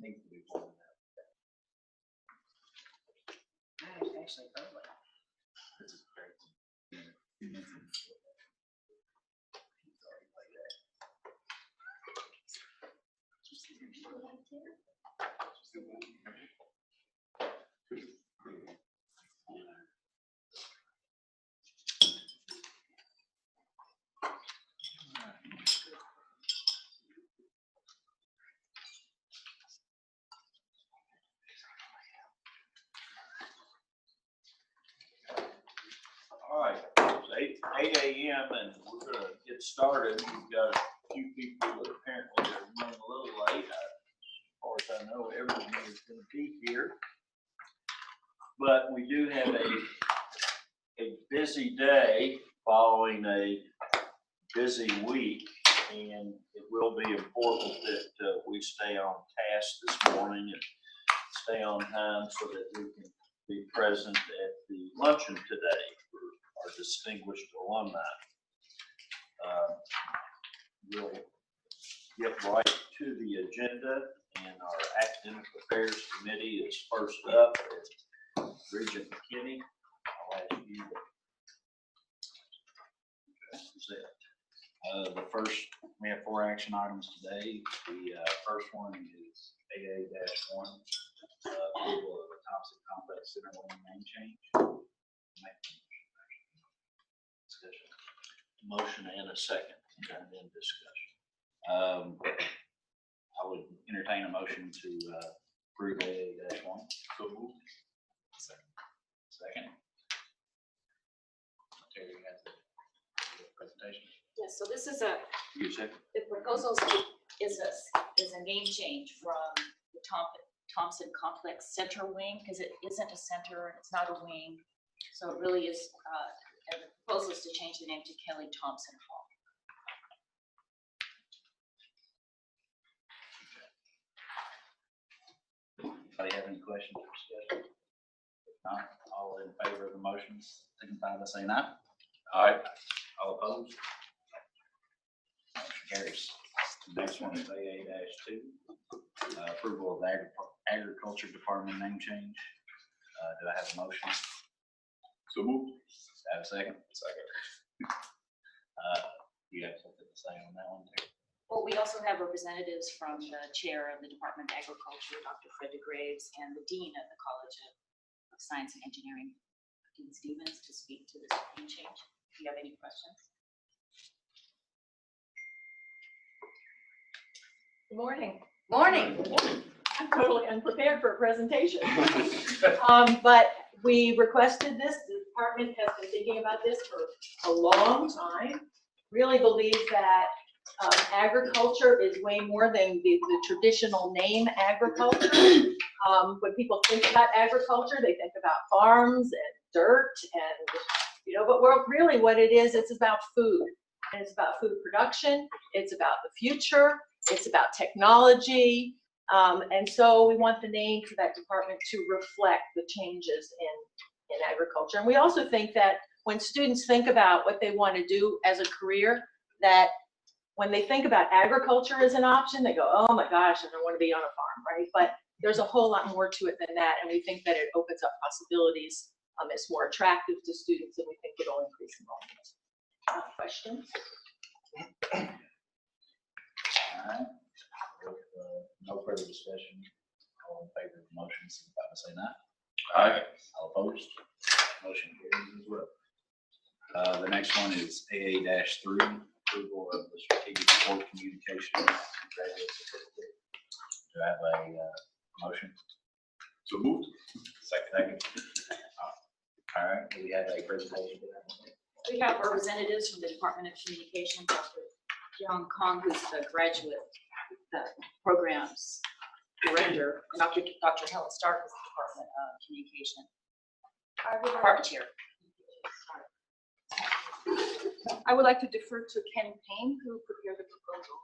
needs to be more than that. Actually, early. This is great. All right, it's 8 a.m. and we're gonna get started. We've got a few people that apparently are running a little late. As far as I know, everyone is gonna be here. But we do have a busy day following a busy week, and it will be important that we stay on task this morning and stay on time so that we can be present at the luncheon today for our distinguished alumni. We'll get right to the agenda, and our Academic Affairs Committee is first up. Regent McKinney, I'll ask you to present. The first, we have 4 action items today. The first one is AA-1, approval of the Thompson Complex Center Lane name change. Discussion. Motion and a second, and then discussion. I would entertain a motion to approve AA-1. So moved. Second. Terry has a presentation. Yes, so this is a, You second. the proposal is a name change from the Thompson Complex Center Wing, because it isn't a center and it's not a wing. So it really is, and the proposal is to change the name to Kelly Thompson Hall. Anybody have any questions or discussion? If not, all in favor of the motion, signify by saying aye. Aye. All opposed? Motion carries. The next one is AA-2, approval of the Agriculture Department name change. Do I have a motion? So moved. Do I have a second? Second. You have something to say on that one, too? Well, we also have representatives from the chair of the Department of Agriculture, Dr. Fred DeGraves, and the dean of the College of Science and Engineering, Dean Stevens, to speak to this name change. Do you have any questions? Good morning. Morning. I'm totally unprepared for a presentation. But we requested this. The department has been thinking about this for a long time. Really believe that agriculture is way more than the traditional name agriculture. When people think about agriculture, they think about farms and dirt and, but really what it is, it's about food. And it's about food production. It's about the future. It's about technology. And so we want the name for that department to reflect the changes in agriculture. And we also think that when students think about what they want to do as a career, that when they think about agriculture as an option, they go, oh my gosh, I don't want to be on a farm, right? But there's a whole lot more to it than that. And we think that it opens up possibilities. It's more attractive to students, and we think it'll increase enrollment. Questions? All right. With no further discussion, all in favor of the motion, signify by saying aye. Aye. All opposed? Motion carries as well. The next one is AA-3, approval of the Strategic Support Communication Graduate Certificate. Do I have a motion? So moved. Second. All right. Do we have a presentation for that? We have representatives from the Department of Communication, Dr. Young Kong, who's the graduate programs director, and Dr. Helen Stark is the Department of Communication department chair. I would like to defer to Ken Payne, who prepared the proposal.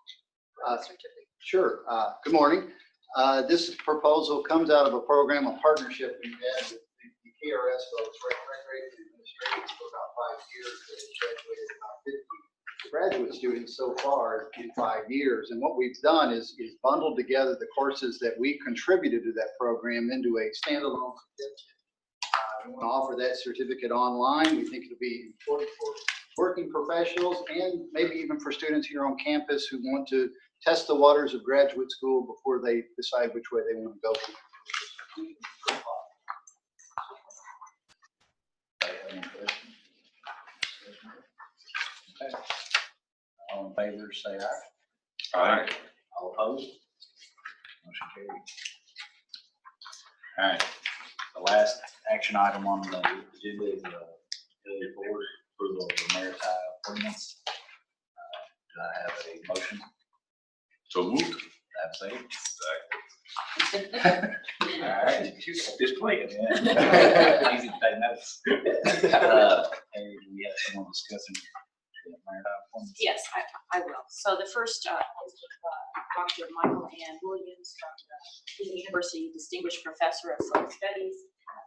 Sure. Good morning. This proposal comes out of a program, a partnership we've had with the KRS folks, right, the administrators for about 5 years. They graduated about 50 graduate students so far in 5 years. And what we've done is bundled together the courses that we contributed to that program into a standalone certificate. We want to offer that certificate online. We think it'll be important for working professionals and maybe even for students here on campus who want to test the waters of graduate school before they decide which way they want to go. Okay. All in favor, say aye. Aye. All opposed? Motion carried. All right, the last action item on the agenda is the board approval of the maritime appointments. Do I have a motion? So moved. Do I have a second? All right, just playing, man. Easy to take notes. Hey, we have someone discussing the maritime appointments. Yes, I will. So the first is Dr. Michael Ann Williams from the University Distinguished Professor of Folk Studies,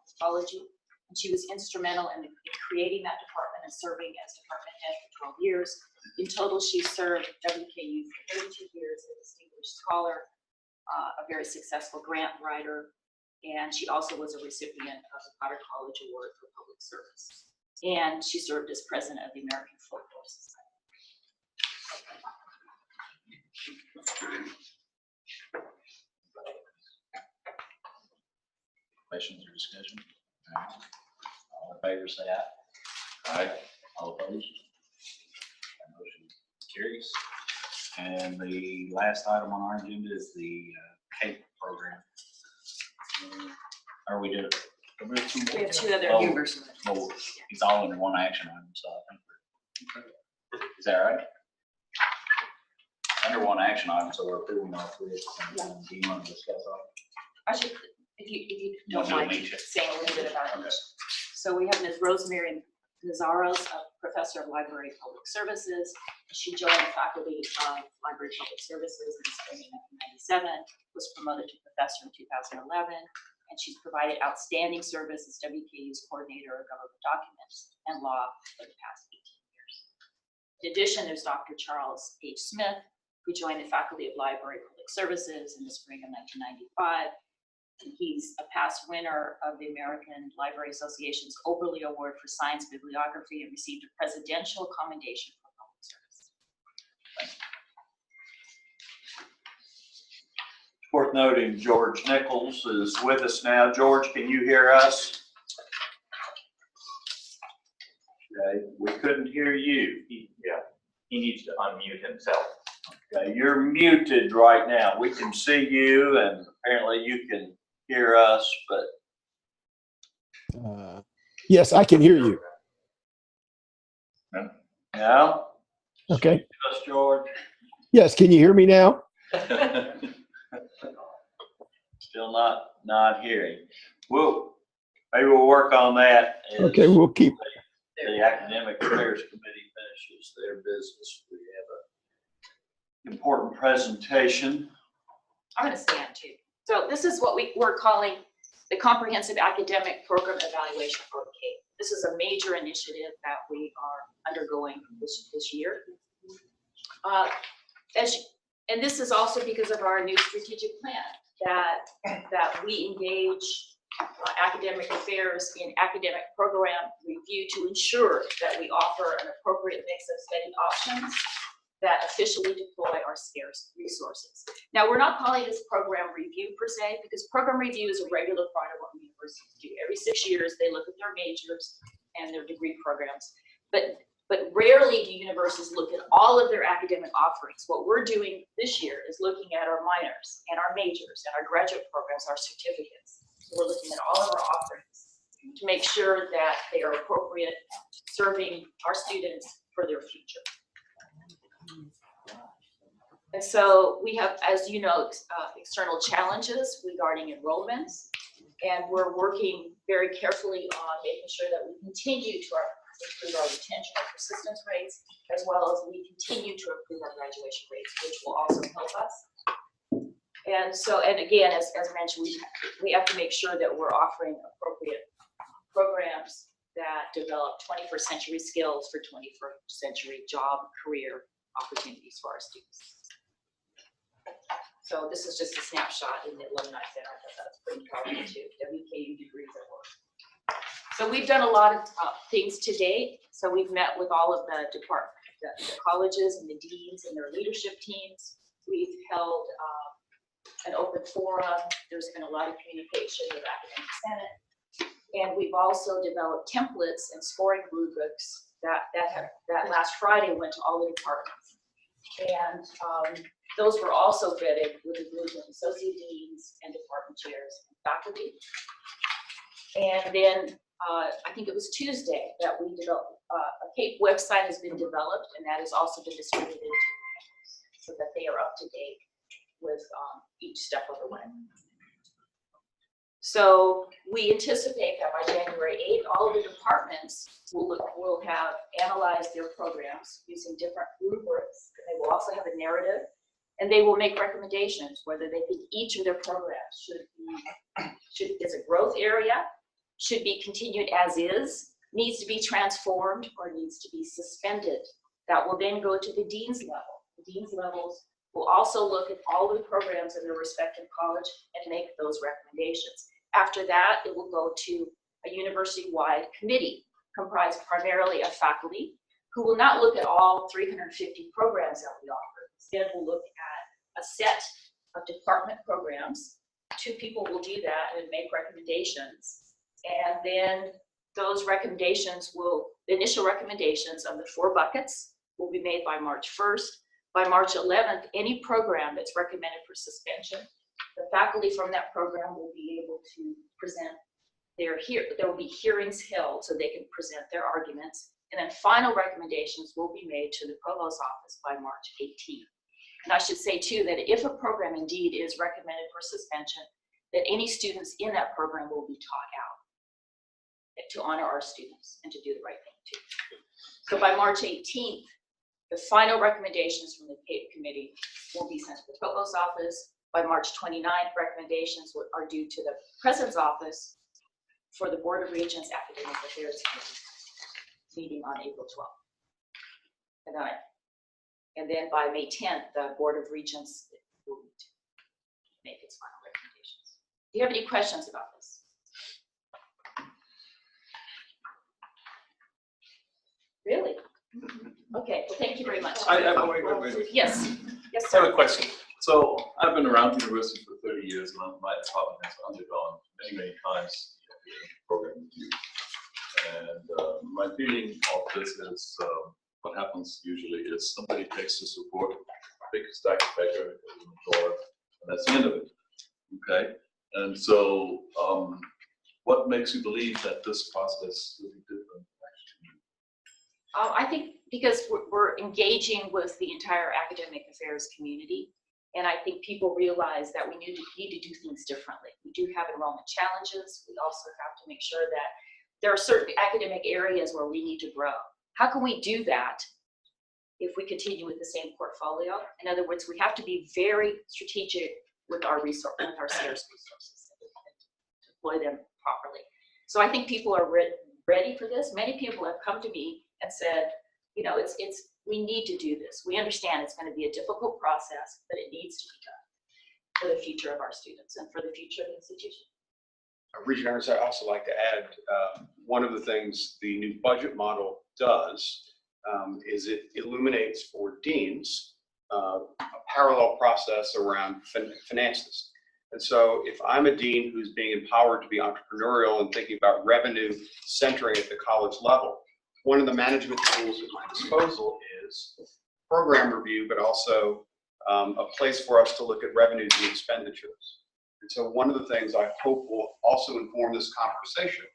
Anthropology. And she was instrumental in creating that department and serving as department head for 12 years. In total, she served WKU for 32 years as a distinguished scholar, a very successful grant writer, and she also was a recipient of the Potter College Award for Public Service. And she served as president of the American Folklore Society. Questions or discussion? All right. All in favor, say aye. Aye. All opposed? That motion carries. And the last item on our agenda is the CAPE program. Are we doing? We have two other Oh, members. well, it's all under one action item, so I think is that right? Under one action item, so we're approving all three. Do you want to discuss all? I should, if you You don't want to do mind each? saying a little bit about Okay. each. So we have Ms. Rosemary Nazaros, a professor of library public services. She joined the faculty of library public services in the spring of 1997, was promoted to professor in 2011, and she's provided outstanding service as WKU's coordinator of government documents and law for the past 18 years. In addition, there's Dr. Charles H. Smith, who joined the faculty of library public services in the spring of 1995. And he's a past winner of the American Library Association's Oberle Award for Science Bibliography and received a presidential commendation for public service. Worth noting, George Nichols is with us now. George, can you hear us? Okay, we couldn't hear you. He needs to unmute himself. Okay, you're muted right now. We can see you and apparently you can hear us, but Yes, I can hear you. now, Okay. us, George, Yes, can you hear me now? still not hearing. Maybe we'll work on that. as Okay, we'll keep. The Academic Affairs Committee finishes their business. We have an important presentation. I'm going to stand too. So this is what we're calling the Comprehensive Academic Program Evaluation for CAPE. This is a major initiative that we are undergoing this year. And this is also because of our new strategic plan that we engage academic affairs in academic program review to ensure that we offer an appropriate mix of study options that efficiently deploy our scarce resources. Now, we're not calling this program review per se, because program review is a regular part of what universities do. Every 6 years, they look at their majors and their degree programs. But rarely do universities look at all of their academic offerings. What we're doing this year is looking at our minors and our majors and our graduate programs, our certificates. So we're looking at all of our offerings to make sure that they are appropriate, serving our students for their future. And so we have, as you know, external challenges regarding enrollments, and we're working very carefully on making sure that we continue to improve our retention and persistence rates, as well as we continue to improve our graduation rates, which will also help us. And so, and again, as mentioned, we have to make sure that we're offering appropriate programs that develop 21st century skills for 21st century job career opportunities for our students. So this is just a snapshot in the alumni center. I thought that's pretty powerful too. WKU degrees at work. So we've done a lot of things to date. So we've met with all of the colleges and the deans and their leadership teams. We've held an open forum. There's been a lot of communication with Academic Senate. And we've also developed templates and scoring rubrics that last Friday went to all the departments. And those were also vetted with a group of associate deans and department chairs and faculty. And then I think it was Tuesday that we developed, a CAPE website has been developed, and that has also been distributed to the campus so that they are up to date with each step of the way. So we anticipate that by January 8th, all of the departments will have analyzed their programs using different rubrics. They will also have a narrative, and they will make recommendations whether they think each of their programs is a growth area, should be continued as is, needs to be transformed, or needs to be suspended. That will then go to the dean's level. The dean's levels will also look at all the programs in their respective college and make those recommendations. After that, it will go to a university-wide committee comprised primarily of faculty who will not look at all 350 programs that we offer. Instead, we'll look at a set of department programs. 2 people will do that and make recommendations. And then those recommendations the initial recommendations of the 4 buckets will be made by March 1st. By March 11th, any program that's recommended for suspension, the faculty from that program will be able to present there will be hearings held so they can present their arguments. And then final recommendations will be made to the provost's office by March 18th. And I should say too that if a program indeed is recommended for suspension, that any students in that program will be taught out to honor our students and to do the right thing too. So by March 18th, the final recommendations from the CAPE committee will be sent to the provost's office. By March 29th, recommendations are due to the president's office for the Board of Regents Academic Affairs Committee meeting on April 12th. And then by May 10th, the Board of Regents will make its final recommendations. Do you have any questions about this? Really? Okay, well, thank you very much. Wait. Yes, yes, I have sir. a question. So I've been around university for 30 years, and my department has undergone many times the program review. And my feeling of this is what happens usually is somebody takes this report, big stack of paper, in the drawer, and that's the end of it. Okay? And so what makes you believe that this process will be different? I think because we're engaging with the entire academic affairs community, and I think people realize that we need to do things differently. We do have enrollment challenges. We also have to make sure that there are certain academic areas where we need to grow. How can we do that if we continue with the same portfolio? In other words, we have to be very strategic with our scarce resources and deploy them properly. So I think people are ready for this. Many people have come to me and said, you know, we need to do this. We understand it's going to be a difficult process, but it needs to be done for the future of our students and for the future of the institution. Regent Ernst, I'd also like to add, one of the things the new budget model does is it illuminates for deans a parallel process around finances. And so if I'm a dean who's being empowered to be entrepreneurial and thinking about revenue centering at the college level, one of the management tools at my disposal is program review, but also a place for us to look at revenues and expenditures. And so one of the things I hope will also inform this conversation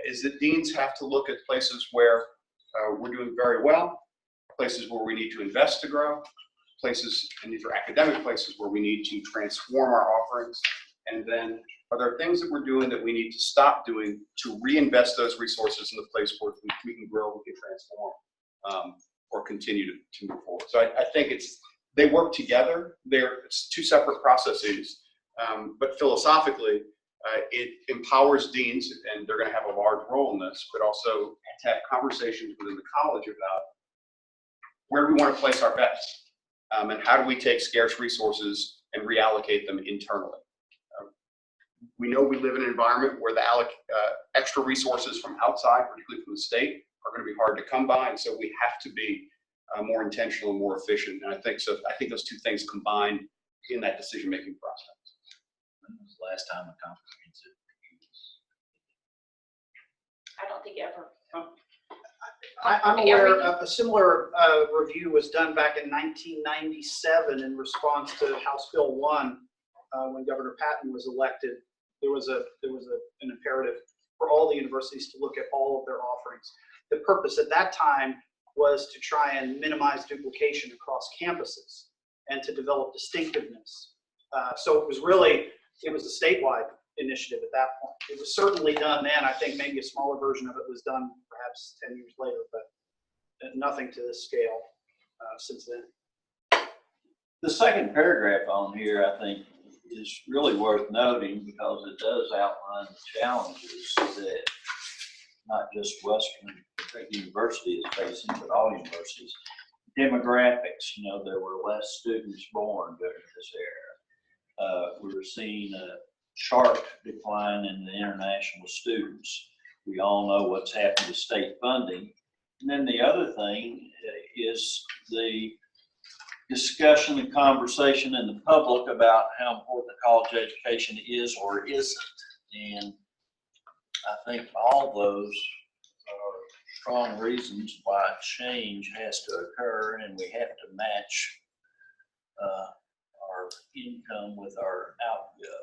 is that deans have to look at places where we're doing very well, places where we need to invest to grow, places, and these are academic places where we need to transform our offerings, and then are there things that we're doing that we need to stop doing to reinvest those resources in the place where we can grow, we can transform, or continue to move forward. So I think they work together. It's 2 separate processes, but philosophically, It empowers deans, and they're going to have a large role in this, but also to have conversations within the college about where we want to place our bets, and how do we take scarce resources and reallocate them internally. We know we live in an environment where the extra resources from outside, particularly from the state, are going to be hard to come by, and so we have to be more intentional and more efficient. And I think those two things combined in that decision-making process. When was the last time a comprehensive review was? I don't think ever. I'm aware of a similar review was done back in 1997 in response to House Bill 1 when Governor Patton was elected. There was an imperative for all the universities to look at all of their offerings. The purpose at that time was to try and minimize duplication across campuses and to develop distinctiveness. So it was a statewide initiative at that point. It was certainly done then. I think maybe a smaller version of it was done perhaps 10 years later, but nothing to this scale since then. The second paragraph on here, I think, is really worth noting because it does outline the challenges that not just Western University is facing, but all universities. Demographics, there were less students born during this era. We were seeing a sharp decline in the international students. We all know what's happened to state funding. And then the other thing is the discussion and conversation in the public about how important college education is or isn't. And I think all those are strong reasons why change has to occur, and we have to match our income with our outgo.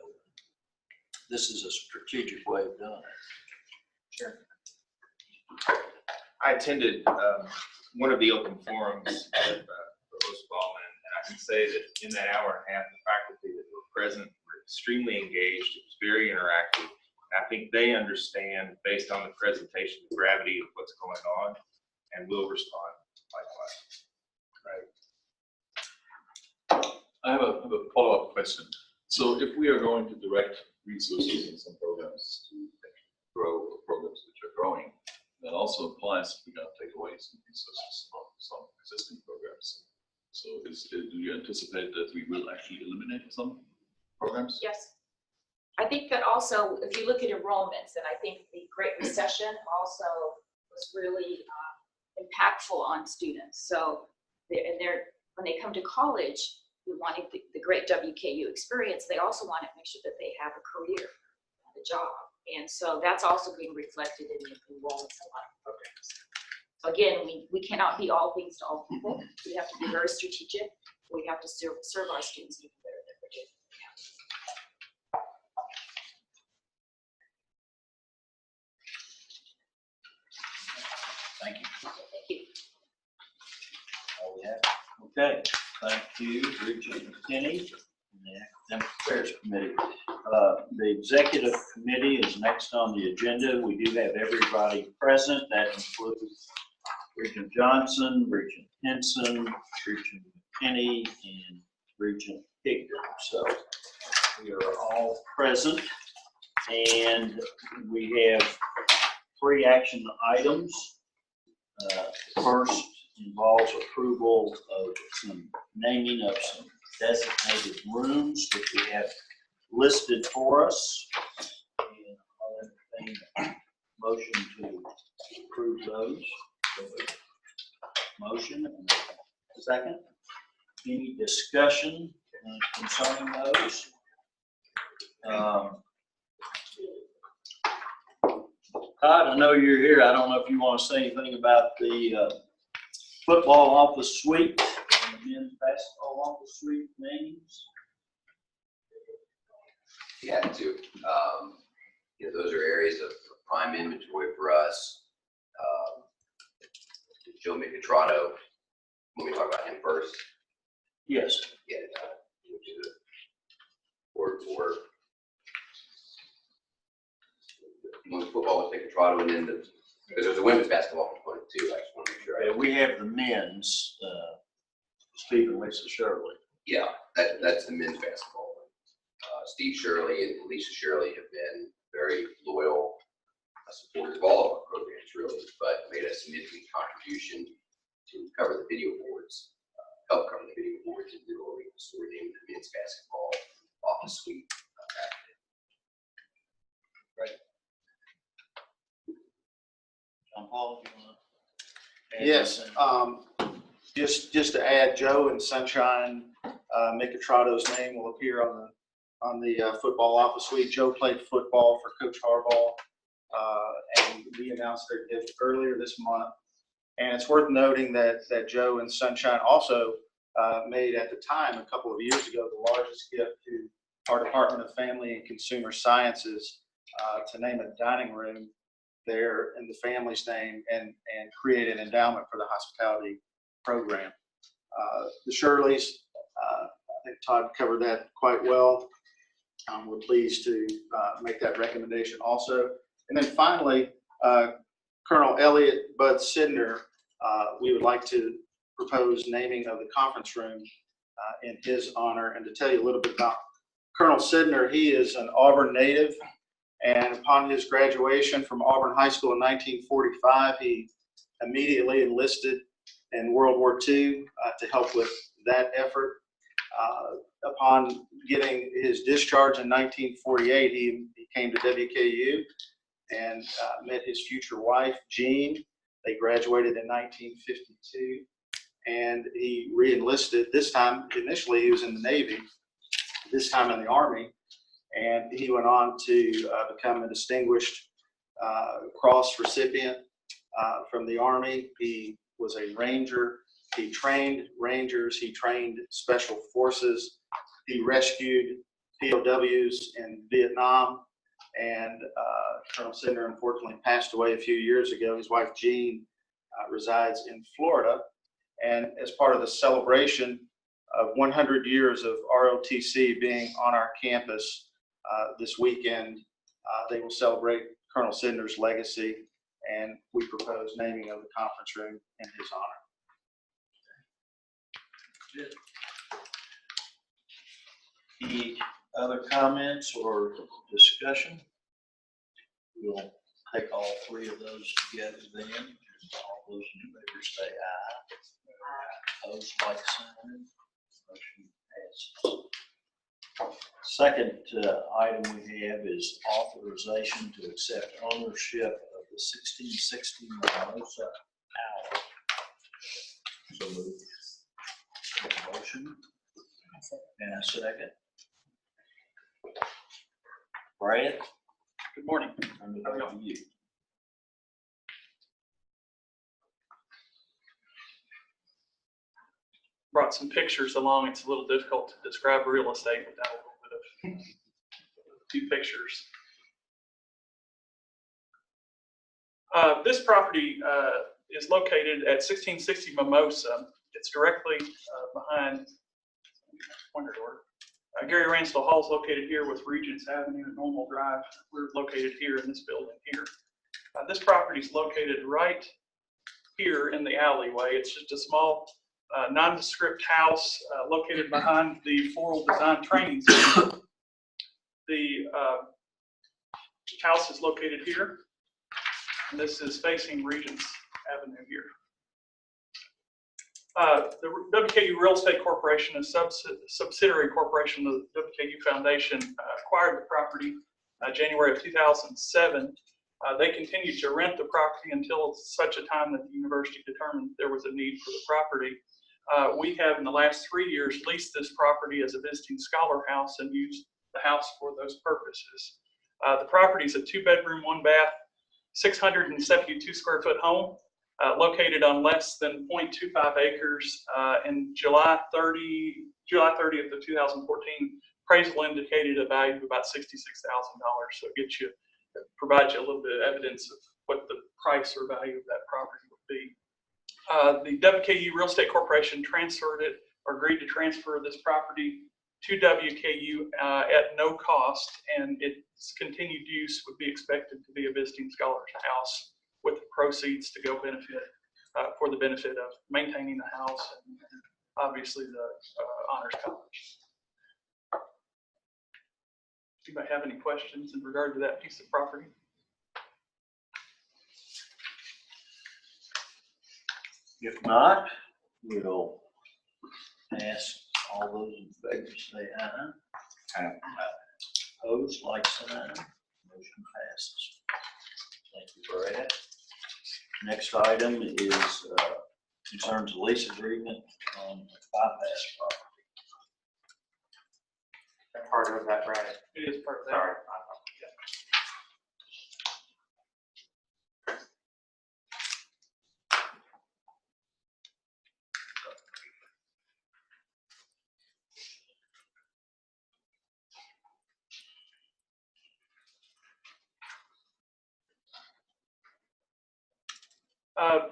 This is a strategic way of doing it. Sure. I attended one of the open forums with Provost Ballman, and I can say that in that hour and a half, the faculty that were present were extremely engaged. It was very interactive. I think they understand, based on the presentation, the gravity of what's going on, and will respond likewise. I have a follow-up question. So if we are going to direct resources in some programs to grow programs which are growing, that also implies we're going to take away some resources from some existing programs. So do you anticipate that we will actually eliminate some programs? Yes. I think that also, if you look at enrollments, and I think the Great Recession also was really impactful on students. So when they come to college, we wanted the great WKU experience. They also want to make sure that they have a career, a job. And so that's also being reflected in the enrollments in a lot of programs. So again, we cannot be all things to all people. We have to be very strategic. We have to serve our students even better than we're doing now. Thank you. Thank you. All we have. Okay. Thank you, Regent McKinney, and the Academic Affairs Committee. The Executive Committee is next on the agenda. We do have everybody present. That includes Regent Johnson, Regent Henson, Regent McKinney, and Regent Higdon. So we are all present, and we have 3 action items. First involves approval of some naming of some designated rooms which we have listed for us. And I'll entertain a motion to approve those. Motion and a second. Any discussion concerning those? Todd, I know you're here. I don't know if you want to say anything about the football office suite and the men's basketball office suite names. Yeah, too. Those are areas of prime inventory for us. Joe Micatrato, when we talk about him first. Yes. Yeah, or football with Micatrato, and then because there's a women's basketball component too. I just want to make sure. Yeah, we have the men's, Steve and Lisa Shirley. Yeah, that's the men's basketball. Steve Shirley and Lisa Shirley have been very loyal supporters of all of our programs, really, but made a significant contribution to cover the video boards, help cover the video boards in Little League, so we're named the men's basketball office suite. John Paul, do you want to? Yes, just to add, Joe and Sunshine Micatrato's name will appear on the football office suite. Joe played football for Coach Harbaugh, and we announced their gift earlier this month. And it's worth noting that Joe and Sunshine also made at the time, a couple of years ago, the largest gift to our Department of Family and Consumer Sciences to name a dining room there in the family's name and create an endowment for the hospitality program. The Shirleys, I think Todd covered that quite well. We're pleased to make that recommendation also. And then finally, Colonel Elliot Bud Sidner, we would like to propose naming of the conference room in his honor. And to tell you a little bit about Colonel Sidner, he is an Auburn native. And upon his graduation from Auburn High School in 1945, he immediately enlisted in World War II to help with that effort. Upon getting his discharge in 1948, he came to WKU and met his future wife, Jean. They graduated in 1952, and he re-enlisted. This time, initially, he was in the Navy, this time in the Army. And he went on to become a distinguished cross recipient from the Army. He was a Ranger. He trained Rangers. He trained Special Forces. He rescued POWs in Vietnam. And Colonel Sidner unfortunately passed away a few years ago. His wife, Jean, resides in Florida. And as part of the celebration of 100 years of ROTC being on our campus, this weekend, they will celebrate Colonel Sidner's legacy, and we propose naming of the conference room in his honor. Any other comments or discussion? We'll take all three of those together then. All those in favor say aye. Opposed, like sign. Motion passes. Second item we have is authorization to accept ownership of the 1660 Mimosa Alley. So moved. Motion. And a second. Brad? Good morning. Turn it over to you. Brought some pictures along. It's a little difficult to describe real estate without a little bit of two pictures. This property is located at 1660 Mimosa. It's directly behind pointer door. Gary Ransdell Hall is located here with Regents Avenue and Normal Drive. We're located here in this building here. This property is located right here in the alleyway. It's just a small nondescript house located behind the Floral Design Training Center. The house is located here, and this is facing Regents Avenue here. The WKU Real Estate Corporation, a subsidiary corporation of the WKU Foundation, acquired the property January of 2007. They continued to rent the property until such a time that the university determined there was a need for the property. We have, in the last 3 years, leased this property as a visiting scholar house and used the house for those purposes. The property is a 2-bedroom, 1-bath, 672 square foot home. Located on less than 0.25 acres. In July 30th of 2014, appraisal indicated a value of about $66,000. So it provides you a little bit of evidence of what the price or value of that property would be. The WKU Real Estate Corporation transferred it or agreed to transfer this property to WKU at no cost, and its continued use would be expected to be a visiting scholars house, with the proceeds to go benefit for the benefit of maintaining the house and obviously the Honors College. anybody have any questions in regard to that piece of property? If not, we'll ask all those in favor to say aye. Aye. Opposed, like sign. Motion passes. Thank you, Brad. Next item is concerns a lease agreement on bypass property. That part of that, Brad. It is part of that. Sorry.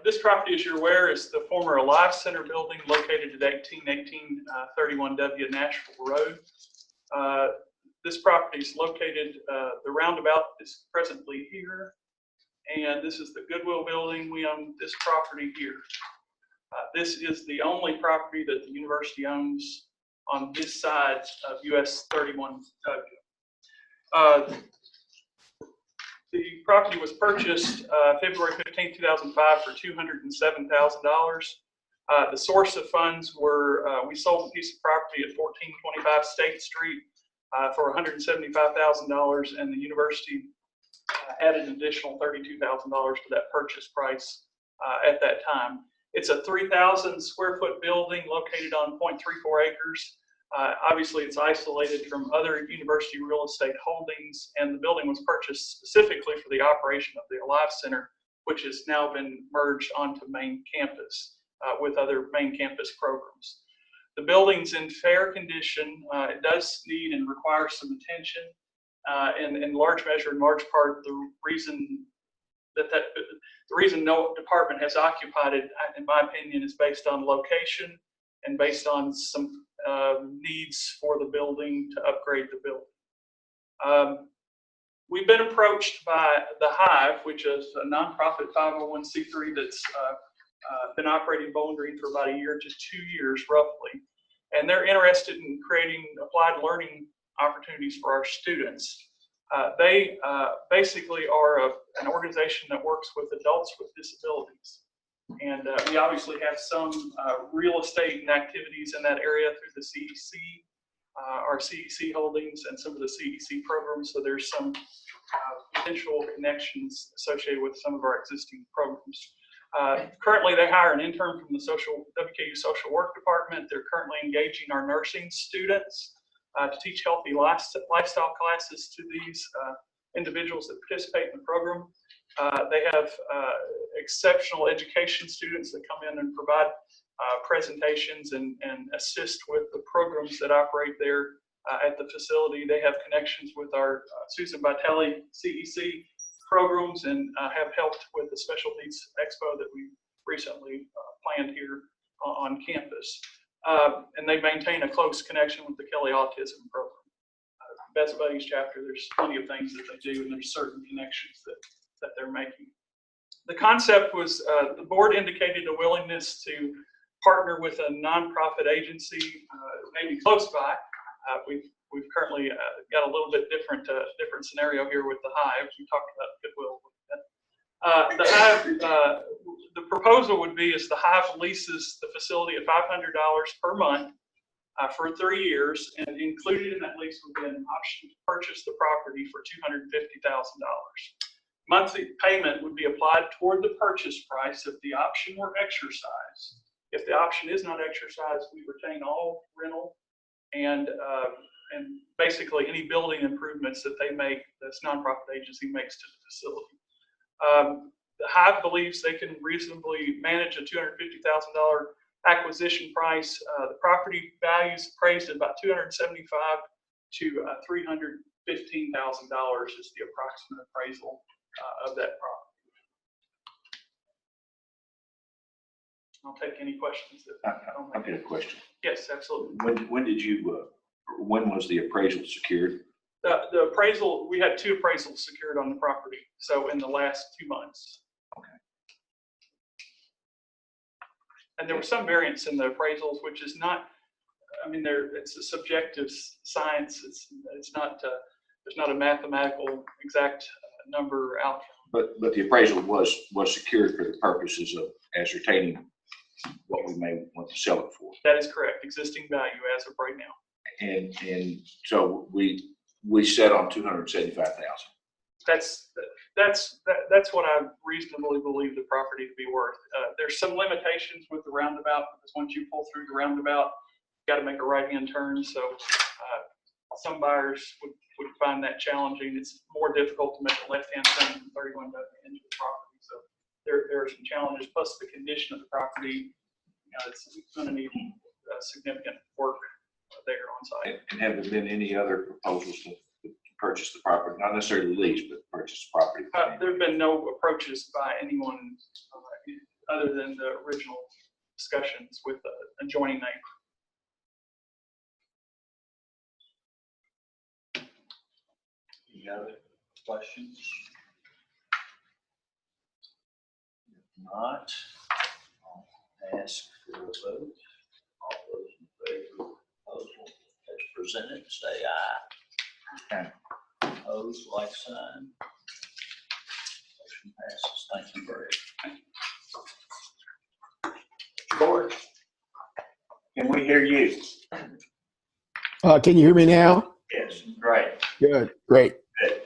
This property, as you're aware, is the former Alive Center building located at 1818 31W Nashville Road. This property is located, the roundabout is presently here, and this is the Goodwill building. We own this property here. This is the only property that the university owns on this side of US 31W. The property was purchased February 15, 2005 for $207,000. The source of funds were, we sold a piece of property at 1425 State Street for $175,000, and the university added an additional $32,000 to that purchase price at that time. It's a 3,000 square foot building located on 0.34 acres. Obviously, it's isolated from other university real estate holdings, and the building was purchased specifically for the operation of the Alive Center, which has now been merged onto main campus with other main campus programs. The building's in fair condition. It does need and require some attention, and in large measure, in large part, the reason no department has occupied it, in my opinion, is based on location and based on some needs for the building to upgrade the building. We've been approached by the Hive, which is a nonprofit 501c3 that's been operating Bowling Green for about a year to 2 years roughly, and they're interested in creating applied learning opportunities for our students. They basically are an organization that works with adults with disabilities. And we obviously have some real estate and activities in that area through the CEC, our CEC holdings and some of the CEC programs. So there's some potential connections associated with some of our existing programs. Currently, they hire an intern from the WKU Social Work Department. They're currently engaging our nursing students to teach healthy lifestyle classes to these individuals that participate in the program. They have exceptional education students that come in and provide presentations and assist with the programs that operate there at the facility. They have connections with our Susan Vitale CEC programs and have helped with the Special Needs Expo that we recently planned here on campus. And they maintain a close connection with the Kelly Autism Program. Best Buddies chapter, there's plenty of things that they do, and there's certain connections that they're making. The concept was the board indicated a willingness to partner with a nonprofit agency, maybe close by. We've currently got a little bit different scenario here with the Hive. We talked about Goodwill. The Hive, the proposal would be is the Hive leases the facility at $500 per month for 3 years, and included in that lease would be an option to purchase the property for $250,000. Monthly payment would be applied toward the purchase price if the option were exercised. If the option is not exercised, we retain all rental and basically any building improvements that they make, this nonprofit agency makes to the facility. The Hive believes they can reasonably manage a $250,000 acquisition price. The property value is appraised at about $275,000 to $315,000 is the approximate appraisal of that property. I'll take any questions. I've got a question. Yes, absolutely. When was the appraisal secured? The appraisal, we had 2 appraisals secured on the property. So in the last 2 months. Okay. And there was some variance in the appraisals, which is not, I mean, it's a subjective science. It's not, there's not a mathematical exact number out. But the appraisal was secured for the purposes of ascertaining what we may want to sell it for. That is correct, existing value as of right now. And so we set on 275,000. That's what I reasonably believe the property to be worth. There's some limitations with the roundabout, because once you pull through the roundabout, you got to make a right-hand turn. So some buyers would find that challenging. It's more difficult to make a left-hand turn from 31 into the property. So there are some challenges. Plus the condition of the property, it's going to need significant work there on site. And have there been any other proposals to purchase the property, not necessarily lease, but purchase the property? There have been no approaches by anyone other than the original discussions with the adjoining neighbor. Any other questions? If not, I'll ask for a vote. All those in favor of the proposal as presented, say aye. Okay. Opposed, like sign. Motion passes. Thank you very much. George, can we hear you? Can you hear me now? Yes, great. Good, great. Good.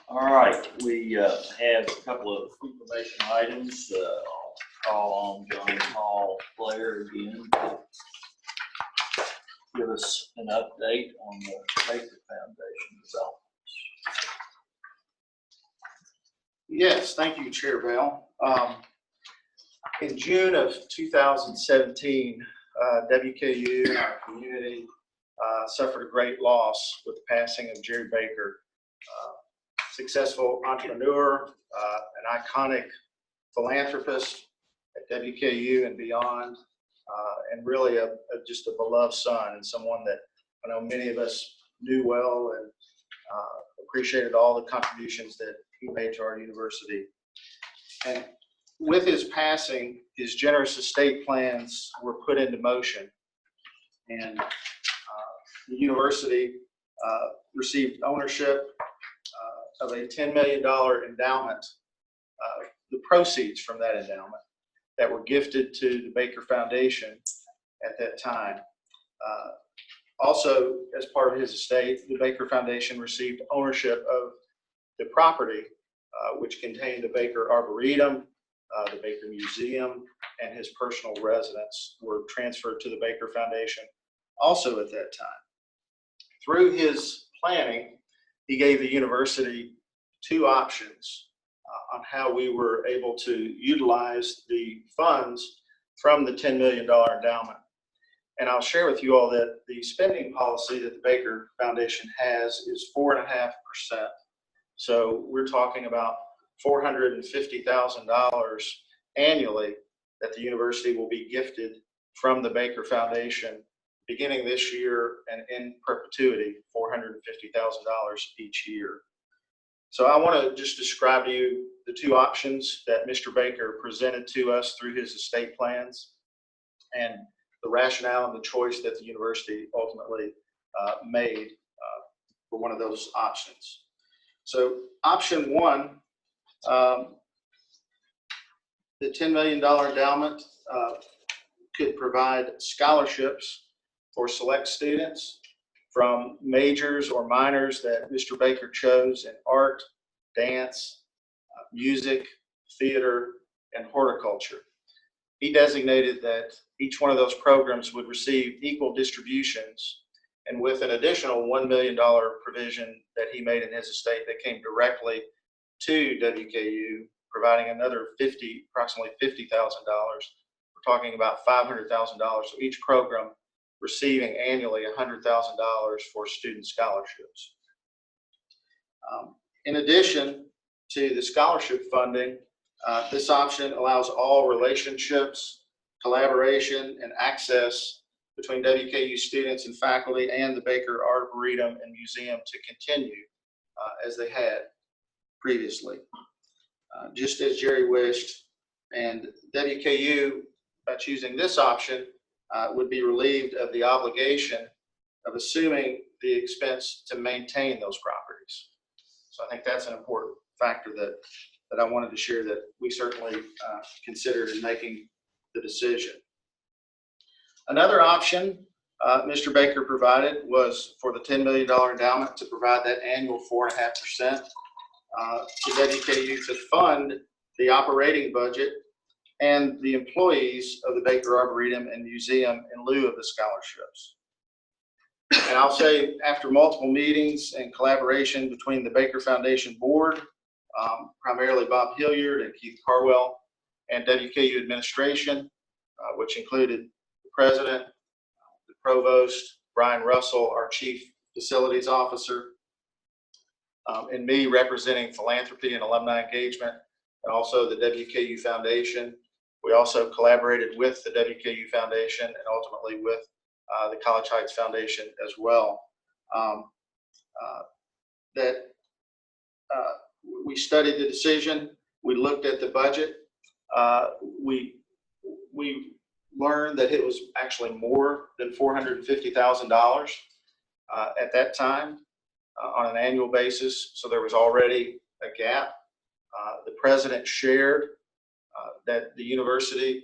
All right, we have a couple of information items. I'll call on John Hall Blair again to give us an update on the Baker Foundation developments. Yes, thank you, Chair Bell. In June of 2017, WKU and our community suffered a great loss with the passing of Jerry Baker, successful entrepreneur, an iconic philanthropist at WKU and beyond, and really just a beloved son, and someone that I know many of us knew well and appreciated all the contributions that he made to our university. And with his passing, his generous estate plans were put into motion, and the university received ownership of a $10 million endowment, the proceeds from that endowment that were gifted to the Baker Foundation at that time. Also, as part of his estate, the Baker Foundation received ownership of the property, which contained the Baker Arboretum, the Baker Museum, and his personal residence were transferred to the Baker Foundation also at that time. Through his planning, he gave the university two options on how we were able to utilize the funds from the $10 million endowment. And I'll share with you all that the spending policy that the Baker Foundation has is 4.5%. So we're talking about $450,000 annually that the university will be gifted from the Baker Foundation beginning this year and in perpetuity, $450,000 each year. So I want to just describe to you the two options that Mr. Baker presented to us through his estate plans and the rationale and the choice that the university ultimately made for one of those options. So option one, the $10 million endowment could provide scholarships for select students from majors or minors that Mr. Baker chose in art, dance, music, theater, and horticulture. He designated that each one of those programs would receive equal distributions, and with an additional $1 million provision that he made in his estate that came directly to WKU, providing another approximately $50,000. We're talking about $500,000. So each program receiving annually $100,000 for student scholarships. In addition to the scholarship funding, this option allows all relationships, collaboration, and access between WKU students and faculty and the Baker Arboretum and Museum to continue as they had previously, just as Jerry wished. And WKU, by choosing this option, would be relieved of the obligation of assuming the expense to maintain those properties. So I think that's an important factor that I wanted to share, that we certainly considered in making the decision. Another option Mr. Baker provided was for the $10 million endowment to provide that annual 4.5% to WKU to fund the operating budget and the employees of the Baker Arboretum and Museum in lieu of the scholarships. And I'll say, after multiple meetings and collaboration between the Baker Foundation Board, primarily Bob Hilliard and Keith Carwell, and WKU administration, which included the president, the provost, Brian Russell, our chief facilities officer, and me representing philanthropy and alumni engagement, and also the WKU Foundation. We also collaborated with the WKU Foundation and ultimately with the College Heights Foundation as well. We studied the decision. We looked at the budget. We learned that it was actually more than $450,000 at that time on an annual basis. So there was already a gap. The president shared that the university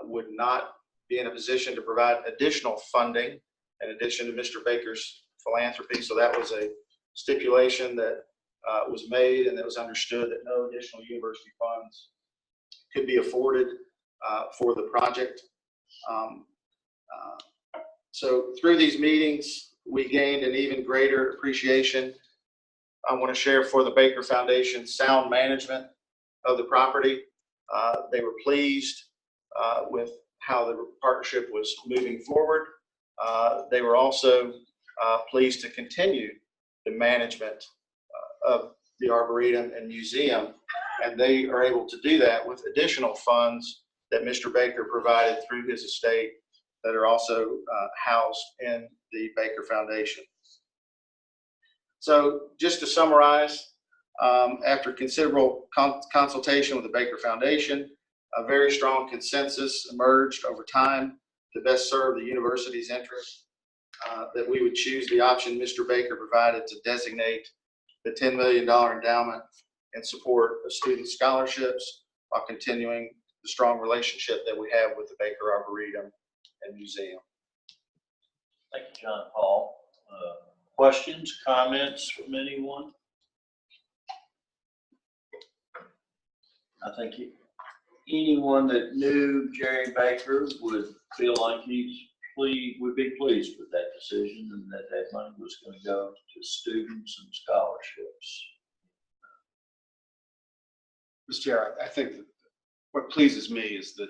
would not be in a position to provide additional funding in addition to Mr. Baker's philanthropy. So that was a stipulation that was made, and that was understood that no additional university funds could be afforded for the project. So through these meetings, we gained an even greater appreciation. I want to share for the Baker Foundation sound management of the property. They were pleased with how the partnership was moving forward. They were also pleased to continue the management of the Arboretum and Museum, and they are able to do that with additional funds that Mr. Baker provided through his estate that are also housed in the Baker Foundation. So just to summarize, after considerable consultation with the Baker Foundation, a very strong consensus emerged over time to best serve the university's interest, that we would choose the option Mr. Baker provided to designate the $10 million endowment in support of student scholarships while continuing the strong relationship that we have with the Baker Arboretum and Museum. Thank you, John Paul. Questions, comments from anyone? I think anyone that knew Jerry Baker would feel like would be pleased with that decision, and that money was going to go to students and scholarships. Mr. Chair, I think that what pleases me is that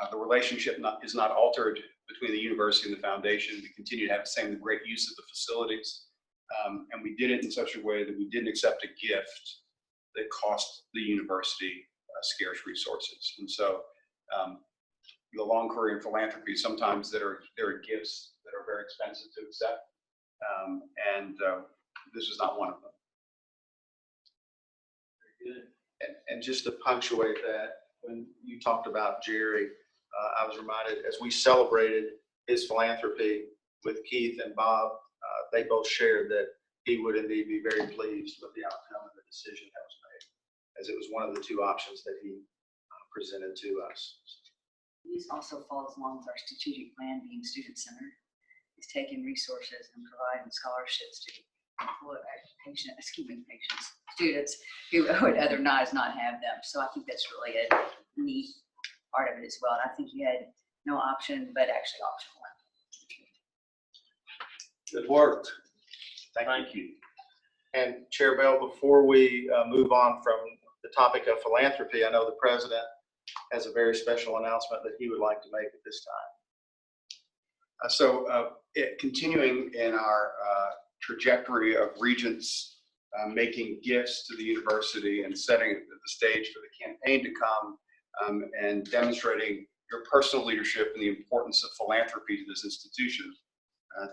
the relationship is not altered between the university and the foundation. We continue to have the same great use of the facilities, and we did it in such a way that we didn't accept a gift that cost the university scarce resources. And so the long career in philanthropy, sometimes there are gifts that are very expensive to accept, and this was not one of them. Very good. And just to punctuate that, when you talked about Jerry, I was reminded as we celebrated his philanthropy with Keith and Bob, they both shared that he would indeed be very pleased with the outcome of the decision that was made, as it was one of the two options that he presented to us. This also follows along with our strategic plan being student-centered. It's taking resources and providing scholarships to students who would otherwise not have them. So I think that's really a neat part of it as well. And I think you had no option, but actually option one. Good work. Thank you. And Chair Bell, before we move on from the topic of philanthropy, I know the president has a very special announcement that he would like to make at this time. Continuing in our trajectory of Regents making gifts to the university and setting the stage for the campaign to come, and demonstrating your personal leadership and the importance of philanthropy to this institution.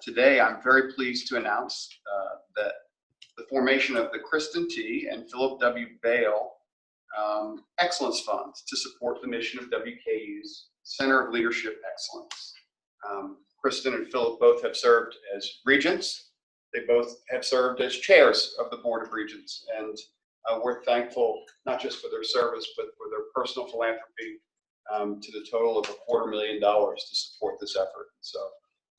Today, I'm very pleased to announce that the formation of the Kristen T. and Philip W. Bale Excellence Funds to support the mission of WKU's Center of Leadership Excellence. Kristen and Philip both have served as regents. They both have served as chairs of the Board of Regents. And we're thankful, not just for their service, but for their personal philanthropy to the total of $250,000 to support this effort. So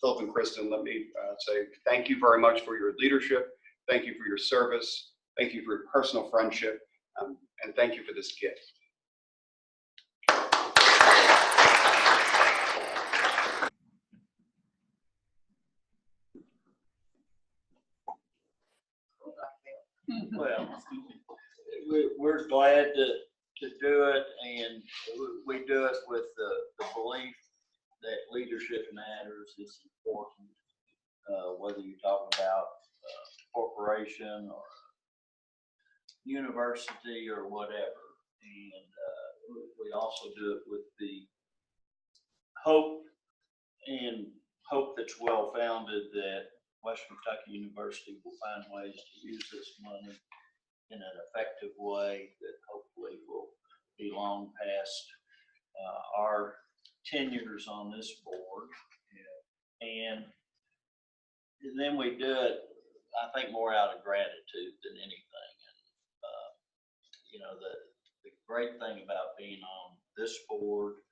Philip and Kristen, let me say thank you very much for your leadership. Thank you for your service. Thank you for your personal friendship. And thank you for this gift. Well, we're glad to do it, and we do it with the belief that leadership matters is important, whether you're talking about corporation or university or whatever. And we also do it with the hope that's well-founded that Western Kentucky University will find ways to use this money in an effective way that hopefully will be long past our tenures on this board. And then we do it, I think, more out of gratitude than anything. And, you know, the great thing about being on this board,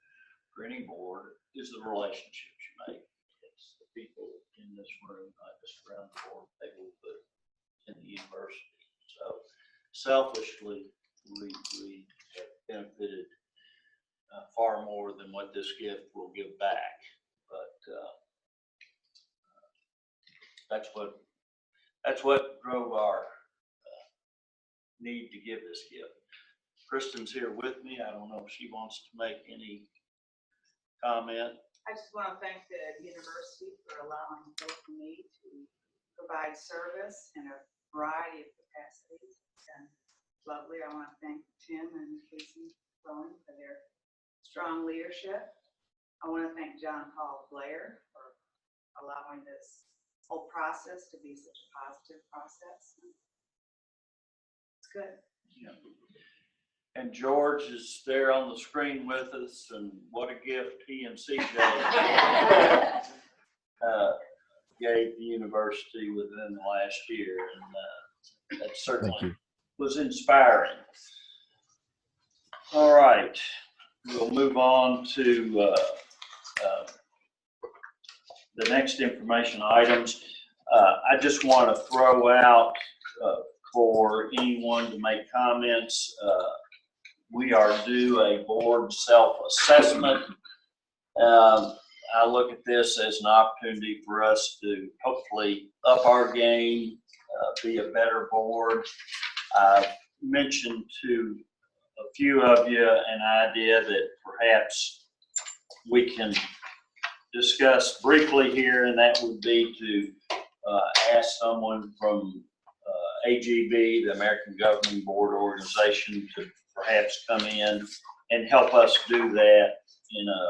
or any board, is the relationships you make. It's the people in this room, not just around the board table, but in the university. So selfishly, we have benefited far more than what this gift will give back. But that's what drove our need to give this gift. Kristen's here with me. I don't know if she wants to make any comment. I just want to thank the university for allowing both of me to provide service in a variety of capacities. And lovely. I want to thank Tim and Casey Bowen for their strong leadership. I want to thank John Paul Blair for allowing this whole process to be such a positive process. It's good. Yeah. And George is there on the screen with us, and what a gift he and CJ gave the university within the last year, and that certainly was inspiring. All right, we'll move on to the next information items. I just want to throw out for anyone to make comments. We are due a board self-assessment. I look at this as an opportunity for us to hopefully up our game, be a better board. I mentioned to a few of you an idea that perhaps we can discuss briefly here, and that would be to ask someone from AGB, the American Governing Board Organization, to perhaps come in and help us do that in a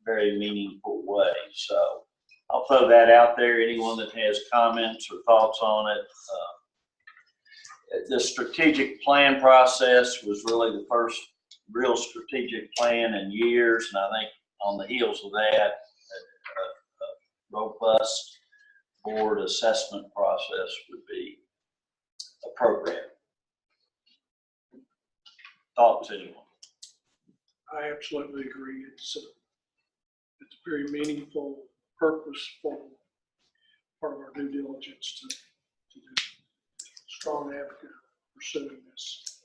very meaningful way. So I'll throw that out there. Anyone that has comments or thoughts on it. The strategic plan process was really the first real strategic plan in years, and I think on the heels of that, a robust board assessment process would be appropriate. Thoughts, anyone? I absolutely agree. It's a very meaningful, purposeful part of our due diligence to do. Strong advocate pursuing this.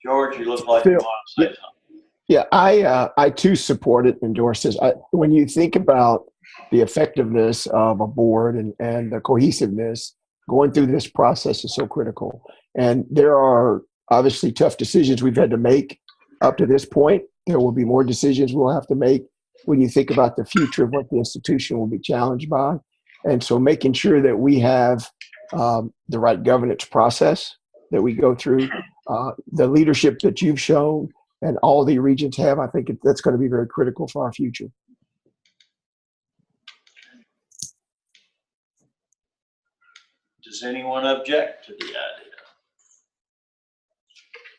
George, you look like you want to say something. Yeah, I too support it, endorse this. When you think about the effectiveness of a board and the cohesiveness, going through this process is so critical. And there are obviously tough decisions we've had to make up to this point. There will be more decisions we'll have to make when you think about the future of what the institution will be challenged by. And so making sure that we have the right governance process that we go through, the leadership that you've shown and all the regents have, I think that's going to be very critical for our future. Does anyone object to the idea?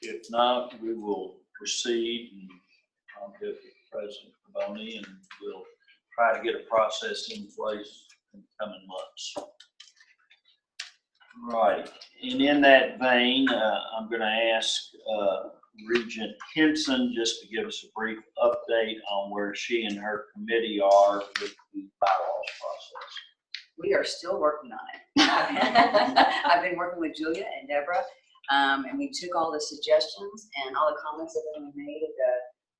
If not, we will proceed and I'll get with President Boney and we'll try to get a process in place in the coming months. Right, and in that vein, I'm gonna ask Regent Henson just to give us a brief update on where she and her committee are with the bylaws process. We are still working on it. I've been working with Julia and Deborah, and we took all the suggestions and all the comments that we made at the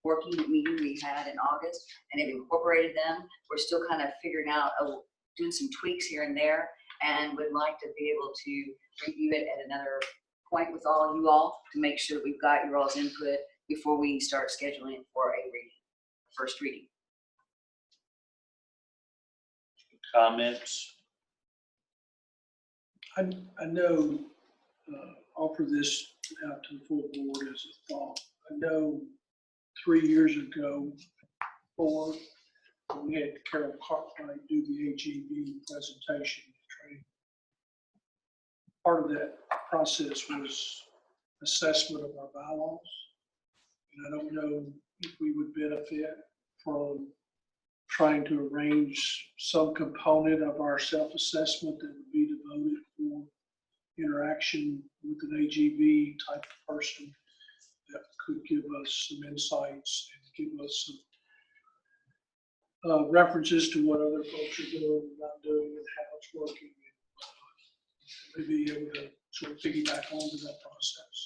working meeting we had in August, and have incorporated them. We're still kind of figuring out, doing some tweaks here and there, and would like to be able to review it at another point with all you all to make sure that we've got your all's input before we start scheduling it for a reading, first reading. Comments? I know, offer this out to the full board as a thought. I know 3 years ago, we had Carol Cartwright do the AGB presentation training. Part of that process was assessment of our bylaws. And I don't know if we would benefit from trying to arrange some component of our self-assessment that would be devoted for interaction with an AGB type of person that could give us some insights and give us some references to what other folks are doing and not doing and how it's working. And maybe able to sort of piggyback onto that process.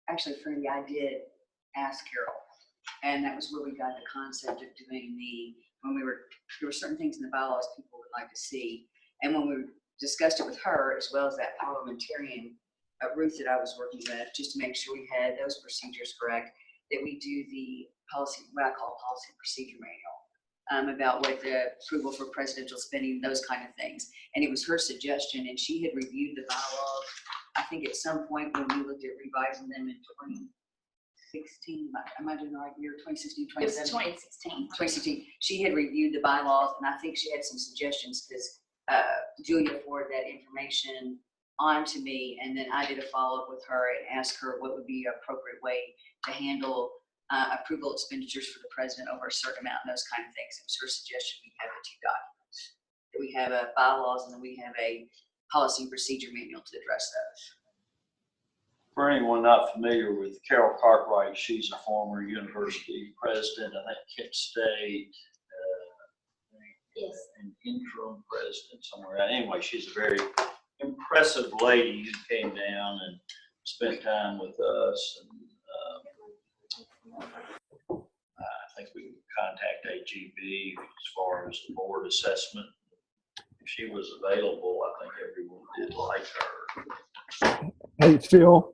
Actually, Freddie, I did ask Carol, and that was where we got the concept of doing there were certain things in the bylaws people would like to see. And when we discussed it with her, as well as that parliamentarian Ruth that I was working with, just to make sure we had those procedures correct, that we do the policy, what I call policy and procedure manual, about what the approval for presidential spending, those kind of things. And it was her suggestion, and she had reviewed the bylaws, I think at some point when we looked at revising them in 2016, am I doing the right year, 2016, 2017? It was 2016. 2016. She had reviewed the bylaws, and I think she had some suggestions because Julia forwarded that information on to me, and then I did a follow-up with her and asked her what would be an appropriate way to handle approval expenditures for the president over a certain amount and those kind of things. It was her suggestion we have the two documents. That we have a bylaws and then we have a policy and procedure manual to address those. For anyone not familiar with Carol Cartwright, she's a former university president, I think Kent State, Yes. an interim president somewhere. Anyway, she's a very impressive lady who came down and spent time with us. And I think we can contact AGB as far as the board assessment. If she was available, I think everyone did like her. Hey, Phil,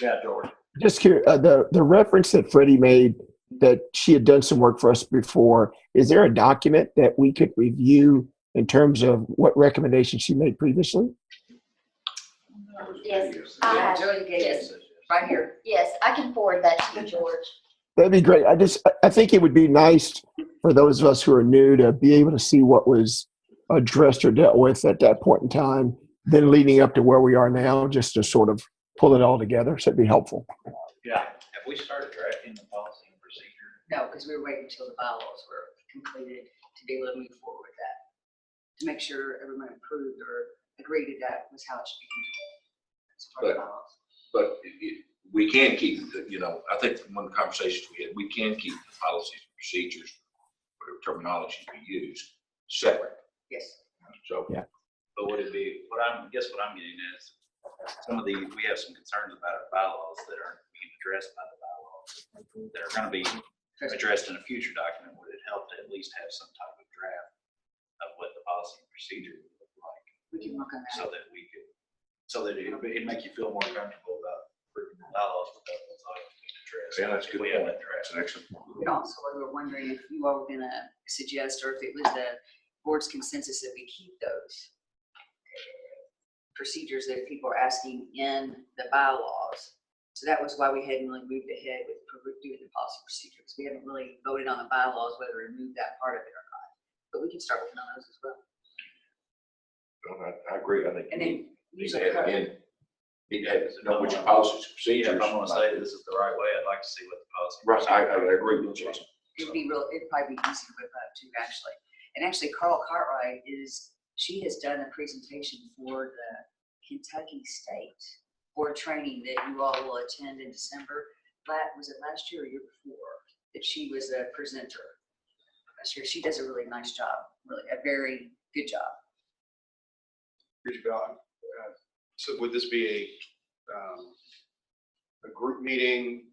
Yeah, George. just curious, the reference that Freddie made that she had done some work for us before, is there a document that we could review in terms of what recommendations she made previously? Yes. Yeah, Julia gave Yes. us right here. Yes, I can forward that to you, George. That'd be great. I think it would be nice for those of us who are new to be able to see what was addressed or dealt with at that point in time, then leading up to where we are now, just to sort of pull it all together. So it'd be helpful. Yeah. Have we started drafting the policy and procedure? No, because we were waiting until the bylaws were completed to be able to move forward with that. To make sure everyone approved or agreed that that was how it should be controlled. That's part of the bylaws. But we can keep, I think from one of the conversations we had, we can keep the policies and procedures, whatever terminology we use, separate. Yes. So, yeah. But would it be, what I'm getting at is, we have some concerns about our bylaws that aren't being addressed by the bylaws, that are gonna be addressed in a future document. Would it help to at least have some type of draft of what the policy and procedure would look like? We can look on that. So that it'd make you feel more comfortable about approving the bylaws without those items being addressed. yeah, that's a good We point. haven't addressed. That's an excellent point. And also, we were wondering if you all were gonna suggest, or if it was the board's consensus that we keep those procedures that people are asking in the bylaws. So that was why we hadn't really moved ahead with doing the policy procedures. We haven't really voted on the bylaws, whether to remove that part of it or not. But we can start working on those as well. I agree. I think And we then need use to a have code. it in Need to know what your policies, Yeah, procedures. if I'm gonna say this is the right way, I'd like to see what the policy. Right, I agree with you. It'd be real, it'd probably be easy to whip up too, actually. And actually Carl Cartwright she has done a presentation for the Kentucky State Board training that you all will attend in December. Was it last year or year before that she was a presenter? Last year. She does a really nice job, really a very good job. So would this be a group meeting,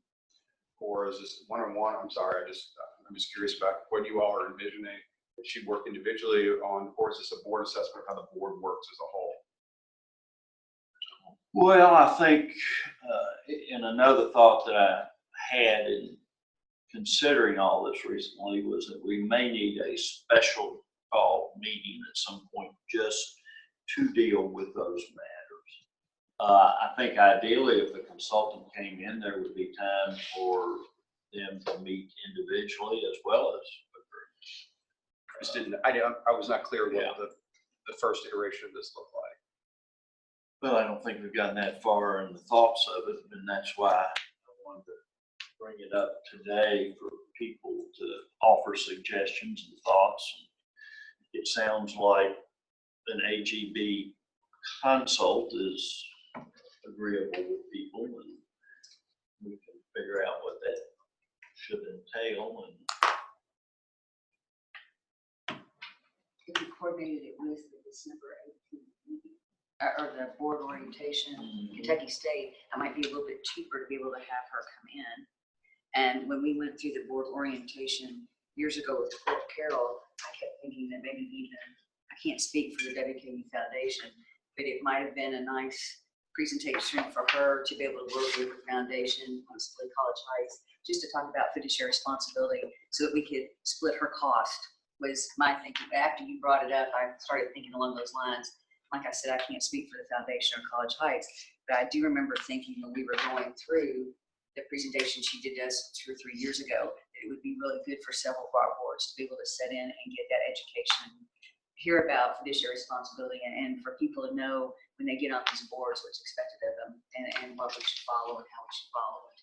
or is this one-on-one? I'm sorry, I'm just curious about what you all are envisioning. Does she work individually on, or is this a board assessment of how the board works as a whole? Well, I think, and another thought that I had in considering all this recently was that we may need a special call meeting at some point just to deal with those matters. I think ideally if the consultant came in, there would be time for them to meet individually as well as a group. I was not clear what the first iteration of this looked like. Well, I don't think we've gotten that far in the thoughts of it, and that's why I wanted to bring it up today for people to offer suggestions and thoughts. It sounds like an AGB consult is agreeable with people, and we can figure out what that should entail. And If you coordinated it with the December 18th meeting, or the board orientation, Kentucky State, it might be a little bit cheaper to be able to have her come in. And when we went through the board orientation years ago with Fort Carroll, I kept thinking that maybe even, I can't speak for the WKU Foundation, but it might have been a nice presentation for her to be able to work with the foundation, possibly College Heights, just to talk about fiduciary responsibility so that we could split her cost, was my thinking. After you brought it up, I started thinking along those lines. Like I said, I can't speak for the foundation or College Heights, but I do remember thinking when we were going through the presentation she did us 2 or 3 years ago, that it would be really good for several of our boards to be able to sit in and get that education, hear about fiduciary responsibility, and for people to know when they get on these boards what's expected of them and what we should follow and how we should follow it.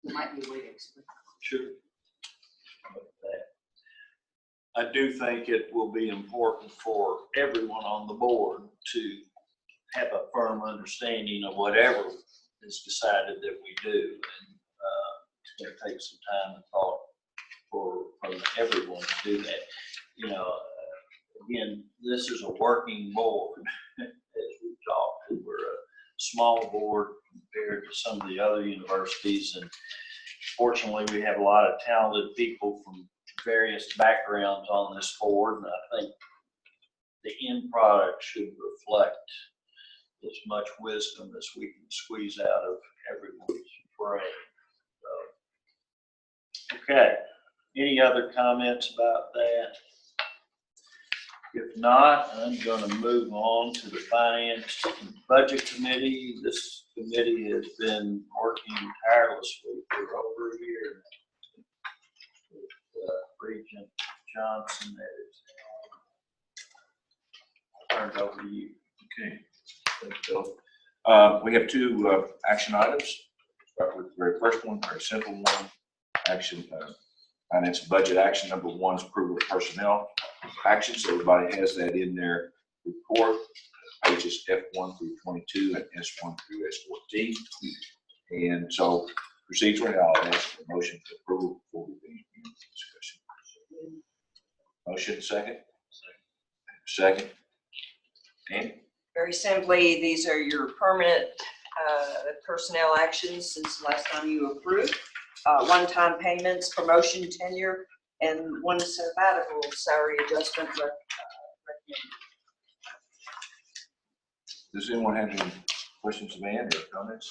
There might be a way to explain that. sure. I do think it will be important for everyone on the board to have a firm understanding of whatever is decided that we do. And it's going to take some time and thought from everyone to do that. You know, again, this is a working board, as we've talked. We're a small board compared to some of the other universities. And fortunately, we have a lot of talented people from various backgrounds on this board, and I think the end product should reflect as much wisdom as we can squeeze out of everyone's brain. So, okay, any other comments about that? If not, I'm going to move on to the Finance and Budget Committee. This committee has been working tirelessly for over a year now. Regent Johnson, that is turned over to you. Okay, thank you, Bill. We have 2 action items. Start with the very first one, very simple one. Action, finance and budget action. Number 1 is approval of personnel actions. Everybody has that in their report, pages F1 through 22 and S1 through S14. And so procedurally, I'll ask for a motion to approve before we begin discussion. Motion, second? Second. And very simply, these are your permanent personnel actions since the last time you approved. One-time payments, promotion, tenure, and 1 sabbatical salary adjustment. Does anyone have any questions of Ann or comments?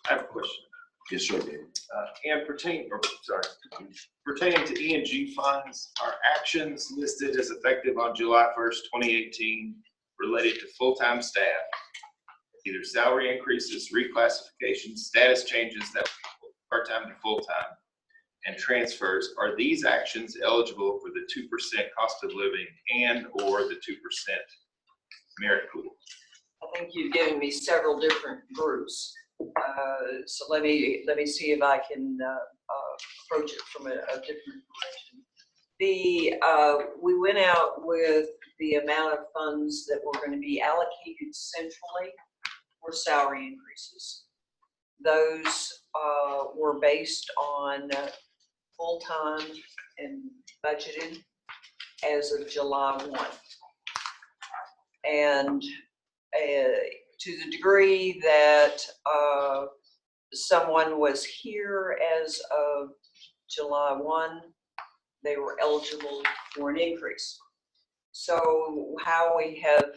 I have a question. Yes, sir, David. And pertaining to E&G funds, are actions listed as effective on July 1st, 2018 related to full-time staff? Either salary increases, reclassifications, status changes that were part-time to full-time, and transfers. Are these actions eligible for the 2% cost of living and or the 2% merit pool? I think you've given me several different groups. So let me see if I can approach it from a different direction. We went out with the amount of funds that were going to be allocated centrally for salary increases. Those were based on full-time and budgeted as of July 1. And to the degree that someone was here as of July 1, they were eligible for an increase. So how we have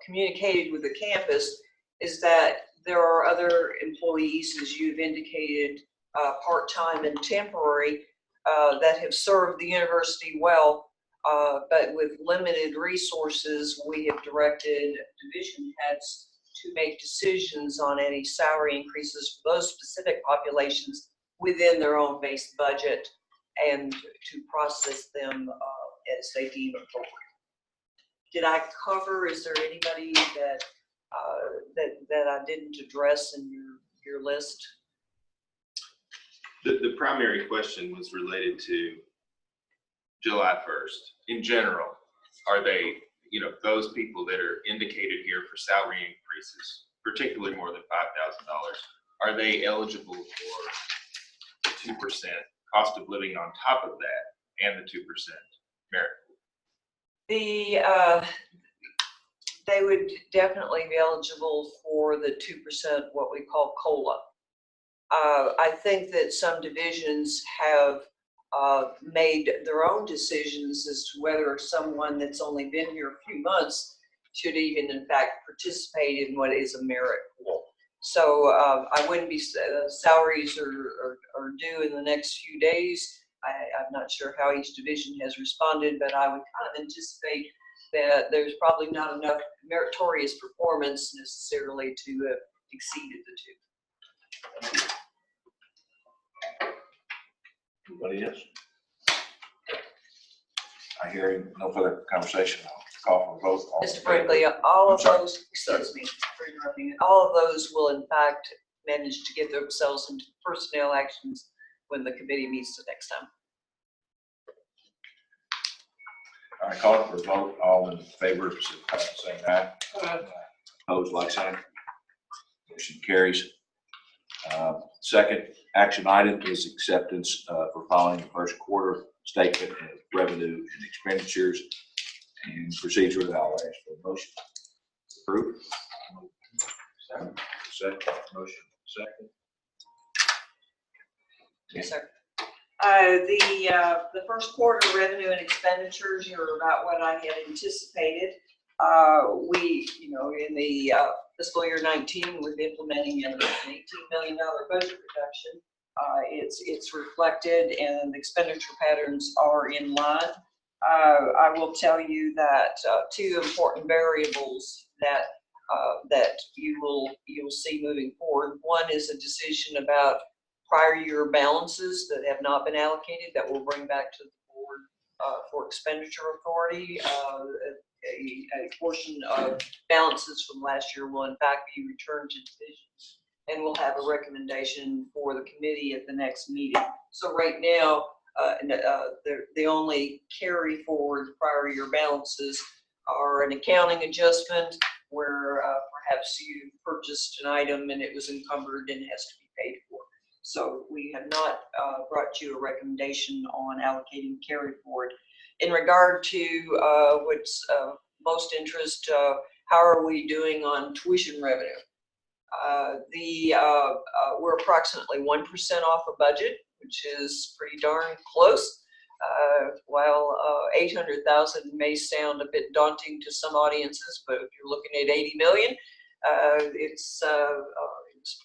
communicated with the campus is that there are other employees, as you've indicated, part-time and temporary, that have served the university well, but with limited resources, we have directed division heads to make decisions on any salary increases for those specific populations within their own base budget and to process them as they deem appropriate. Did I cover, is there anybody that that I didn't address in your list? The primary question was related to July 1st. In general, are they, those people that are indicated here for salary increases, particularly more than $5,000, are they eligible for the 2% cost of living on top of that and the 2% merit? They would definitely be eligible for the 2%, what we call COLA. I think that some divisions have made their own decisions as to whether someone that's only been here a few months should even in fact participate in what is a merit pool. So I wouldn't be, salaries are due in the next few days. I'm not sure how each division has responded, but I would kind of anticipate that there's probably not enough meritorious performance necessarily to have exceeded the 2. Anybody else? I hear no further conversation. I'll call for a vote. Mr. Brinkley, all of those, excuse me for interrupting, all of those will in fact manage to get themselves into personnel actions when the committee meets the next time. All right, call for a vote. All in favor, saying aye. Opposed, like sign. Motion carries. Second action item is acceptance for filing the first quarter statement of revenue and expenditures and procedural. I'll ask for a motion. Approved. Second. Motion. Second. Yes, sir. The first quarter revenue and expenditures are about what I had anticipated. We, in the fiscal year 19, with implementing an $18 million budget reduction, it's reflected and the expenditure patterns are in line. I will tell you that two important variables that you'll see moving forward. One is a decision about prior year balances that have not been allocated that we'll bring back to the board for expenditure authority. A portion of balances from last year will in fact be returned to divisions, and we'll have a recommendation for the committee at the next meeting. So right now, the only carry forward prior year balances are an accounting adjustment where perhaps you purchased an item and it was encumbered and has to be paid for. So we have not brought you a recommendation on allocating carry forward. In regard to what's most interest, how are we doing on tuition revenue? We're approximately 1% off a budget, which is pretty darn close. While 800,000 may sound a bit daunting to some audiences, but if you're looking at 80 million, it's a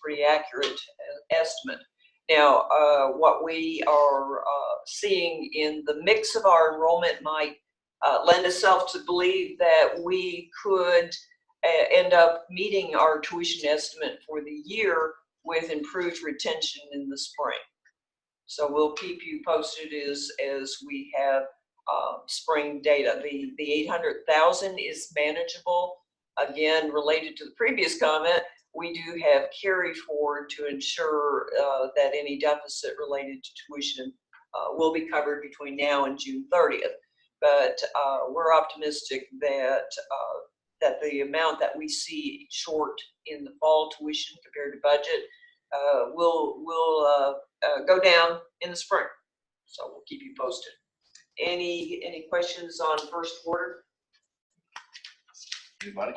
pretty accurate estimate. Now, what we are seeing in the mix of our enrollment might lend itself to believe that we could end up meeting our tuition estimate for the year with improved retention in the spring. So we'll keep you posted as we have spring data. The 800,000 is manageable Again, related to the previous comment, we do have carry forward to ensure that any deficit related to tuition will be covered between now and June 30th. But we're optimistic that that the amount that we see short in the fall tuition compared to budget will go down in the spring. So we'll keep you posted. Any questions on first quarter? Anybody?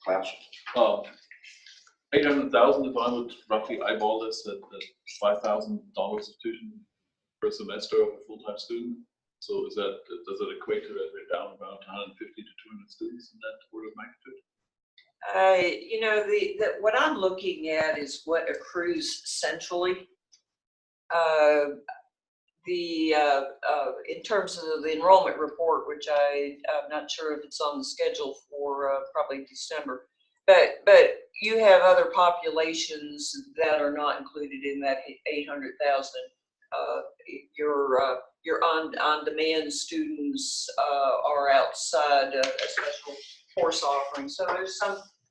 Klaus? 800,000, if I would roughly eyeball this at $5,000 of tuition per semester of a full-time student. So does it equate to that we're down about 150 to 200 students in that order of magnitude? You know, what I'm looking at is what accrues centrally. In terms of the enrollment report, which I'm not sure if it's on the schedule for probably December, but you have other populations that are not included in that 800,000. Your on-demand students are outside a special course offering. So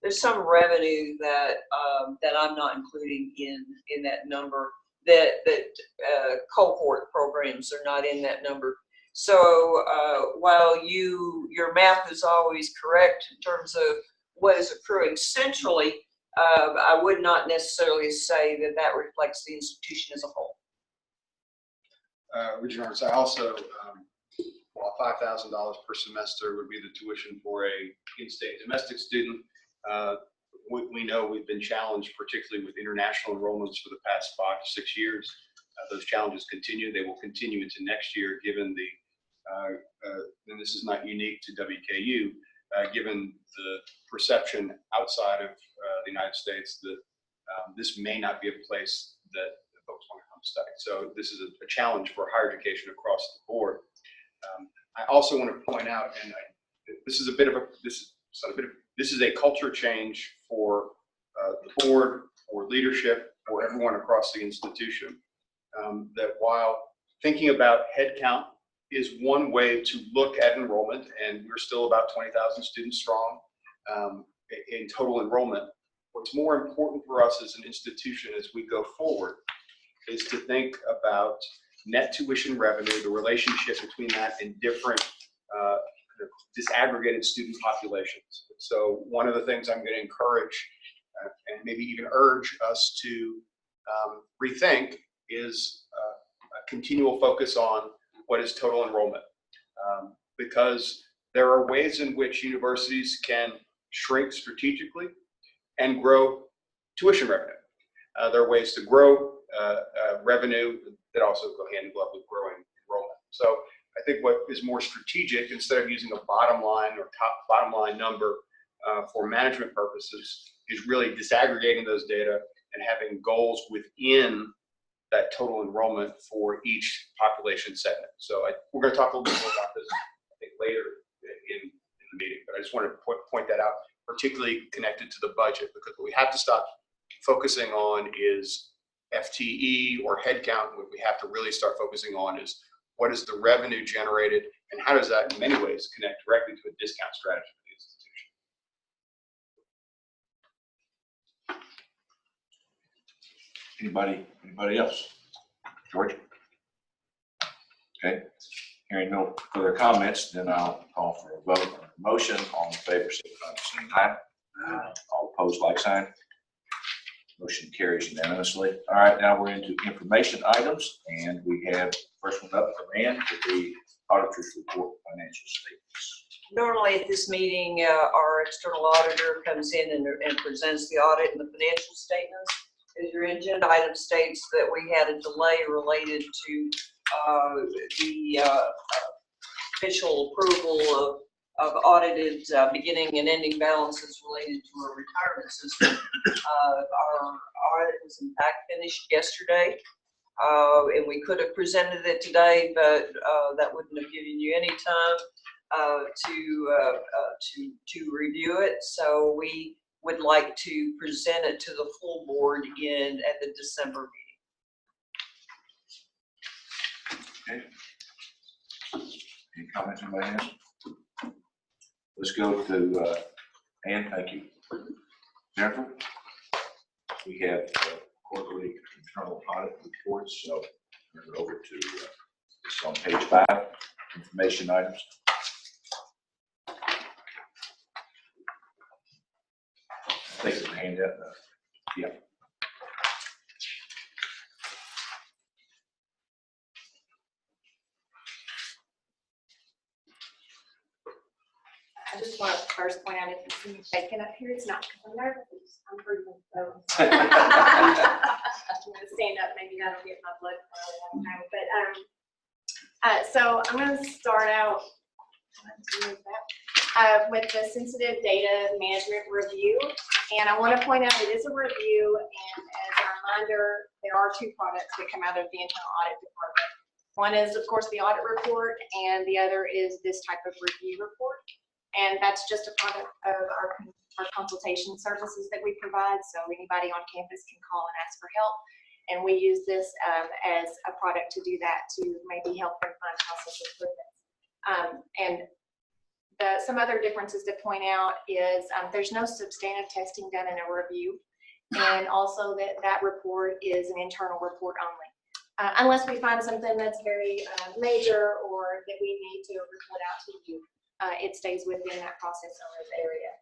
there's some revenue that I'm not including in that number. That cohort programs are not in that number. So while your math is always correct in terms of what is accruing centrally, I would not necessarily say that reflects the institution as a whole. Regent Arts, I also, while $5,000 per semester would be the tuition for a in-state domestic student, we know we've been challenged, particularly with international enrollments for the past 5 to 6 years. Those challenges continue. They will continue into next year, given and this is not unique to WKU, given the perception outside of the United States that this may not be a place that folks want to come study. So this is a challenge for higher education across the board. I also want to point out, and this is a culture change for the board, for leadership, for everyone across the institution. That while thinking about headcount is one way to look at enrollment, and we're still about 20,000 students strong in total enrollment, what's more important for us as an institution as we go forward is to think about net tuition revenue, the relationship between that and different disaggregated student populations. So one of the things I'm going to encourage and maybe even urge us to rethink is a continual focus on what is total enrollment. Because there are ways in which universities can shrink strategically and grow tuition revenue. There are ways to grow revenue that also go hand in glove with growing enrollment. So I think what is more strategic, instead of using a bottom line or top bottom line number for management purposes, is really disaggregating those data and having goals within that total enrollment for each population segment. So we're going to talk a little bit more about this, I think, later in the meeting, but I just want to point that out, particularly connected to the budget, because what we have to stop focusing on is FTE or headcount. What we have to really start focusing on is what is the revenue generated, and how does that in many ways connect directly to a discount strategy for the institution. Anybody else? George? Okay, hearing no further comments, then I'll call for a vote or a motion. All in favor, signify by saying aye. All opposed, like sign. Motion carries unanimously. All right, now we're into information items, and we have first one up from Ann with the auditor's report financial statements. Normally at this meeting, our external auditor comes in and presents the audit and the financial statements. As your agenda item states that we had a delay related to the official approval of audited beginning and ending balances related to our retirement system. Our audit was in fact finished yesterday, and we could have presented it today, but that wouldn't have given you any time to review it. So we would like to present it to the full board at the December meeting. Okay. Any comments anybody has? Let's go to Ann, thank you. Jennifer? We have quarterly internal audit reports, so turn it over to, it's on page 5, information items. Take the handout. Yeah. I just want to first point out, if you see me shaking up here, it's not because I'm nervous, I'm breathing. So I'm going to stand up, maybe that'll get my blood flowing, I don't know. But so I'm going to start out with the sensitive data management review. And I want to point out it is a review, and as a reminder, there are 2 products that come out of the internal audit department. One is, of course, the audit report, and the other is this type of review report. And that's just a product of our consultation services that we provide. So anybody on campus can call and ask for help. And we use this as a product to do that, to maybe help them find process improvements. Some other differences to point out is there's no substantive testing done in a review. And also that report is an internal report only. Unless we find something that's very major or that we need to report out to you. It stays within that process owner's area.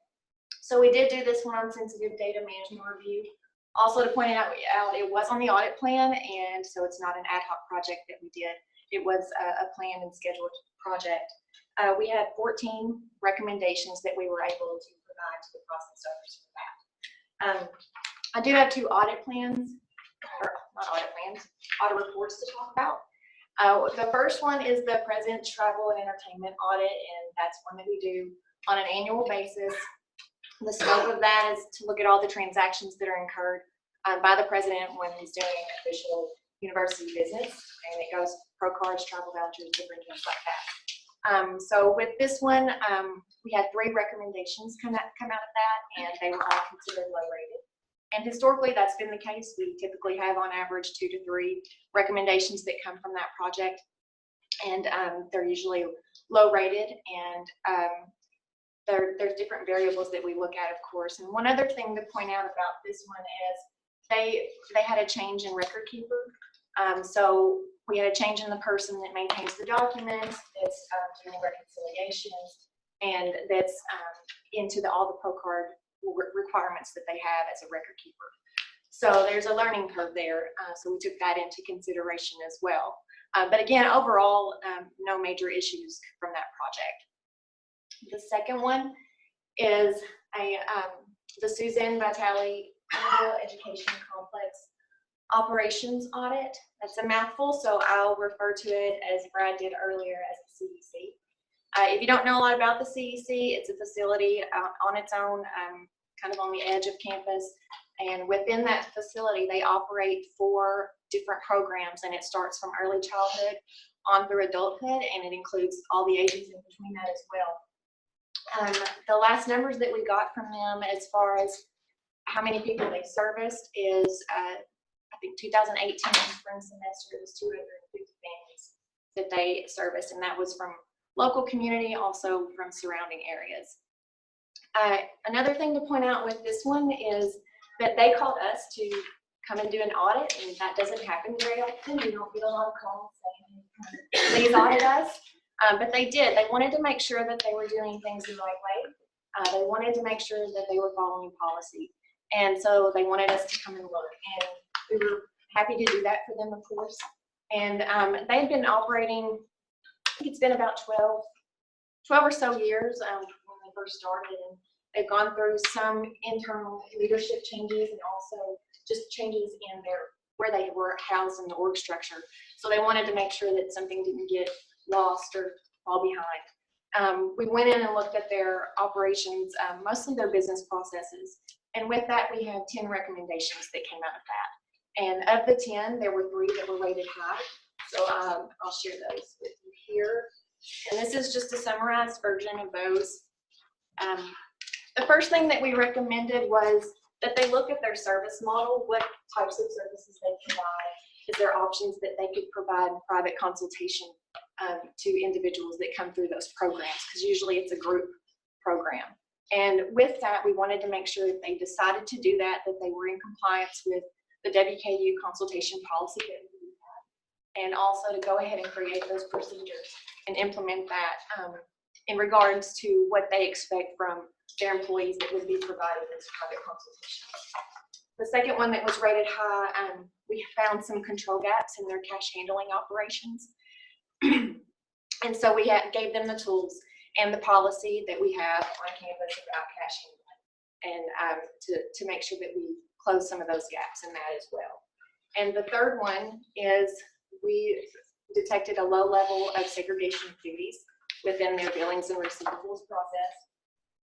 So we did do this one on sensitive data management review. Also to point out, it was on the audit plan, and so it's not an ad hoc project that we did. It was a planned and scheduled project. We had 14 recommendations that we were able to provide to the process owners for that. I do have 2 audit plans, or not audit plans, audit reports to talk about. The first one is the President's Travel and Entertainment Audit, and that's one that we do on an annual basis. The scope of that is to look at all the transactions that are incurred by the President when he's doing official university visits, and it goes pro cards, travel vouchers, different things like that. So with this one, we had 3 recommendations come out of that, and they were all considered low rated. And historically, that's been the case. We typically have on average 2 to 3 recommendations that come from that project. And they're usually low rated. And there's different variables that we look at, of course. And one other thing to point out about this one is they had a change in record keeper. So we had a change in the person that maintains the documents, that's doing reconciliations, and that's into all the ProCard requirements that they have as a record keeper. So there's a learning curve there. So we took that into consideration as well. But again, overall, no major issues from that project. The second one is the Suzanne Vitale Education Complex Operations Audit. That's a mouthful, so I'll refer to it as Brad did earlier as the CEC. If you don't know a lot about the CEC, it's a facility on its own, kind of on the edge of campus. And within that facility, they operate 4 different programs, and it starts from early childhood on through adulthood, and it includes all the ages in between that as well. The last numbers that we got from them as far as how many people they serviced is, I think 2018 spring semester, it was 250 families that they serviced, and that was from local community, also from surrounding areas. Another thing to point out with this one is that they called us to come and do an audit, and that doesn't happen very often. We don't get a lot of calls saying, please audit us. But they did. They wanted to make sure that they were doing things the right way. They wanted to make sure that they were following policy. And so they wanted us to come and look. And we were happy to do that for them, of course. And they had been operating, I think it's been about 12 or so years when they first started. And they've gone through some internal leadership changes and also just changes in where they were housed in the org structure. So they wanted to make sure that something didn't get lost or fall behind. We went in and looked at their operations, mostly their business processes. And with that, we had 10 recommendations that came out of that. And of the 10, there were 3 that were rated high. So I'll share those with you here. And this is just a summarized version of those. The first thing that we recommended was that they look at their service model, what types of services they provide. Is there options that they could provide private consultation to individuals that come through those programs, because usually it's a group program. And with that, we wanted to make sure if they decided to do that, that they were in compliance with the WKU consultation policy that we have, and also to go ahead and create those procedures and implement that in regards to what they expect from their employees that would be provided this private consultation. The second one that was rated high, we found some control gaps in their cash handling operations. And so we gave them the tools and the policy that we have on campus about cash handling, and to make sure that we close some of those gaps in that as well. And the third one is we detected a low level of segregation of duties within their billings and receivables process.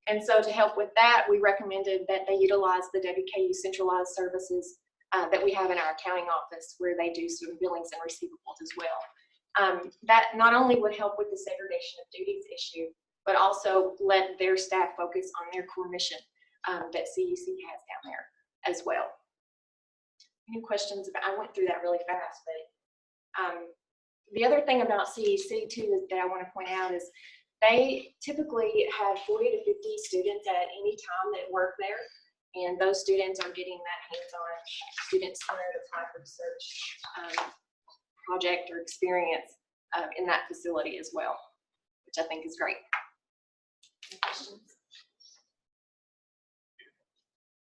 And so to help with that, we recommended that they utilize the WKU centralized services that we have in our accounting office, where they do some billings and receivables as well. That not only would help with the segregation of duties issue, but also let their staff focus on their core mission that CEC has down there as well. Any questions about, I went through that really fast, but the other thing about CEC too that I want to point out is they typically have 40 to 50 students at any time that work there, and those students are getting that hands-on student-centered applied research project or experience in that facility as well, which I think is great. Any questions?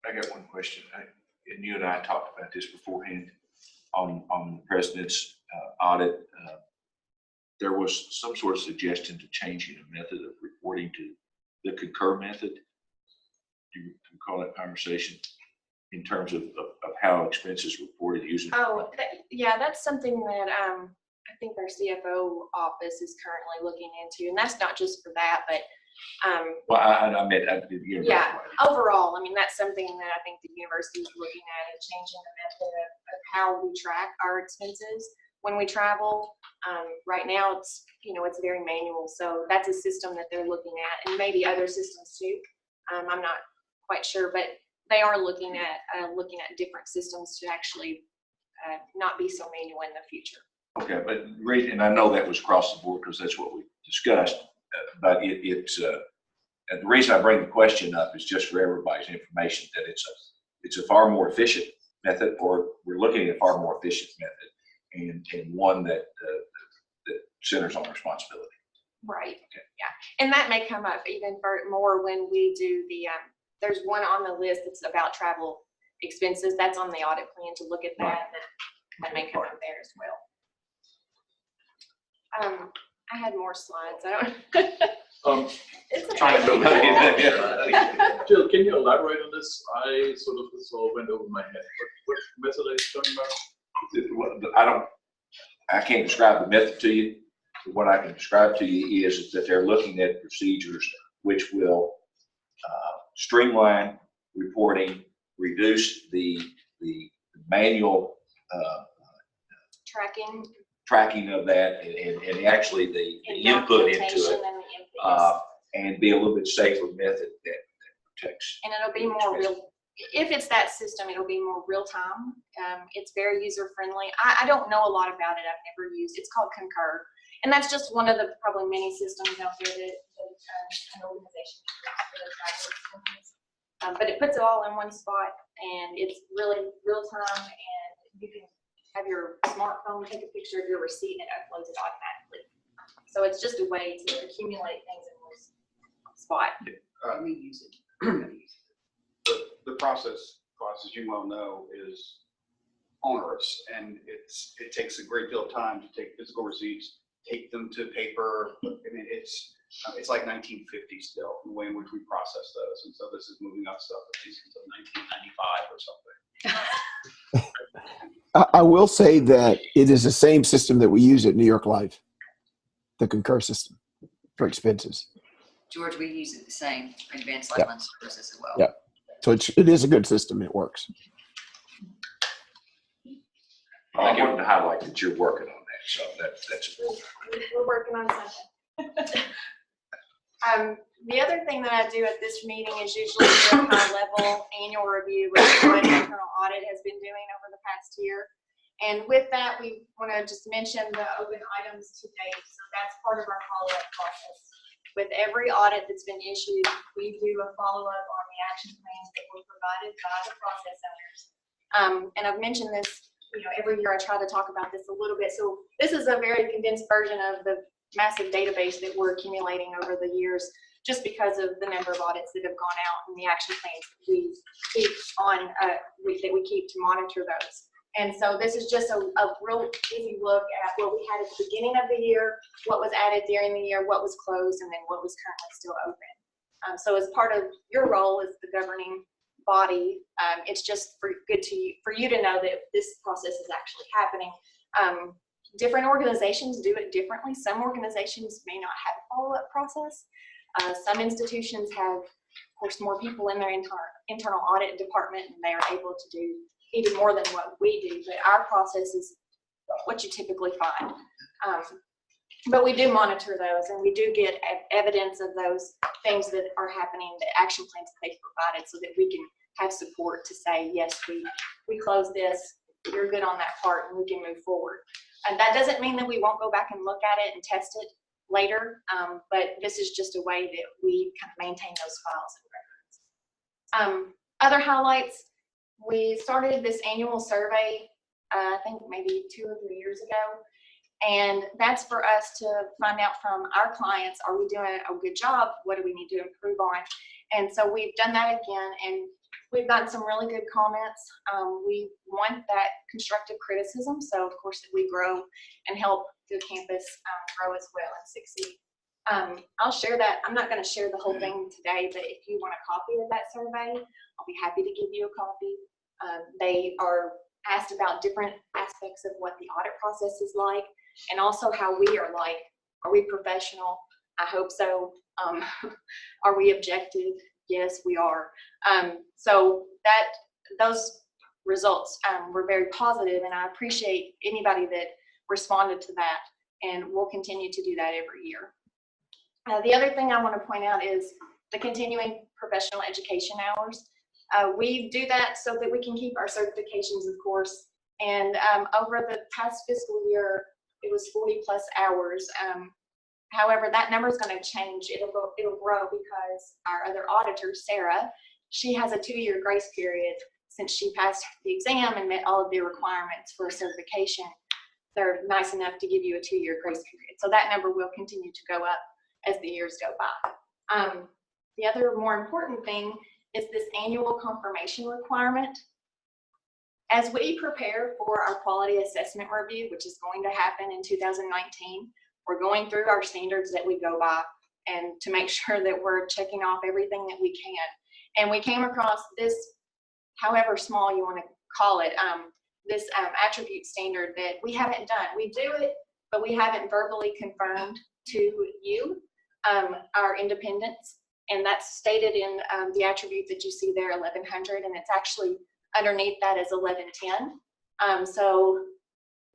I got one question, and you and I talked about this beforehand on the president's audit. There was some sort of suggestion to changing the method of reporting to the concur method. Do you recall that conversation in terms of how expenses reported using? Oh, yeah, that's something that I think our CFO office is currently looking into, and that's not just for that, but well, I meant at the university. Yeah, overall, I mean, that's something that I think the university is looking at, and changing the method of how we track our expenses when we travel. Right now, it's very manual, so that's a system that they're looking at, and maybe other systems too. I'm not quite sure, but they are looking at different systems to actually not be so manual in the future. Okay, but and I know that was across the board because that's what we discussed. But it's and the reason I bring the question up is just for everybody's information that it's a far more efficient method, or we're looking at a far more efficient method, and one that centers on responsibility. Right. Okay. Yeah, and that may come up even more when we do the. There's one on the list that's about travel expenses. That's on the audit plan to look at that. Right. That may come up there as well. I had more slides. I don't. Jill, can you elaborate on this? I sort of went over my head. What method are you talking about? I can't describe the method to you. What I can describe to you is that they're looking at procedures which will streamline reporting, reduce the manual tracking of that, and actually the input into it, and be a little bit safer method that protects. And it'll be more real. If it's that system, it'll be more real time. It's very user friendly. I don't know a lot about it. I've never used. It's called Concur, and that's just one of the probably many systems out there that an organization uses. But it puts it all in one spot, and it's really real time, and you can have your smartphone take a picture of your receipt, and it uploads it automatically. So it's just a way to accumulate things in one spot. We use it. The process, as you well know, is onerous, and it takes a great deal of time to take physical receipts, take them to paper. I mean, it's like 1950 still, the way in which we process those, and so this is moving up stuff at least until 1995 or something. I will say that it is the same system that we use at New York Live, the Concur system for expenses. George, we use it the same, advanced lifeline services as well. Yeah. So it is a good system. It works. I wanted to highlight that you're working on that, so that's We're working on something. The other thing that I do at this meeting is usually a high-level annual review, which my internal audit has been doing over the past year. And with that, we want to just mention the open items to date. So that's part of our follow-up process. With every audit that's been issued, we do a follow-up on the action plans that were provided by the process owners. And I've mentioned this, every year I try to talk about this a little bit. So this is a very condensed version of the massive database that we're accumulating over the years, just because of the number of audits that have gone out and the action plans we keep on, that we keep to monitor those. And so this is just a real easy look at what we had at the beginning of the year, what was added during the year, what was closed, and then what was currently still open. So as part of your role as the governing body, it's just for you to know that this process is actually happening. Different organizations do it differently. Some organizations may not have a follow-up process. Some institutions have, of course, more people in their internal audit department, and they are able to do even more than what we do, but our process is what you typically find. But we do monitor those, and we do get evidence of those things that are happening, the action plans that they've provided, so that we can have support to say, yes, we closed this, you're good on that part, and we can move forward. And that doesn't mean that we won't go back and look at it and test it later, but this is just a way that we kind of maintain those files and records. Other highlights, we started this annual survey, I think maybe 2 or 3 years ago, and that's for us to find out from our clients, are we doing a good job? What do we need to improve on? And so we've done that again, and we've gotten some really good comments. We want that constructive criticism, so of course that we grow and help the campus grow as well and succeed. I'll share that. I'm not going to share the whole thing today, but if you want a copy of that survey, I'll be happy to give you a copy. They are asked about different aspects of what the audit process is like, and also how we are like. Are we professional? I hope so. Are we objective? Yes, we are. So those results were very positive, and I appreciate anybody that responded to that, and we'll continue to do that every year. The other thing I want to point out is the continuing professional education hours. We do that so that we can keep our certifications, of course, and over the past fiscal year, it was 40+ hours. However, that number is going to change. It'll grow because our other auditor, Sarah, she has a 2-year grace period since she passed the exam and met all of the requirements for certification. They're nice enough to give you a 2-year grace period. So that number will continue to go up as the years go by. The other more important thing is this annual confirmation requirement. As we prepare for our quality assessment review, which is going to happen in 2019, we're going through our standards that we go by and to make sure that we're checking off everything that we can. And we came across this, however small you want to call it, this attribute standard that we haven't done. We do it, but we haven't verbally confirmed to you our independence. And that's stated in the attribute that you see there, 1100, and it's actually underneath that is 1110. So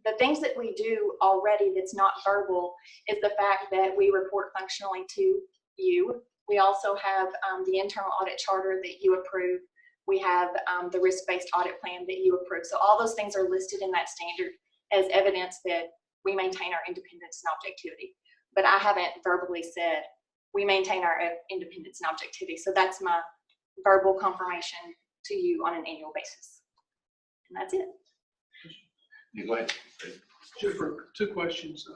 the things that we do already that's not verbal is the fact that we report functionally to you. We also have the internal audit charter that you approve. We have the risk-based audit plan that you approve. So all those things are listed in that standard as evidence that we maintain our independence and objectivity. But I haven't verbally said we maintain our independence and objectivity. So that's my verbal confirmation to you on an annual basis. And that's it. You go ahead. Jennifer, 2 questions.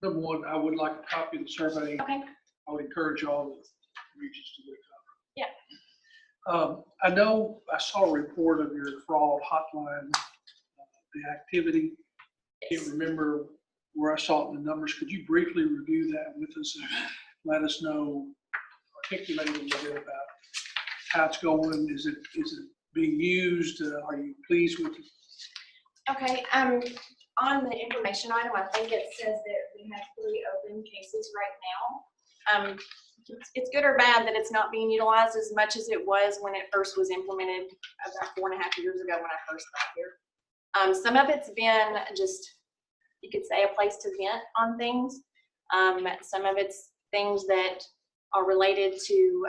Number 1, I would like a copy of the survey. Okay. I would encourage all the Regents to get a copy. Yeah. I know I saw a report of your fraud hotline, the activity. I can't remember where I saw it in the numbers. Could you briefly review that with us and let us know, articulate a little bit about how it's going? Is it being used? Are you pleased with it? Okay. On the information item, I think it says that we have 3 open cases right now. It's good or bad that it's not being utilized as much as it was when it first was implemented about 4.5 years ago when I first got here. Some of it's been just, you could say, a place to vent on things. Some of it's things that are related to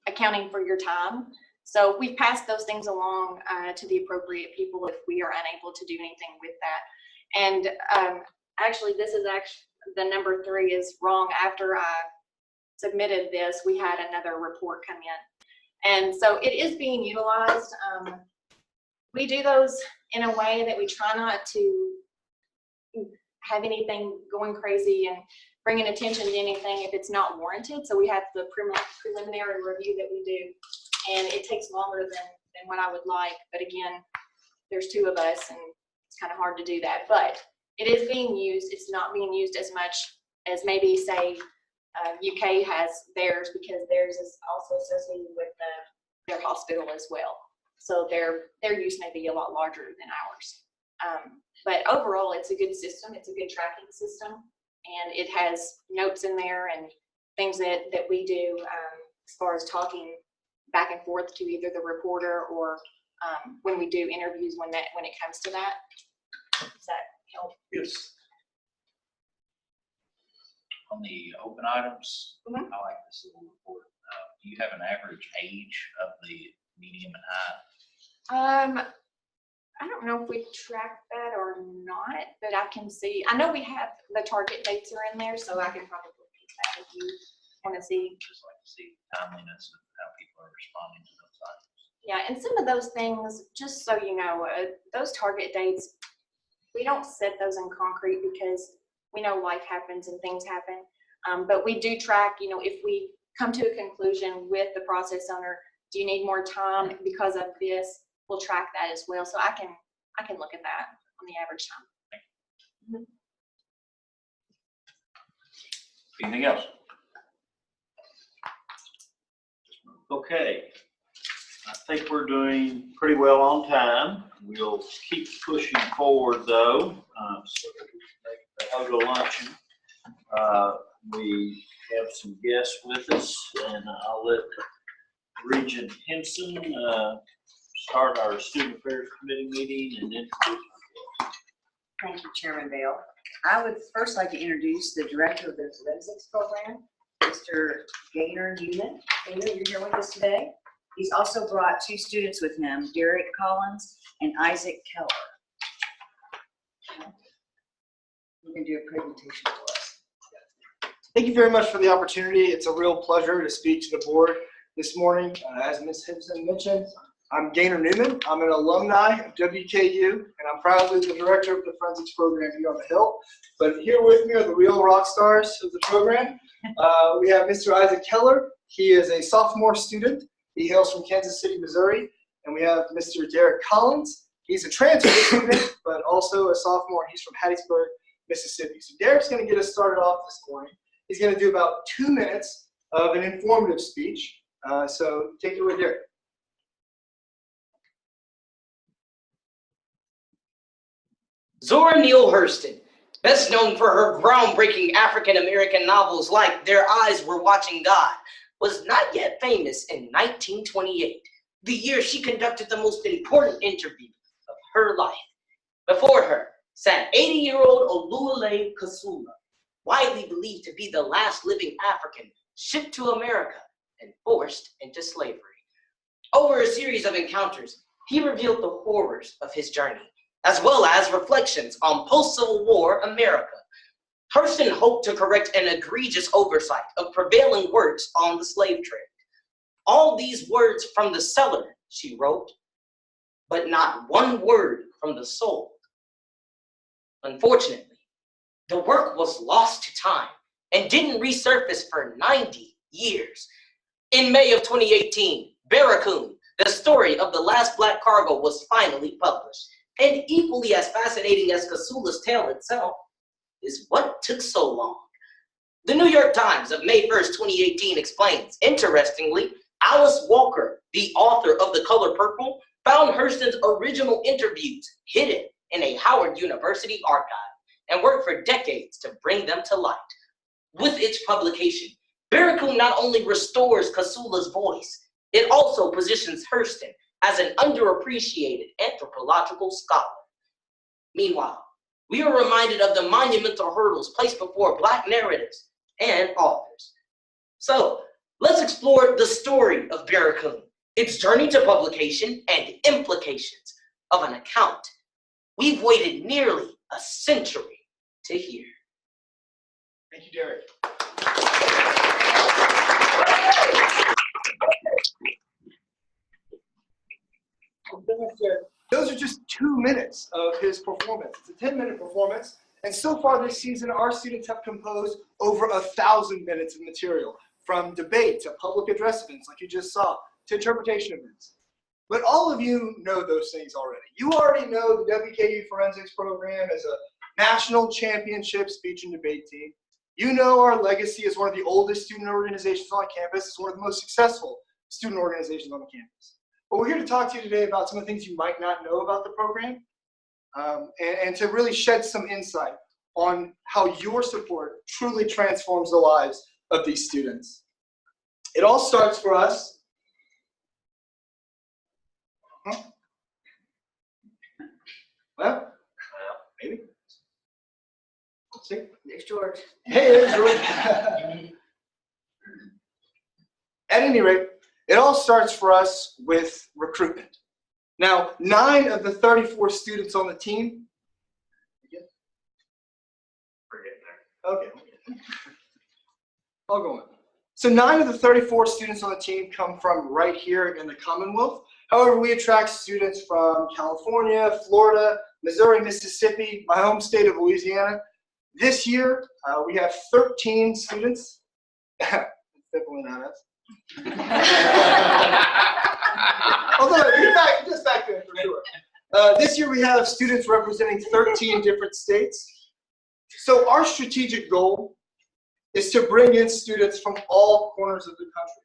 accounting for your time. So we've passed those things along to the appropriate people if we are unable to do anything with that. And actually, this is the number 3 is wrong. After I submitted this, we had another report come in. And so it is being utilized. We do those in a way that we try not to have anything going crazy and bringing attention to anything if it's not warranted. So we have the preliminary review that we do, and it takes longer than what I would like. But again, there's 2 of us, and it's kind of hard to do that. But it is being used. It's not being used as much as maybe, say, UK has theirs, because theirs is also associated with their hospital as well. So their use may be a lot larger than ours. But overall, it's a good system. It's a good tracking system, and it has notes in there and things that we do as far as talking back and forth to either the reporter or when we do interviews when it comes to that. Does that help? Yes. On the open items, Mhm. I like this little report. Do you have an average age of the medium and high? I don't know if we track that or not, but I can see. I know we have the target dates are in there, so I can probably pick that if you want to see. Just like to see timeliness of how people are responding to those items. Yeah, and some of those things, just so you know, those target dates, we don't set those in concrete because we know life happens and things happen. But we do track, if we come to a conclusion with the process owner, do you need more time because of this? We'll track that as well. So I can look at that on the average time. Anything else? Okay. I think we're doing pretty well on time. We'll keep pushing forward though, so that we can make the Hogo luncheon. We have some guests with us, and I'll let Regent Henson start our Student Affairs Committee meeting and introduce our guests. Thank you, Chairman Bale. I would first like to introduce the Director of the Forensics Program, Mr. Gaynor Newman. Gaynor, you're here with us today. He's also brought 2 students with him, Derek Collins and Isaac Keller. You can do a presentation for us. Thank you very much for the opportunity. It's a real pleasure to speak to the board this morning. As Ms. Henson mentioned, I'm Gaynor Newman. I'm an alumni of WKU, and I'm proudly the director of the forensics program here on the Hill. But here with me are the real rock stars of the program. We have Mr. Isaac Keller. He is a sophomore student. He hails from Kansas City, Missouri. And we have Mr. Derek Collins. He's a transfer student, but also a sophomore. He's from Hattiesburg, Mississippi. So Derek's going to get us started off this morning. He's going to do about 2 minutes of an informative speech. So take it away, Derek. Zora Neale Hurston, best known for her groundbreaking African-American novels like Their Eyes Were Watching God, was not yet famous in 1928, the year she conducted the most important interview of her life. Before her sat 80-year-old Oluwole Kasula, widely believed to be the last living African shipped to America and forced into slavery. Over a series of encounters, he revealed the horrors of his journey, as well as reflections on post-Civil War America. Hurston hoped to correct an egregious oversight of prevailing works on the slave trade. All these words from the cellar, she wrote, but not one word from the soul. Unfortunately, the work was lost to time and didn't resurface for 90 years. In May of 2018, Barracoon, the story of the last black cargo, was finally published. And equally as fascinating as Kasula's tale itself is what took so long. The New York Times of May 1st, 2018 explains, interestingly, Alice Walker, the author of The Color Purple, found Hurston's original interviews hidden in a Howard University archive and worked for decades to bring them to light. With its publication, Barracoon not only restores Kasula's voice, it also positions Hurston as an underappreciated anthropological scholar. Meanwhile, we are reminded of the monumental hurdles placed before Black narratives and authors. So let's explore the story of Barracoon its journey to publication, and implications of an account we've waited nearly a century to hear. Thank you, Derek. Those are just 2 minutes of his performance. It's a 10-minute performance, and so far this season, our students have composed over 1,000 minutes of material, from debate to public address events, like you just saw, to interpretation events. But all of you know those things already. You already know the WKU Forensics program as a national championship speech and debate team. You know our legacy as one of the oldest student organizations on campus, as one of the most successful student organizations on the campus. But we're here to talk to you today about some of the things you might not know about the program, and to really shed some insight on how your support truly transforms the lives of these students. It all starts for us. Well, maybe. Let's see. There's George. Hey, there's George. At any rate, it all starts for us with recruitment. Now, 9 of the 34 students on the team. Okay. I'll go on. So 9 of the 34 students on the team come from right here in the Commonwealth. However, we attract students from California, Florida, Missouri, Mississippi, my home state of Louisiana. This year, we have 13 students. Definitely not us. Although, just back there for sure. This year, we have students representing 13 different states. So our strategic goal is to bring in students from all corners of the country,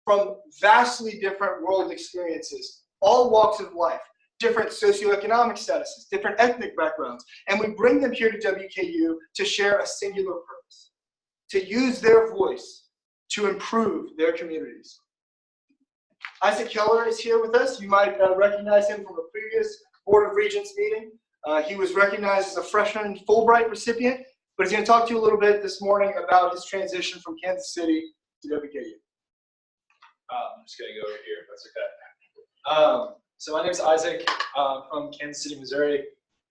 from vastly different world experiences, all walks of life, different socioeconomic statuses, different ethnic backgrounds, and we bring them here to WKU to share a singular purpose, to use their voice to improve their communities. Isaac Keller is here with us. You might recognize him from a previous Board of Regents meeting. He was recognized as a freshman Fulbright recipient, but he's going to talk to you a little bit this morning about his transition from Kansas City to WKU. I'm just going to go over here, if that's okay. So my name is Isaac. I'm from Kansas City, Missouri.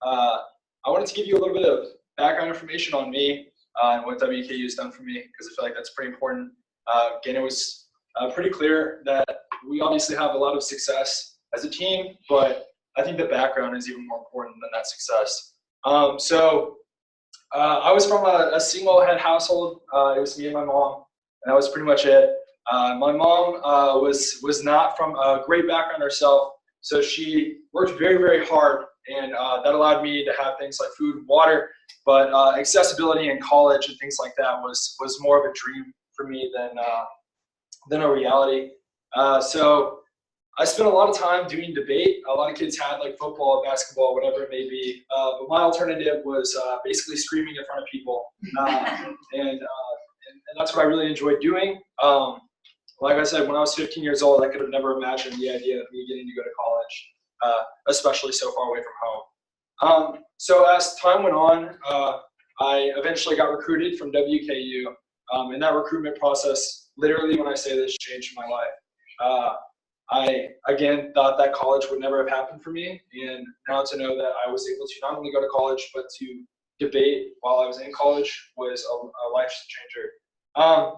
I wanted to give you a little bit of background information on me and what WKU has done for me, because I feel like that's pretty important. Again, it was pretty clear that we obviously have a lot of success as a team, but I think the background is even more important than that success. I was from a single head household. It was me and my mom, and that was pretty much it. My mom was not from a great background herself, so she worked very, very hard, and that allowed me to have things like food and water, but accessibility in college and things like that was more of a dream for me than a reality. So I spent a lot of time doing debate. A lot of kids had like football, basketball, whatever it may be, but my alternative was basically screaming in front of people, and that's what I really enjoyed doing. Like I said, when I was 15 years old, I could have never imagined the idea of me getting to go to college, especially so far away from home. So as time went on, I eventually got recruited from WKU, and that recruitment process, literally when I say this, changed my life. I, again, thought that college would never have happened for me, and now to know that I was able to not only go to college, but to debate while I was in college was a life changer.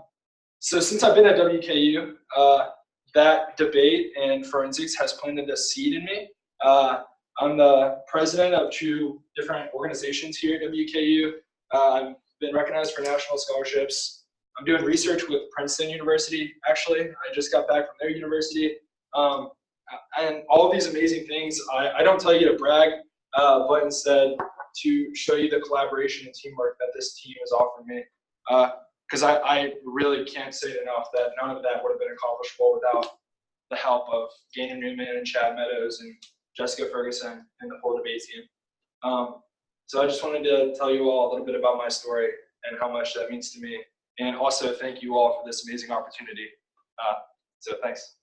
So since I've been at WKU, that debate and forensics has planted a seed in me. I'm the president of 2 different organizations here at WKU. I've been recognized for national scholarships. I'm doing research with Princeton University, actually. I just got back from their university. And all of these amazing things, I don't tell you to brag, but instead to show you the collaboration and teamwork that this team has offered me. Because I really can't say it enough that none of that would have been accomplishable without the help of Gaynor Newman and Chad Meadows and Jessica Ferguson and the whole debate team. So I just wanted to tell you all a little bit about my story and how much that means to me. And also thank you all for this amazing opportunity. So thanks.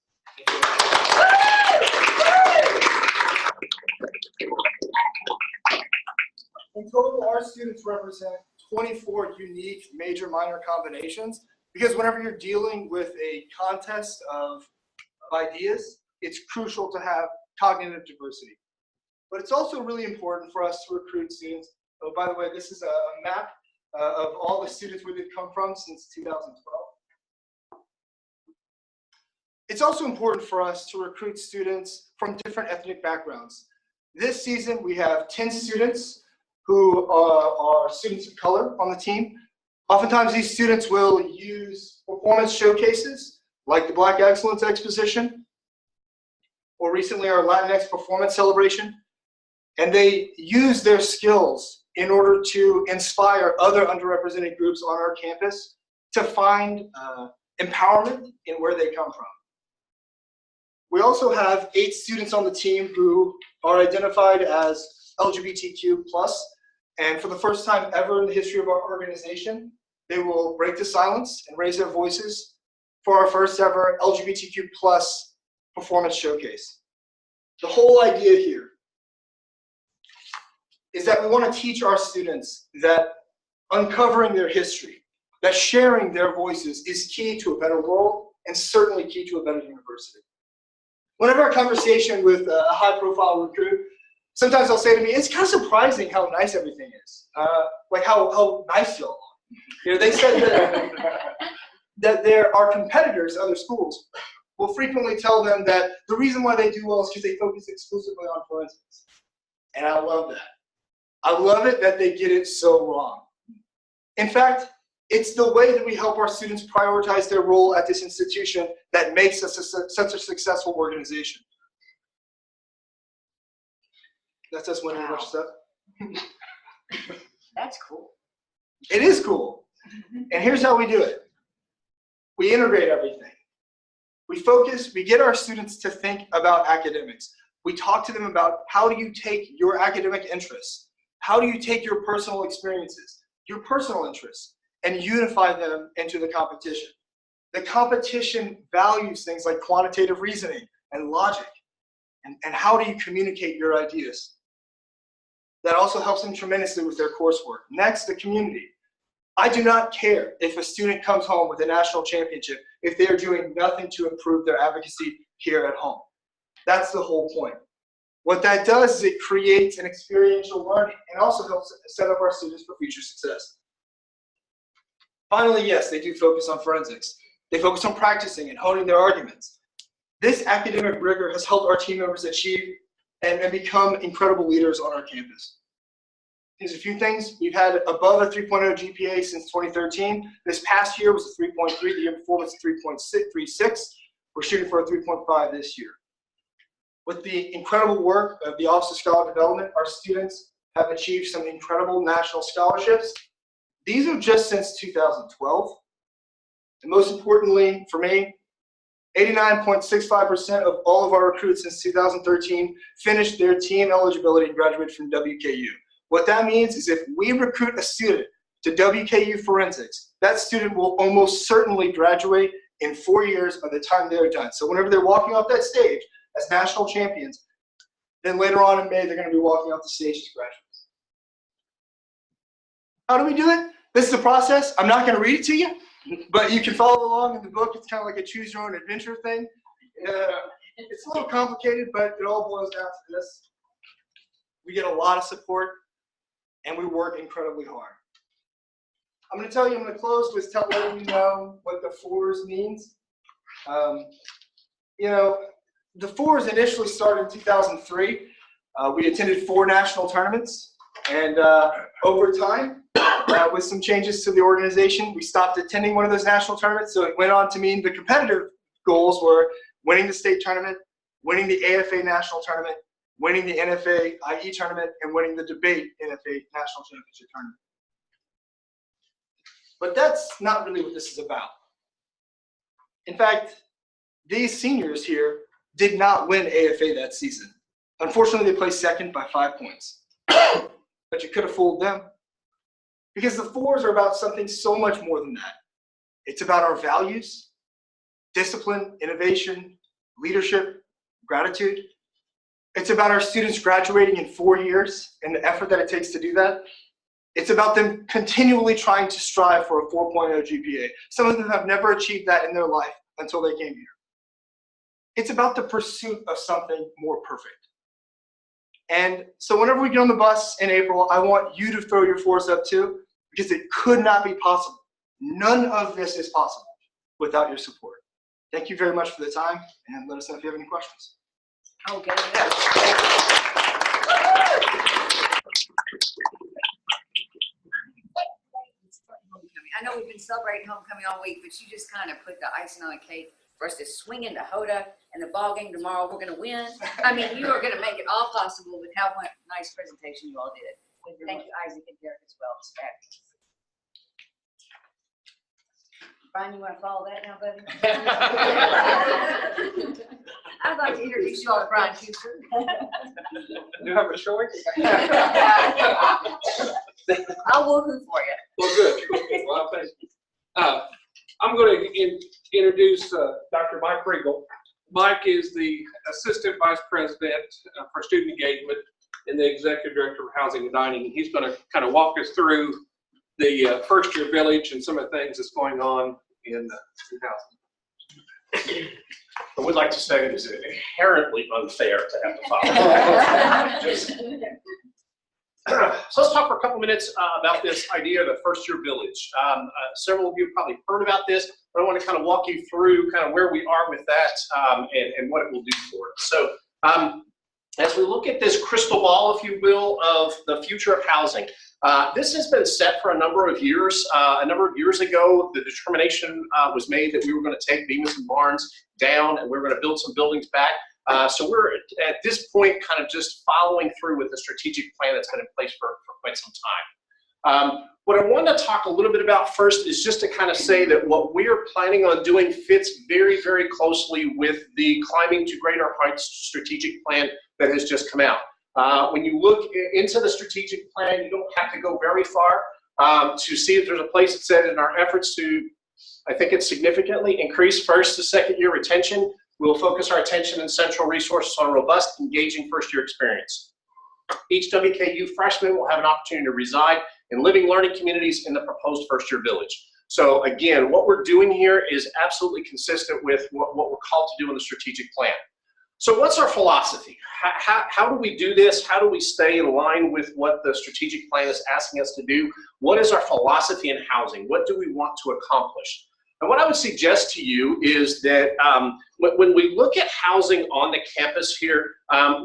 In total, our students represent 24 unique major minor combinations, because whenever you're dealing with a contest of of ideas, it's crucial to have cognitive diversity. But it's also really important for us to recruit students. Oh, by the way, this is a map of all the students where they've come from since 2012. It's also important for us to recruit students from different ethnic backgrounds. This season, we have 10 students who are students of color on the team. Oftentimes, these students will use performance showcases, like the Black Excellence Exposition, or recently our Latinx Performance Celebration, and they use their skills in order to inspire other underrepresented groups on our campus to find empowerment in where they come from. We also have 8 students on the team who are identified as LGBTQ+, and for the first time ever in the history of our organization, they will break the silence and raise their voices for our first ever LGBTQ+ performance showcase. The whole idea here is that we want to teach our students that uncovering their history, that sharing their voices is key to a better world and certainly key to a better university. Whenever I have a conversation with a high-profile recruit, sometimes they'll say to me, it's kind of surprising how nice everything is, like how nice y'all are. You know, they said that there are competitors, other schools, will frequently tell them that the reason why they do well is because they focus exclusively on forensics. And I love that. I love it that they get it so wrong. In fact, it's the way that we help our students prioritize their role at this institution that makes us such a successful organization. That's us winning a bunch of stuff. That's cool. It is cool. And here's how we do it. We integrate everything. We focus, we get our students to think about academics. We talk to them about how do you take your academic interests, how do you take your personal experiences, your personal interests, and unify them into the competition. The competition values things like quantitative reasoning and logic, and how do you communicate your ideas. That also helps them tremendously with their coursework. Next, the community. I do not care if a student comes home with a national championship if they are doing nothing to improve their advocacy here at home. That's the whole point. What that does is it creates an experiential learning and also helps set up our students for future success. Finally, yes, they do focus on forensics. They focus on practicing and honing their arguments. This academic rigor has helped our team members achieve and become incredible leaders on our campus. Here's a few things. We've had above a 3.0 GPA since 2013. This past year was a 3.3. The year before was a 3.36. We're shooting for a 3.5 this year. With the incredible work of the Office of Scholar Development, our students have achieved some incredible national scholarships. These are just since 2012. And most importantly for me, 89.65% of all of our recruits since 2013 finished their team eligibility and graduated from WKU. What that means is if we recruit a student to WKU Forensics, that student will almost certainly graduate in 4 years by the time they're done. So whenever they're walking off that stage as national champions, then later on in May, they're going to be walking off the stage as graduates. How do we do it? This is the process. I'm not going to read it to you, but you can follow along in the book. It's kind of like a choose your own adventure thing. It's a little complicated, but it all boils down to this. We get a lot of support, and we work incredibly hard. I'm going to tell you, I'm going to close with letting you know what the fours means. You know, the fours initially started in 2003. We attended 4 national tournaments, and over time, with some changes to the organization, we stopped attending one of those national tournaments. So it went on to mean the competitive goals were winning the state tournament, winning the AFA national tournament, winning the NFA IE tournament, and winning the debate NFA national championship tournament. But that's not really what this is about. In fact, these seniors here did not win AFA that season. Unfortunately, they placed second by 5 points. But you could have fooled them. Because the fours are about something so much more than that. It's about our values, discipline, innovation, leadership, gratitude. It's about our students graduating in 4 years and the effort that it takes to do that. It's about them continually trying to strive for a 4.0 GPA. Some of them have never achieved that in their life until they came here. It's about the pursuit of something more perfect. And so whenever we get on the bus in April, I want you to throw your fours up too, because it could not be possible. None of this is possible without your support. Thank you very much for the time, and let us know if you have any questions. Okay. I know we've been celebrating homecoming all week, but you just kind of put the icing on the cake for us to swing into Hoda and the ball game tomorrow. We're going to win. I mean, you are going to make it all possible with how nice presentation you all did. Thank you, Isaac and Derek, as well. It's fabulous. Brian, you want to follow that now, buddy? I'd like to introduce you all to Brian Schuster. You have a choice? I'll woohoo for you. Well, good. Well, thank you. I'm going to introduce Dr. Mike Riegel. Mike is the Assistant Vice President for Student Engagement and the Executive Director of Housing and Dining. And he's going to kind of walk us through the first year village and some of the things that's going on in housing. I would like to say it is inherently unfair to have to follow. So let's talk for a couple minutes about this idea of the first year village. Several of you have probably heard about this, but I want to kind of walk you through kind of where we are with that and what it will do for us. So as we look at this crystal ball, if you will, of the future of housing, this has been set for a number of years. A number of years ago, the determination was made that we were going to take Bemis and Barnes down and we were going to build some buildings back. So we're at this point kind of just following through with the strategic plan that's been in place for quite some time. What I want to talk a little bit about first is just to kind of say that what we are planning on doing fits very, very closely with the Climbing to Greater Heights strategic plan that has just come out. When you look into the strategic plan, you don't have to go very far to see if there's a place that said in our efforts to, I think it's significantly increase first to second year retention, we'll focus our attention and central resources on a robust, engaging first year experience. Each WKU freshman will have an opportunity to reside in living learning communities in the proposed first year village. So again, what we're doing here is absolutely consistent with what we're called to do in the strategic plan. So what's our philosophy? How do we do this? How do we stay in line with what the strategic plan is asking us to do? What is our philosophy in housing? What do we want to accomplish? And what I would suggest to you is that when we look at housing on the campus here,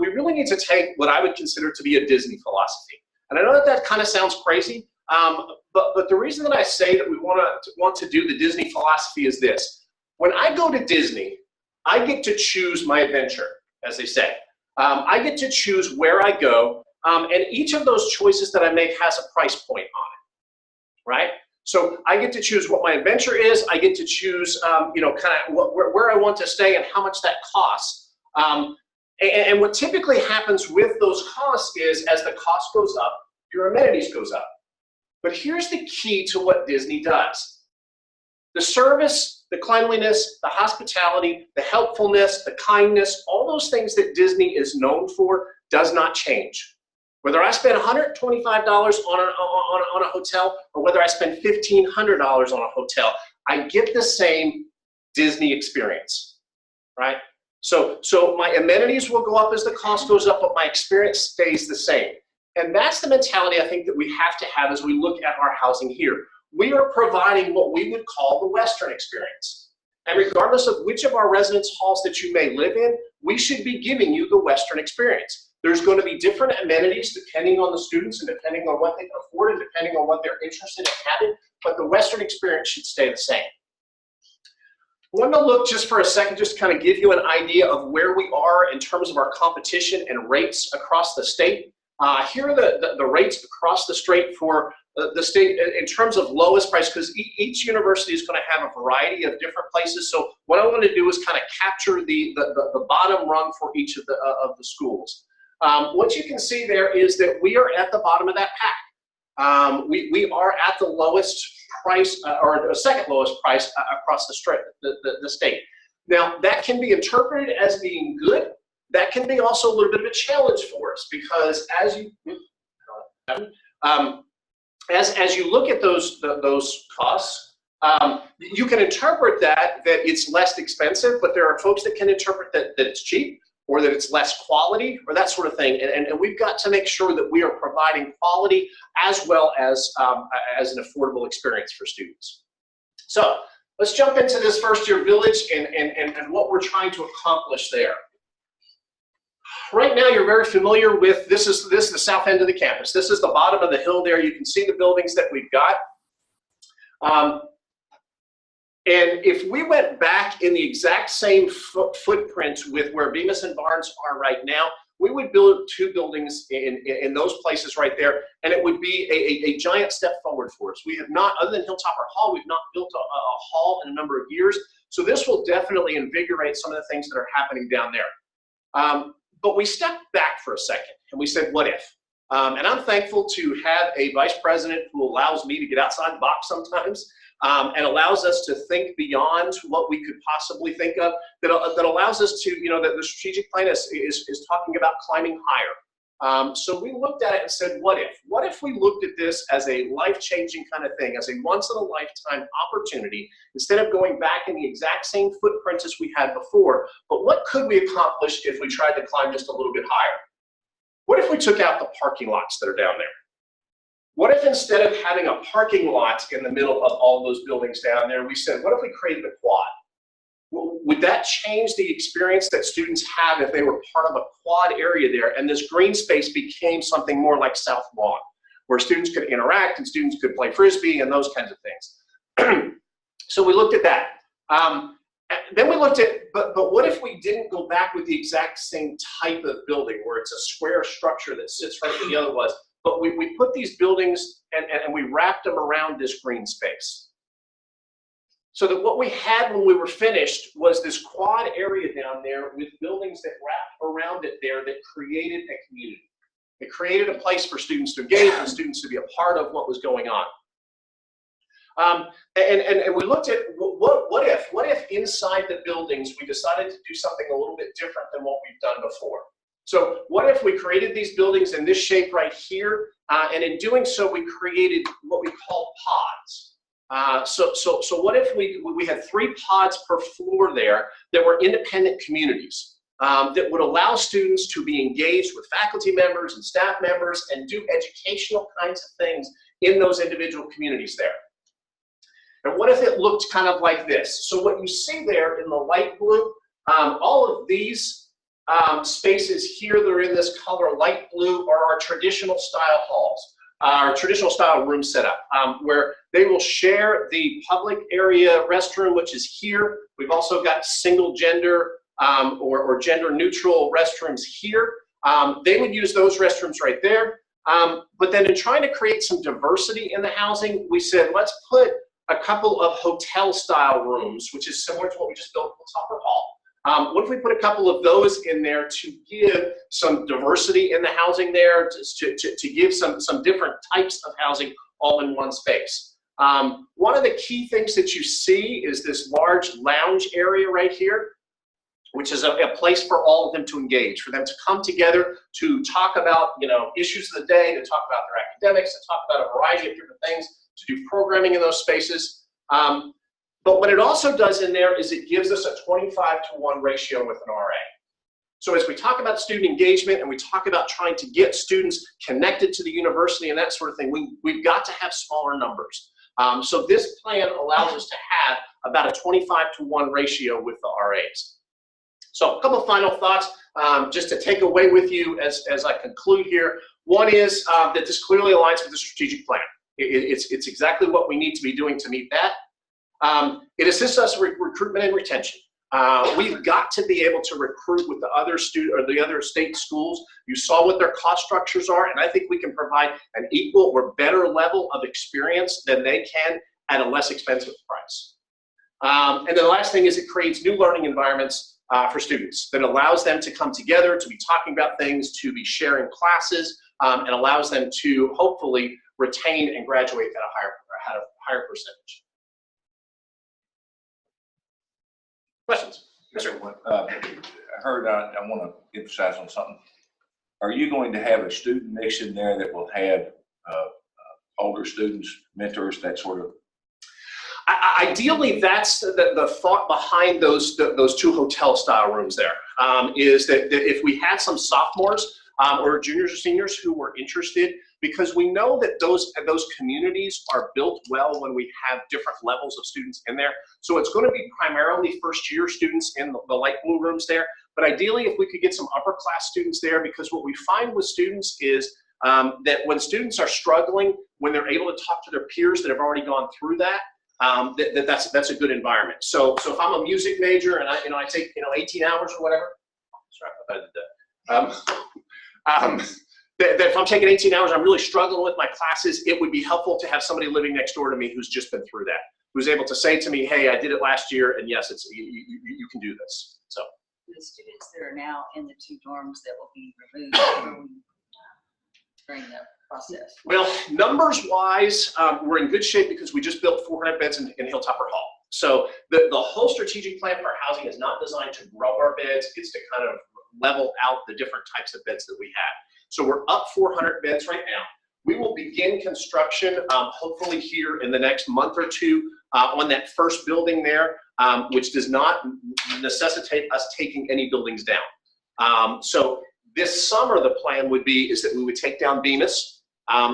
we really need to take what I would consider to be a Disney philosophy. And I know that that kind of sounds crazy, but the reason that I say that we want to do the Disney philosophy is this. When I go to Disney, I get to choose my adventure, as they say. I get to choose where I go, and each of those choices that I make has a price point on it, right? So I get to choose what my adventure is. I get to choose, kind of where I want to stay and how much that costs. And what typically happens with those costs is as the cost goes up, your amenities goes up. But here's the key to what Disney does. The service, the cleanliness, the hospitality, the helpfulness, the kindness, all those things that Disney is known for does not change. Whether I spend $125 on a hotel or whether I spend $1,500 on a hotel, I get the same Disney experience, right? So my amenities will go up as the cost goes up, but my experience stays the same. And that's the mentality I think that we have to have as we look at our housing here. We are providing what we would call the Western experience. And regardless of which of our residence halls that you may live in, we should be giving you the Western experience. There's going to be different amenities depending on the students and depending on what they can afford and depending on what they're interested in having, but the Western experience should stay the same. I want to look just for a second, just to kind of give you an idea of where we are in terms of our competition and rates across the state. Here are the rates across the state for the state in terms of lowest price, because each university is going to have a variety of different places. So what I want to do is kind of capture the bottom rung for each of the schools. What you can see there is that we are at the bottom of that pack. We are at the lowest price, or the second lowest price across the state. Now, that can be interpreted as being good. That can be also a little bit of a challenge for us, because as you look at those costs, You can interpret that it's less expensive, but there are folks that can interpret that it's cheap, or that it's less quality, or that sort of thing. And we've got to make sure that we are providing quality as well as an affordable experience for students. So let's jump into this first year village and what we're trying to accomplish there. Right now, you're very familiar with, this is the south end of the campus. This is the bottom of the hill there. You can see the buildings that we've got. And if we went back in the exact same footprint with where Bemis and Barnes are right now, we would build 2 buildings in those places right there, and it would be a giant step forward for us. We have not, other than Hilltopper Hall, we've not built a hall in a number of years, so this will definitely invigorate some of the things that are happening down there. But we stepped back for a second, and we said, what if? And I'm thankful to have a vice president who allows me to get outside the box sometimes, and allows us to think beyond what we could possibly think of, that allows us to, that the strategic plan is talking about climbing higher. So we looked at it and said, what if? What if we looked at this as a life-changing kind of thing, as a once-in-a-lifetime opportunity, instead of going back in the exact same footprint as we had before, but what could we accomplish if we tried to climb just a little bit higher? What if we took out the parking lots that are down there? What if instead of having a parking lot in the middle of all those buildings down there, we said, what if we created a quad? Would that change the experience that students have if they were part of a quad area there, and this green space became something more like South Lawn, where students could interact and students could play Frisbee and those kinds of things? So we looked at that. Then we looked at, but what if we didn't go back with the exact same type of building, where it's a square structure that sits right where the other was, but we put these buildings and we wrapped them around this green space. So that what we had when we were finished was this quad area down there with buildings that wrapped around it there that created a community. It created a place for students to engage and students to be a part of what was going on. And we looked at what if inside the buildings we decided to do something a little bit different than what we've done before. So what if we created these buildings in this shape right here, and in doing so we created what we call pods. So what if we had 3 pods per floor there that were independent communities that would allow students to be engaged with faculty members and staff members and do educational kinds of things in those individual communities there. And what if it looked kind of like this? So what you see there in the light blue, all of these spaces here that are in this color light blue are our traditional style halls, our traditional style room setup, where they will share the public area restroom, which is here. We've also got single gender or gender neutral restrooms here. They would use those restrooms right there. But then in trying to create some diversity in the housing, we said, let's put a couple of hotel style rooms, which is similar to what we just built in Hilltopper Hall. What if we put a couple of those in there to give some diversity in the housing there, to give some different types of housing all in one space? One of the key things that you see is this large lounge area right here, which is a place for all of them to engage, for them to come together to talk about issues of the day, to talk about their academics, to talk about a variety of different things, to do programming in those spaces. But what it also does in there is it gives us a 25-to-1 ratio with an RA. So as we talk about student engagement and we talk about trying to get students connected to the university and that sort of thing, we've got to have smaller numbers. So this plan allows us to have about a 25-to-1 ratio with the RAs. So a couple of final thoughts just to take away with you as I conclude here. One is that this clearly aligns with the strategic plan. It's exactly what we need to be doing to meet that. It assists us with recruitment and retention. We've got to be able to recruit with the other state schools. You saw what their cost structures are, and I think we can provide an equal or better level of experience than they can at a less expensive price. And then the last thing is it creates new learning environments for students that allows them to come together, to be talking about things, to be sharing classes, and allows them to hopefully retain and graduate at a higher percentage. Questions? Yes, sir. I heard, I want to emphasize on something. Are you going to have a student mix in there that will have older students, mentors, that sort of? Ideally, that's the thought behind those two hotel style rooms there, is that if we had some sophomores or juniors or seniors who were interested, because we know that those communities are built well when we have different levels of students in there. So it's going to be primarily first year students in the light blue rooms there. But ideally, if we could get some upper class students there, because what we find with students is that when students are struggling, when they're able to talk to their peers that have already gone through that, that's a good environment. So if I'm a music major and I take 18 hours or whatever, that if I'm taking 18 hours, I'm really struggling with my classes, it would be helpful to have somebody living next door to me who's just been through that, who's able to say to me, hey, I did it last year, and yes, you can do this. So the students that are now in the 2 dorms that will be removed during the process? Well, numbers-wise, we're in good shape because we just built 400 beds in Hilltopper Hall. So the whole strategic plan for our housing is not designed to grow our beds. It's to kind of level out the different types of beds that we have. So we're up 400 beds right now. We will begin construction hopefully here in the next month or 2 on that first building there, which does not necessitate us taking any buildings down. So this summer, the plan would be is that we would take down Bemis.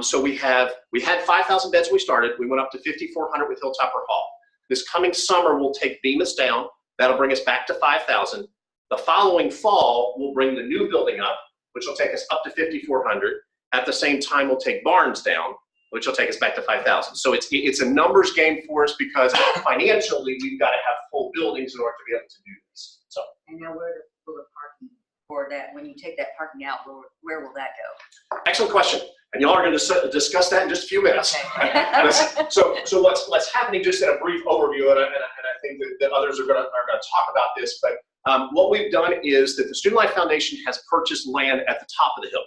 So we had 5,000 beds when we started. We went up to 5,400 with Hilltopper Hall. This coming summer, we'll take Bemis down. That'll bring us back to 5,000. The following fall, we'll bring the new building up, which will take us up to 5,400. At the same time, we'll take Barnes down, which will take us back to 5,000. So it's a numbers game for us because financially, we've got to have full buildings in order to be able to do this. So. And now where will the parking for that, when you take that parking out, where will that go? Excellent question. And y'all are going to discuss that in just a few minutes. Okay. so what's happening, just in a brief overview, and I think that others are going to talk about this, but what we've done is that the Student Life Foundation has purchased land at the top of the hill.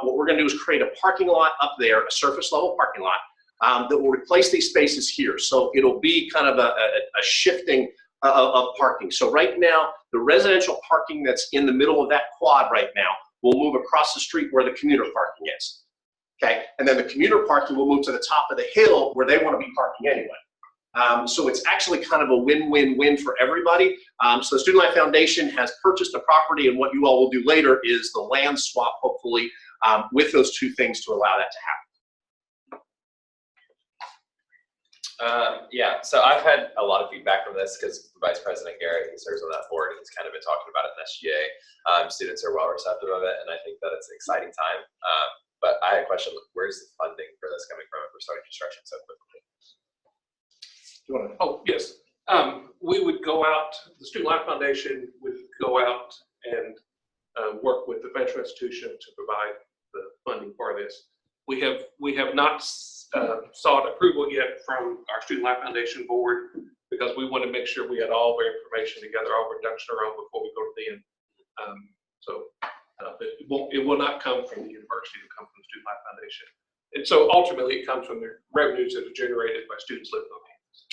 What we're going to do is create a parking lot up there, a surface level parking lot that will replace these spaces here. So it'll be kind of a shifting of parking. So right now, the residential parking that's in the middle of that quad right now will move across the street where the commuter parking is. Okay, and then the commuter parking will move to the top of the hill where they want to be parking anyway. So it's actually kind of a win-win-win for everybody. So the Student Life Foundation has purchased the property, and what you all will do later is the land swap, hopefully, with those 2 things to allow that to happen. Yeah, so I've had a lot of feedback from this because Vice President Garrett, he serves on that board, and he's kind of been talking about it in SGA. Students are well receptive of it, and I think that it's an exciting time. But I had a question, where's the funding for this coming from if we're starting construction so quickly? Oh, yes. We would go out, the Student Life Foundation would go out and work with the financial institution to provide the funding for this. We have not sought approval yet from our Student Life Foundation board because we want to make sure we had all of our information together, all of our ducks in a row before we go to the end. It will not come from the university, it will come from the Student Life Foundation. And so ultimately it comes from the revenues that are generated by students living on campus.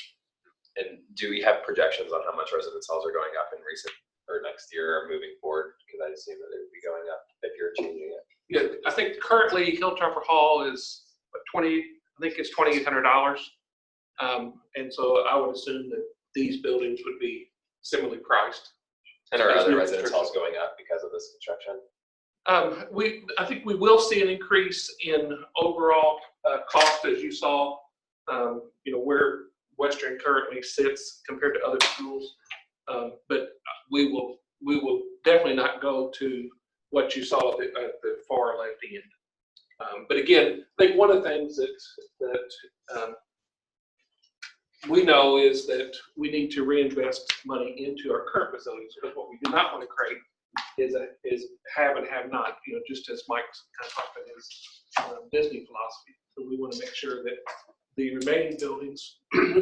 And do we have projections on how much residence halls are going up in recent or next year or moving forward? Because I assume that it would be going up if you're changing it. Yeah, I think currently Hilltopper Hall is I think it's $2,800. And so I would assume that these buildings would be similarly priced. And are other residence halls going up because of this construction? I think we will see an increase in overall cost, as you saw, where Western currently sits compared to other schools. But we will definitely not go to what you saw at the far left end. But again, I think one of the things that we know is that we need to reinvest money into our current facilities, because what we do not want to create is have and have not, just as Mike's kind of talked about his Disney philosophy. So we want to make sure that the remaining buildings,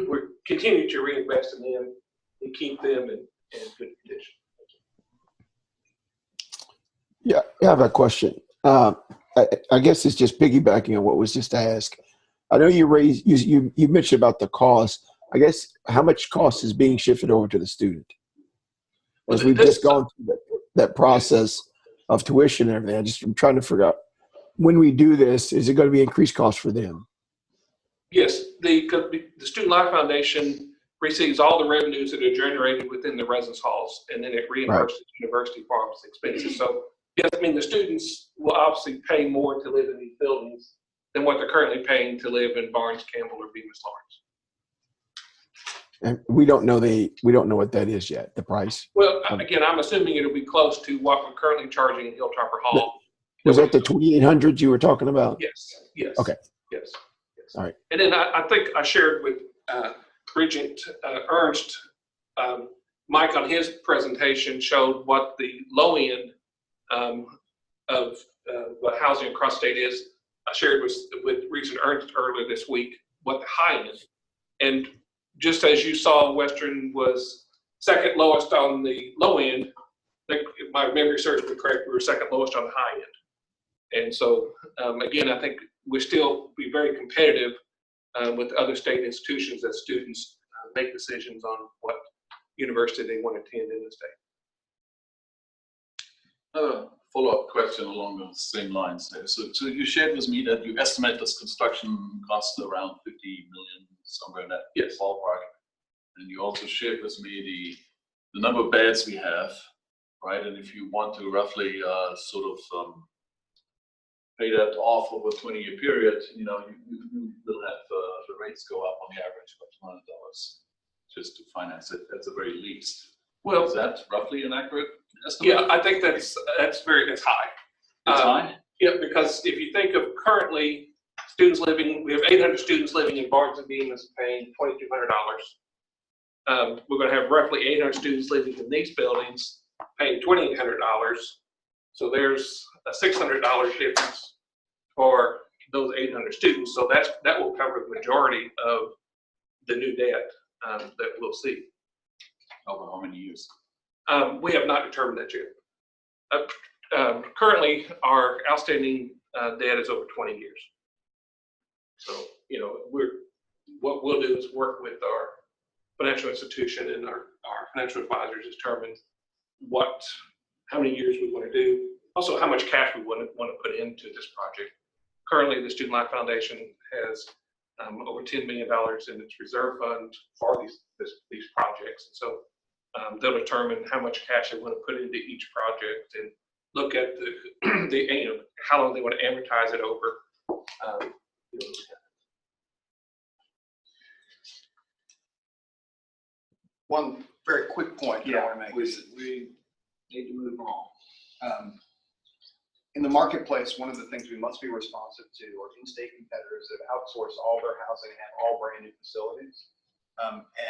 we're continuing to reinvest in them and keep them in good condition. Yeah, I have a question. I guess it's just piggybacking on what was just asked. I know you mentioned about the cost. I guess how much cost is being shifted over to the student? As we've just gone through that process of tuition and everything, I'm trying to figure out, when we do this, is it going to be increased cost for them? Yes, the Student Life Foundation receives all the revenues that are generated within the residence halls, and then it reimburses the university for its expenses. So yes, I mean, the students will obviously pay more to live in these buildings than what they're currently paying to live in Barnes, Campbell, or Bemis Lawrence. And we don't know what that is yet, the price. Well, again, I'm assuming it'll be close to what we're currently charging in Hilltopper Hall. Was that the 2,800 you were talking about? Yes, yes. Okay. Yes. All right. And then I think I shared with Regent Ernst, Mike on his presentation showed what the low end of what housing across state is. I shared with Regent Ernst earlier this week what the high end. And just as you saw, Western was second lowest on the low end. I think if my memory serves me correct, we were second lowest on the high end. And so, again, I think we still be very competitive with other state institutions as students make decisions on what university they want to attend in the state. A follow-up question along those same lines there. So you shared with me that you estimate this construction cost around 50 million, somewhere in that ballpark. And you also shared with me the number of beds we have, right? And if you want to roughly pay that off over a 20-year period, you will have the rates go up on the average by $200 just to finance it at the very least. Well, is that roughly an accurate estimate? Yeah, I think that's high. It's high? Yeah, because if you think of currently students living, we have 800 students living in Barnes and Bemis paying $2,200. We're going to have roughly 800 students living in these buildings paying $2,800. So there's a $600 difference for those 800 students. So that will cover the majority of the new debt that we'll see. Over how many years? We have not determined that yet. Currently, our outstanding debt is over 20 years. So, what we'll do is work with our financial institution and our financial advisors to determine how many years we want to do, also how much cash we want to put into this project. Currently, the Student Life Foundation has over $10 million in its reserve fund for these projects. So they'll determine how much cash they want to put into each project and look at how long they want to amortize it over. One very quick point that I want to make. We need to move on. In the marketplace, one of the things we must be responsive to are in-state competitors that outsource all their housing and have all brand new facilities.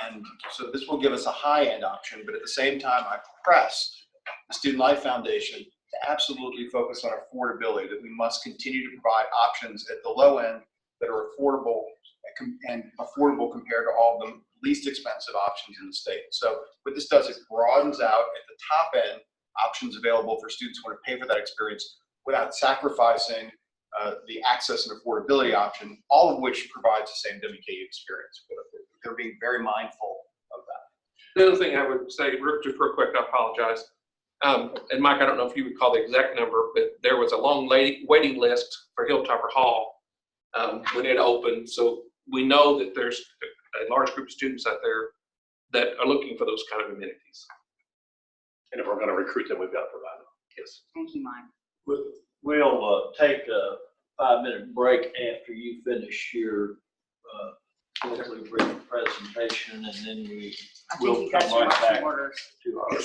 And so this will give us a high-end option, but at the same time, I press the Student Life Foundation to absolutely focus on affordability, that we must continue to provide options at the low end that are affordable and affordable compared to all the least expensive options in the state. So what this does, it broadens out at the top end options available for students who want to pay for that experience without sacrificing the access and affordability option, all of which provides the same WKU experience. But they're being very mindful of that. The other thing I would say, just real quick, I apologize. And Mike, I don't know if you recall the exact number, but there was a long waiting list for Hilltopper Hall when it opened. So we know that there's a large group of students out there that are looking for those kind of amenities. And if we're going to recruit them, we've got to provide them. Yes. Thank you, Mike. We'll take a 5-minute break after you finish your quickly brief presentation, and then we will come right back to our.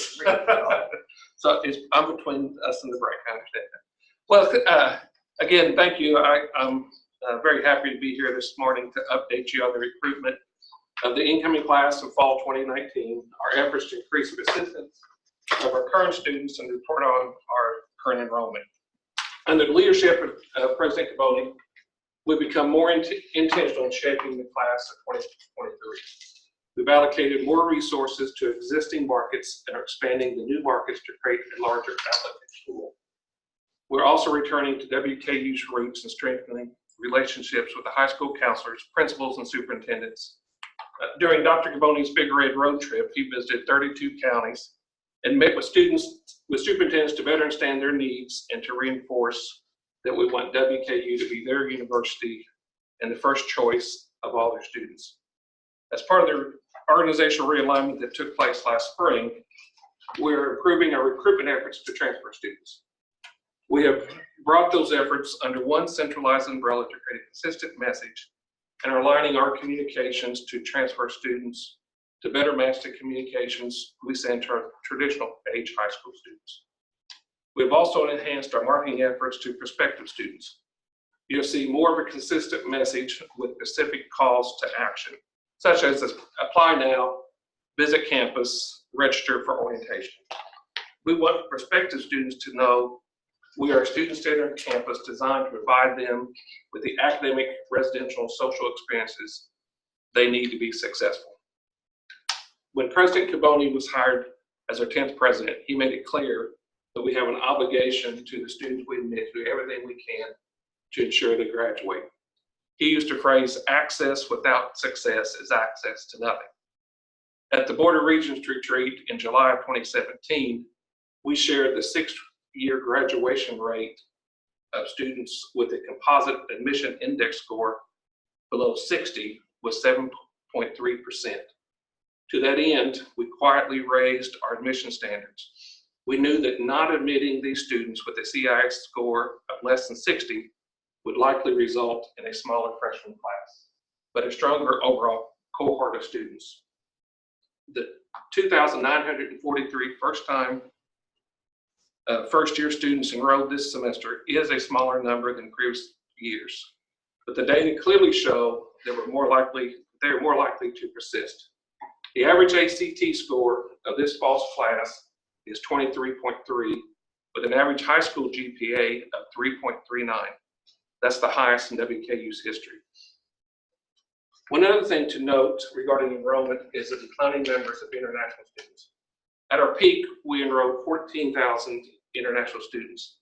So I'm between us and the break. I understand that. Well, again, thank you. I'm very happy to be here this morning to update you on the recruitment of the incoming class of fall 2019, our efforts to increase the assistance of our current students and report on our current enrollment. Under the leadership of President Caboni, we've become more intentional in shaping the class of 2023. We've allocated more resources to existing markets and are expanding the new markets to create a larger applicant pool. We're also returning to WKU's roots and strengthening relationships with the high school counselors, principals, and superintendents. During Dr. Caboni's Big Red Road trip, he visited 32 counties and met with superintendents to better understand their needs and to reinforce that we want WKU to be their university and the first choice of all their students. As part of the organizational realignment that took place last spring, we're improving our recruitment efforts to transfer students. We have brought those efforts under one centralized umbrella to create a consistent message and are aligning our communications to transfer students to better match the communications we send to our traditional age high school students. We've also enhanced our marketing efforts to prospective students. You'll see more of a consistent message with specific calls to action, such as apply now, visit campus, register for orientation. We want prospective students to know we are a student-centered campus designed to provide them with the academic, residential, and social experiences they need to be successful. When President Caboni was hired as our 10th president, he made it clear that we have an obligation to the students we admit to do everything we can to ensure they graduate. He used the phrase, access without success is access to nothing. At the Board of Regents retreat in July of 2017, we shared the 6-year graduation rate of students with a composite admission index score below 60 was 7.3%. To that end, we quietly raised our admission standards. We knew that not admitting these students with a CIS score of less than 60 would likely result in a smaller freshman class, but a stronger overall cohort of students. The 2,943 first-year students enrolled this semester is a smaller number than previous years, but the data clearly show they were more likely to persist. The average ACT score of this fall's class is 23.3, with an average high school GPA of 3.39. That's the highest in WKU's history. One other thing to note regarding enrollment is the declining numbers of international students. At our peak, we enrolled 14,000 international students,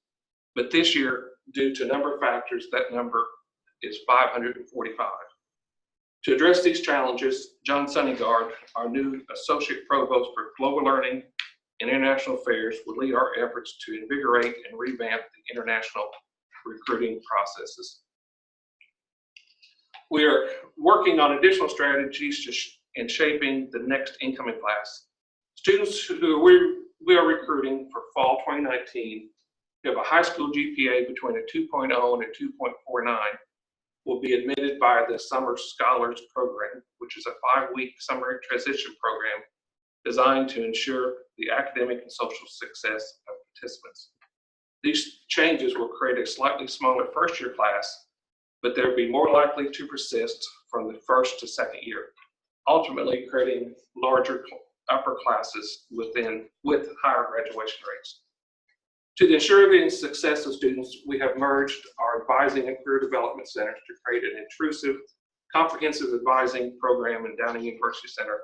but this year, due to a number of factors, that number is 545. To address these challenges, John Sunnygaard, our new Associate Provost for Global Learning and International Affairs, will lead our efforts to invigorate and revamp the international recruiting processes. We are working on additional strategies in shaping the next incoming class. Students who we are recruiting for fall 2019 who have a high school GPA between a 2.0 and a 2.49 will be admitted by the Summer Scholars Program, which is a 5-week summer transition program designed to ensure the academic and social success of participants. These changes will create a slightly smaller first-year class, but they'll be more likely to persist from the first to second year, ultimately creating larger upper classes with higher graduation rates. To ensure the success of students, we have merged our advising and career development centers to create an intrusive, comprehensive advising program in Downing University Center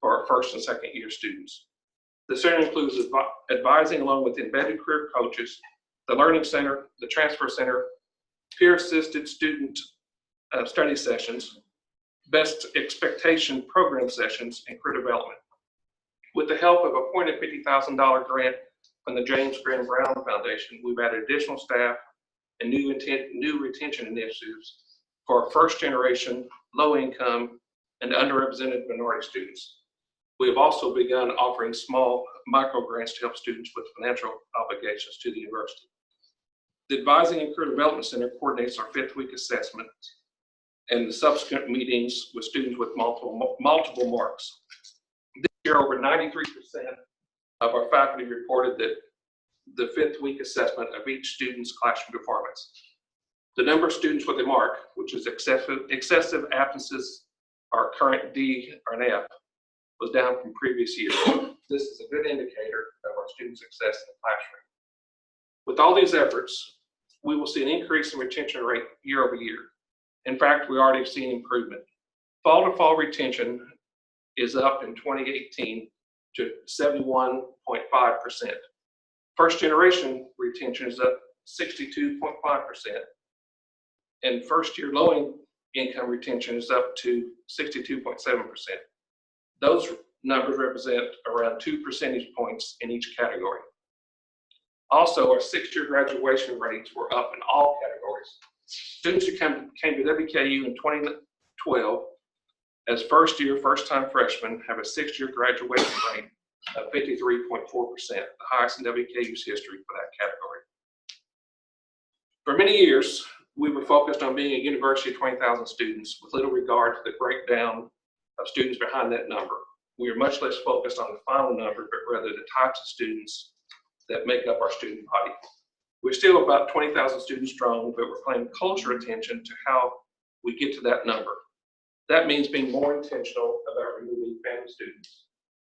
for our first and second year students. The center includes advising along with embedded career coaches, the Learning Center, the Transfer Center, peer-assisted student study sessions, best expectation program sessions, and career development. With the help of a appointed $50,000 grant from the James Graham Brown Foundation, we've added additional staff and new retention initiatives for our first generation, low income, and underrepresented minority students. We have also begun offering small micro grants to help students with financial obligations to the university. The Advising and Career Development Center coordinates our 5th week assessment and the subsequent meetings with students with multiple marks. This year, over 93% of our faculty reported that the 5th week assessment of each student's classroom performance. The number of students with a mark, which is excessive absences, our current D or an F, was down from previous years. This is a good indicator of our student success in the classroom. With all these efforts, we will see an increase in retention rate year over year. In fact, we already have seen improvement. Fall to fall retention is up in 2018 to 71.5%. First generation retention is up 62.5%. And first year low income retention is up to 62.7%. Those numbers represent around 2 percentage points in each category. Also, our 6-year graduation rates were up in all categories. Students who came to WKU in 12 as first-time freshmen have a 6-year graduation rate of 53.4%, the highest in WKU's history for that category. For many years, we were focused on being a university of 20,000 students with little regard to the breakdown of students behind that number. We are much less focused on the final number, but rather the types of students that make up our student body. We're still about 20,000 students strong, but we're paying closer attention to how we get to that number. That means being more intentional about removing family students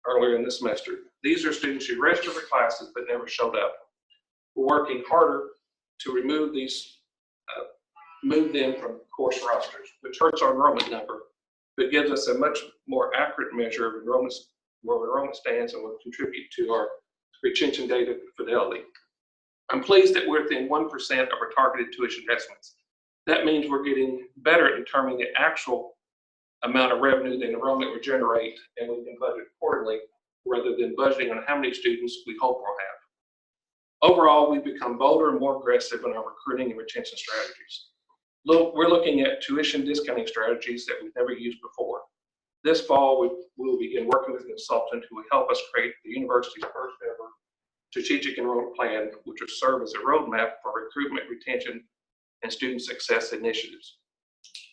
earlier in the semester. These are students who registered for classes but never showed up. We're working harder to remove these, move them from course rosters, which hurts our enrollment number, but gives us a much more accurate measure of enrollment, where enrollment stands, and will contribute to our retention data fidelity. I'm pleased that we're within 1% of our targeted tuition investments. That means we're getting better at determining the actual amount of revenue that enrollment will generate, and we can budget accordingly rather than budgeting on how many students we hope we'll have. Overall, we've become bolder and more aggressive in our recruiting and retention strategies. We're looking at tuition discounting strategies that we've never used before. This fall, we will begin working with a consultant who will help us create the university's first ever strategic enrollment plan, which will serve as a roadmap for recruitment, retention, and student success initiatives.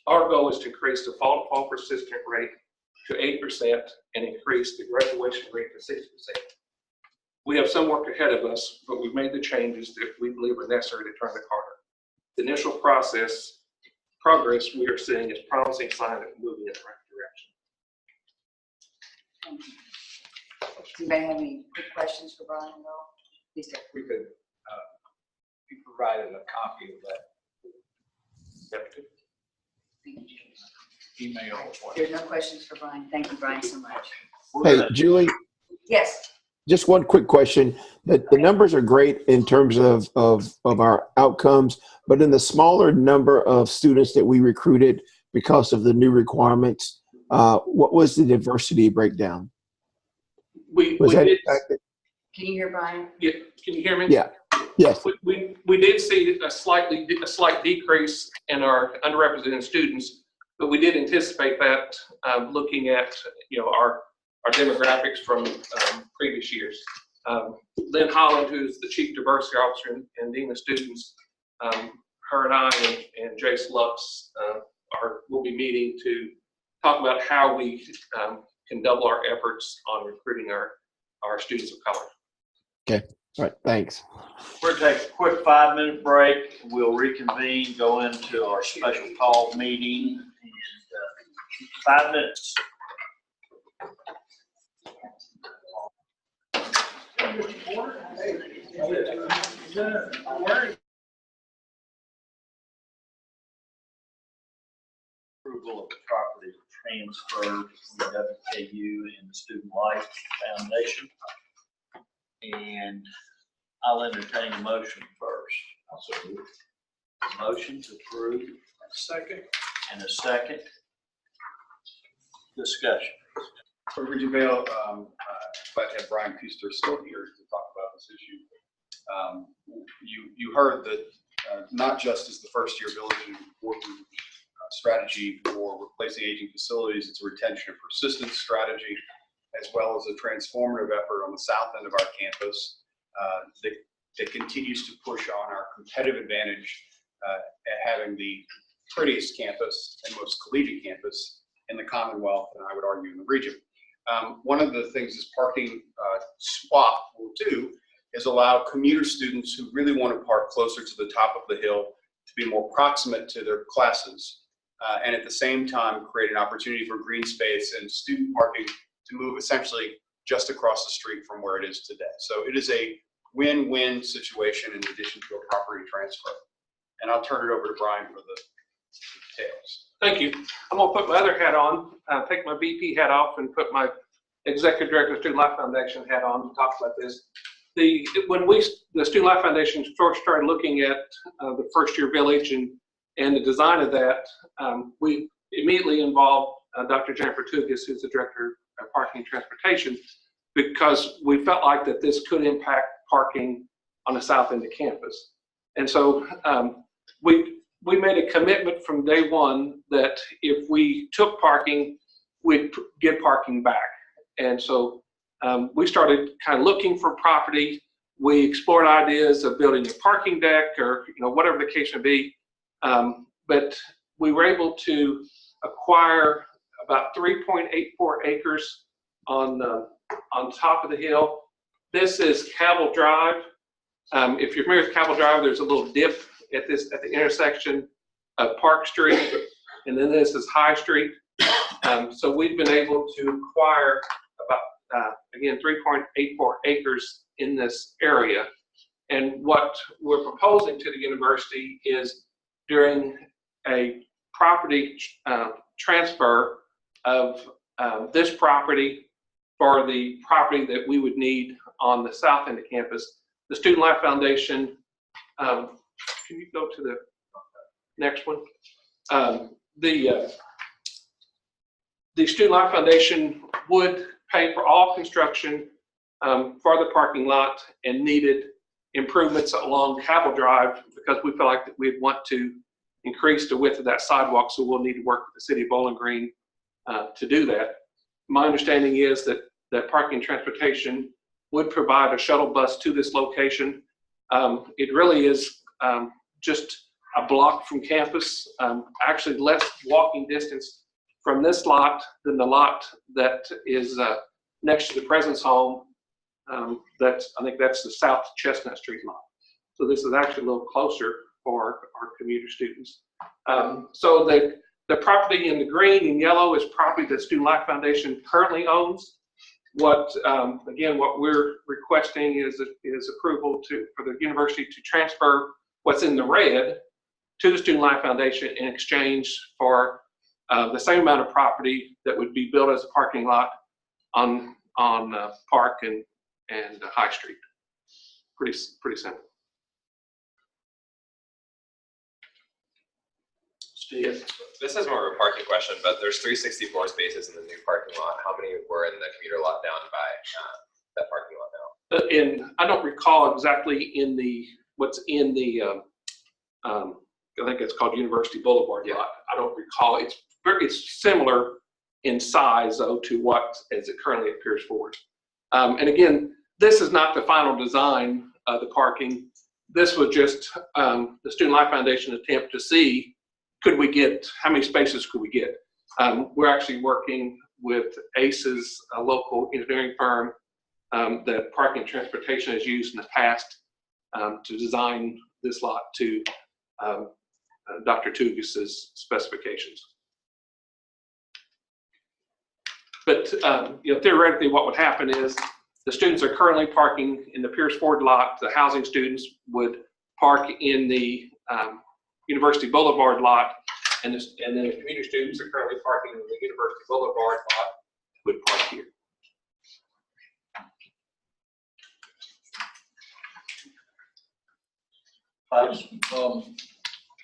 Our goal is to increase the fall persistent rate to 8% and increase the graduation rate to 6%. We have some work ahead of us, but we've made the changes that we believe are necessary to turn the corner. The initial progress we are seeing is promising sign that we're moving in the right direction. Does anybody have any quick questions for Brian at all? Please do. We could be provided a copy of that email. There's no questions for Brian. Thank you, Brian, so much. Hey, Julie, Yes. just one quick question. The numbers are great in terms of our outcomes, but in the smaller number of students that we recruited because of the new requirements, what was the diversity breakdown? We did. Can you hear Brian? Yeah, can you hear me? Yeah. Yes. We did see a slight decrease in our underrepresented students, but we did anticipate that looking at our demographics from previous years. Lynn Holland, who's the Chief Diversity Officer and Dean of Students, her and I and Jace Lux will be meeting to talk about how we can double our efforts on recruiting our students of color. Okay. All right. Thanks. We're going to take a quick 5-minute break. We'll reconvene, go into our special call meeting in 5 minutes. Approval of the property transfer from WKU and the Student Life Foundation. And I'll entertain a motion first. A motion to approve. Second. And a second. Discussion. Regent Vale, glad to have Brian Kuster still here to talk about this issue. You heard that not just is the first year village an important strategy for replacing aging facilities, it's a retention and persistence strategy, as well as a transformative effort on the south end of our campus that continues to push on our competitive advantage at having the prettiest campus and most collegiate campus in the Commonwealth, and I would argue in the region. One of the things this parking swap will do is allow commuter students who really want to park closer to the top of the hill to be more proximate to their classes, and at the same time create an opportunity for green space and student parking to move essentially just across the street from where it is today. So it is a win-win situation in addition to a property transfer. And I'll turn it over to Brian for the details. Thank you. I'm going to put my other hat on, take my VP hat off, and put my Executive Director of Student Life Foundation hat on to talk about this. When the Student Life Foundation first started looking at the first year village and the design of that, we immediately involved Dr. Jennifer Tugas, who's the Director of Parking and Transportation, because we felt like that this could impact parking on the south end of campus. And so we we made a commitment from day one that if we took parking, we'd get parking back. And so we started kind of looking for property. We explored ideas of building a parking deck or whatever the case may be. But we were able to acquire about 3.84 acres on top of the hill. This is Cabell Drive. If you're familiar with Cabell Drive, there's a little dip at the intersection of Park Street, and then this is High Street. So we've been able to acquire about, again, 3.84 acres in this area. And what we're proposing to the university is during a property transfer of this property for the property that we would need on the south end of campus, the Student Life Foundation, can you go to the next one? The Student Life Foundation would pay for all construction for the parking lot and needed improvements along Cabell Drive because we feel like that we'd want to increase the width of that sidewalk, so we'll need to work with the city of Bowling Green to do that. My understanding is that Parking and Transportation would provide a shuttle bus to this location. It really is just a block from campus, actually less walking distance from this lot than the lot that is next to the President's home. I think that's the South Chestnut Street lot. So this is actually a little closer for our commuter students. So the property in the green and yellow is property that Student Life Foundation currently owns. Again, what we're requesting is approval for the university to transfer what's in the red to the Student Life Foundation in exchange for the same amount of property that would be built as a parking lot on Park and High Street. Pretty simple. Steve? This is more of a parking question, but there's 364 spaces in the new parking lot. How many were in the commuter lot down by that parking lot now? I don't recall exactly what's in the I think it's called University Boulevard lot. I don't recall. It's similar in size though to what as it currently appears forward. And again, this is not the final design of the parking. This was just the Student Life Foundation attempt to see how many spaces could we get. We're actually working with ACES, a local engineering firm that Parking and Transportation has used in the past to design this lot to Dr. Tugas's specifications. But theoretically, what would happen is the students are currently parking in the Pierce Ford lot. The housing students would park in the University Boulevard lot, and then the commuter students are currently parking in the University Boulevard lot would park here.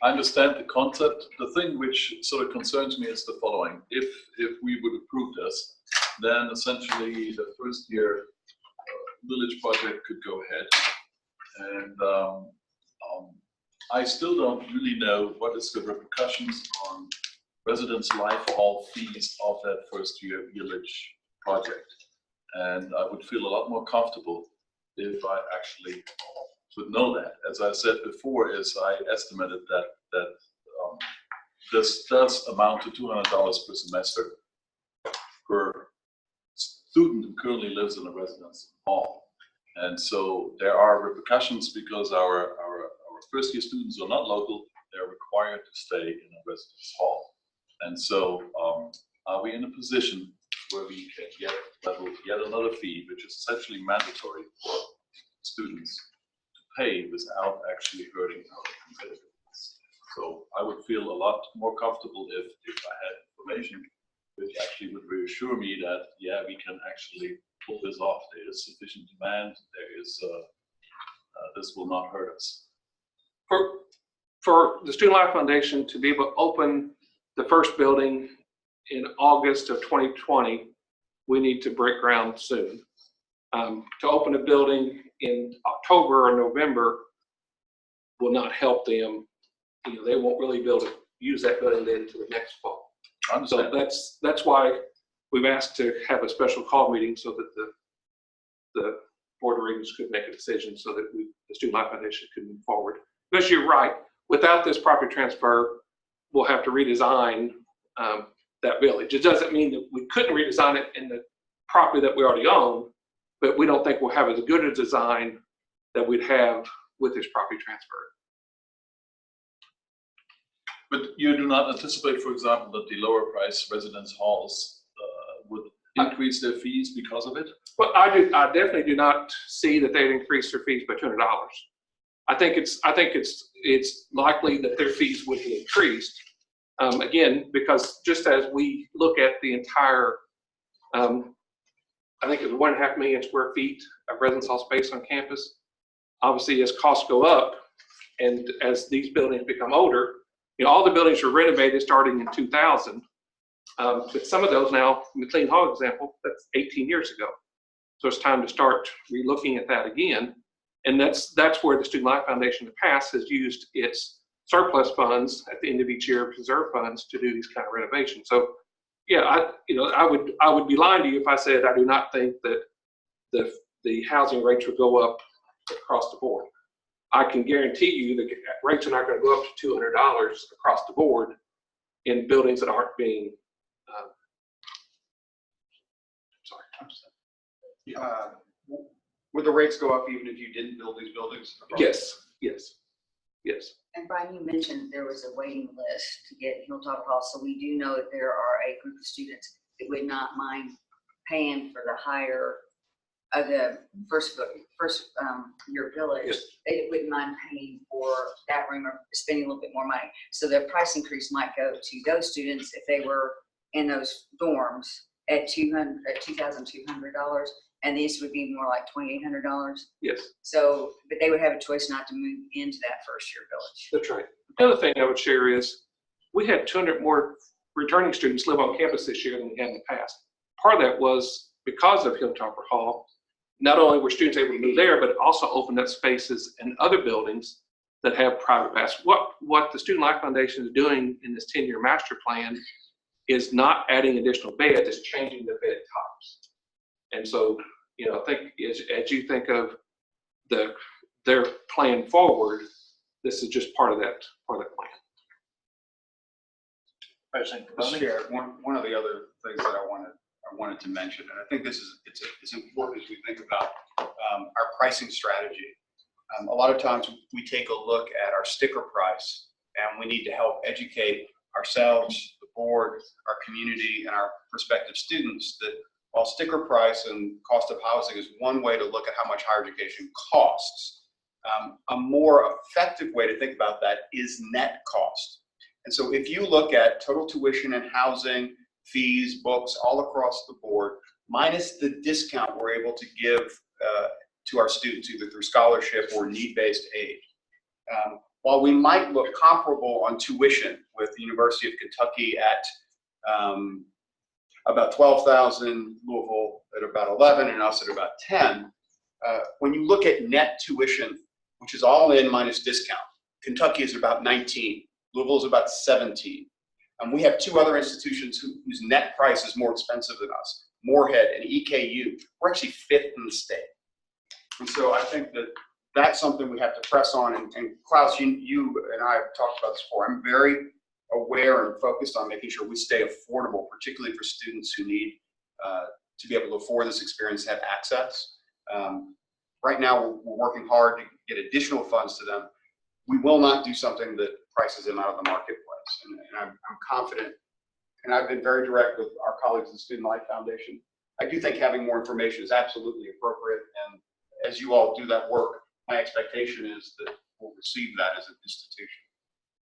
I understand the concept. The thing which sort of concerns me is the following. If we would approve this, then essentially the first year village project could go ahead. And I still don't really know what is the repercussions on residents' life hall fees of that first year village project. And I would feel a lot more comfortable if I actually would know that. As I said before, is I estimated that this does amount to $200 per semester per student who currently lives in a residence hall. And so there are repercussions because our first year students are not local, they're required to stay in a residence hall. And so are we in a position where we can get yet another fee, which is essentially mandatory for students to pay without actually hurting our competitiveness? So I would feel a lot more comfortable if I had information which actually would reassure me that, yeah, we can actually pull this off. There is sufficient demand. There is, this will not hurt us. For the Student Life Foundation to be able to open the first building in August of 2020, we need to break ground soon. To open a building in October or November will not help them they won't really be able to use that building then until the next fall. I understand. So that's why we've asked to have a special call meeting so that the Board of Regents could make a decision so that the Student Life Foundation could move forward. Because you're right, without this property transfer, we'll have to redesign that village. It doesn't mean that we couldn't redesign it in the property that we already own, but we don't think we'll have as good a design that we'd have with this property transfer. But you do not anticipate, for example, that the lower price residence halls would increase their fees because of it? Well, I definitely do not see that they'd increase their fees by $200. I think it's likely that their fees would be increased. Again, because just as we look at the entire, I think it's 1.5 million square feet of residence hall space on campus. Obviously, as costs go up and as these buildings become older, all the buildings were renovated starting in 2000. But some of those now, McLean Hall example, that's 18 years ago. So it's time to start relooking at that again. And that's where the Student Life Foundation in the past has used its surplus funds at the end of each year, reserve funds, to do these kind of renovations. So yeah, I would be lying to you if I said I do not think that the housing rates would go up across the board. I can guarantee you the rates are not going to go up to $200 across the board in buildings that aren't being, Would the rates go up even if you didn't build these buildings? Yes. And Brian, you mentioned there was a waiting list to get Hilltop Hall, so we do know that there are a group of students that would not mind paying for the higher of the first year village. Yes. They wouldn't mind paying for that room or spending a little bit more money. So the price increase might go to those students if they were in those dorms at $2,200, and these would be more like $2,800. Yes. So, but they would have a choice not to move into that first year village. That's right. The other thing I would share is we had 200 more returning students live on campus this year than we had in the past. Part of that was because of Hilltopper Hall. Not only were students able to move there, but it also opened up spaces in other buildings that have private baths. What the Student Life Foundation is doing in this 10-year master plan is not adding additional beds, it's changing the bed types. And so, I think as you think of their plan forward, this is just part of that plan. Mr. Chair, one of the other things that I wanted to mention, and I think it's important as we think about our pricing strategy. A lot of times we take a look at our sticker price, and we need to help educate ourselves, the board, our community, and our prospective students that while sticker price and cost of housing is one way to look at how much higher education costs, a more effective way to think about that is net cost. And so if you look at total tuition and housing, fees, books, all across the board, minus the discount we're able to give to our students, either through scholarship or need-based aid. While we might look comparable on tuition with the University of Kentucky at about 12,000, Louisville at about 11, and us at about 10, when you look at net tuition, which is all in minus discount, Kentucky is about 19, Louisville is about 17. And we have two other institutions whose net price is more expensive than us, Moorhead and EKU. We're actually 5th in the state. And so I think that that's something we have to press on. And Klaus, you and I have talked about this before. I'm very aware and focused on making sure we stay affordable, particularly for students who need to be able to afford this experience, have access. Right now, we're working hard to get additional funds to them. We will not do something that prices them out of the marketplace. And I'm confident, and I've been very direct with our colleagues at the Student Life Foundation. I do think having more information is absolutely appropriate. And as you all do that work, my expectation is that we'll receive that as an institution.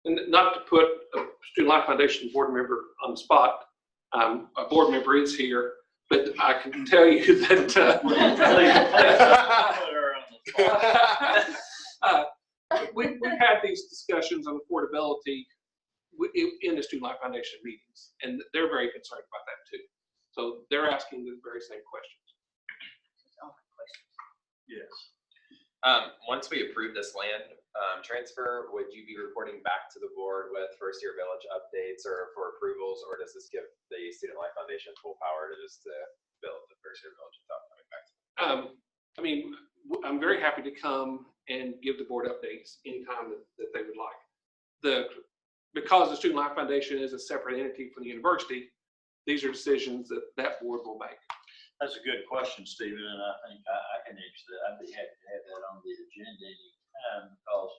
And not to put a Student Life Foundation board member on the spot, a board member is here, but I can tell you that we've had these discussions on affordability in the Student Life Foundation meetings, and they're very concerned about that too. So they're asking the very same questions. Yes. Once we approve this land, transfer, would you be reporting back to the board with first year village updates or for approvals, or does this give the Student Life Foundation full power to just build the first year village without coming back to I mean, I'm very happy to come and give the board updates anytime that they would like. Because the Student Life Foundation is a separate entity from the university, these are decisions that that board will make. That's a good question, Stephen, and I think I can answer that. I'd be happy to have that on the agenda anytime because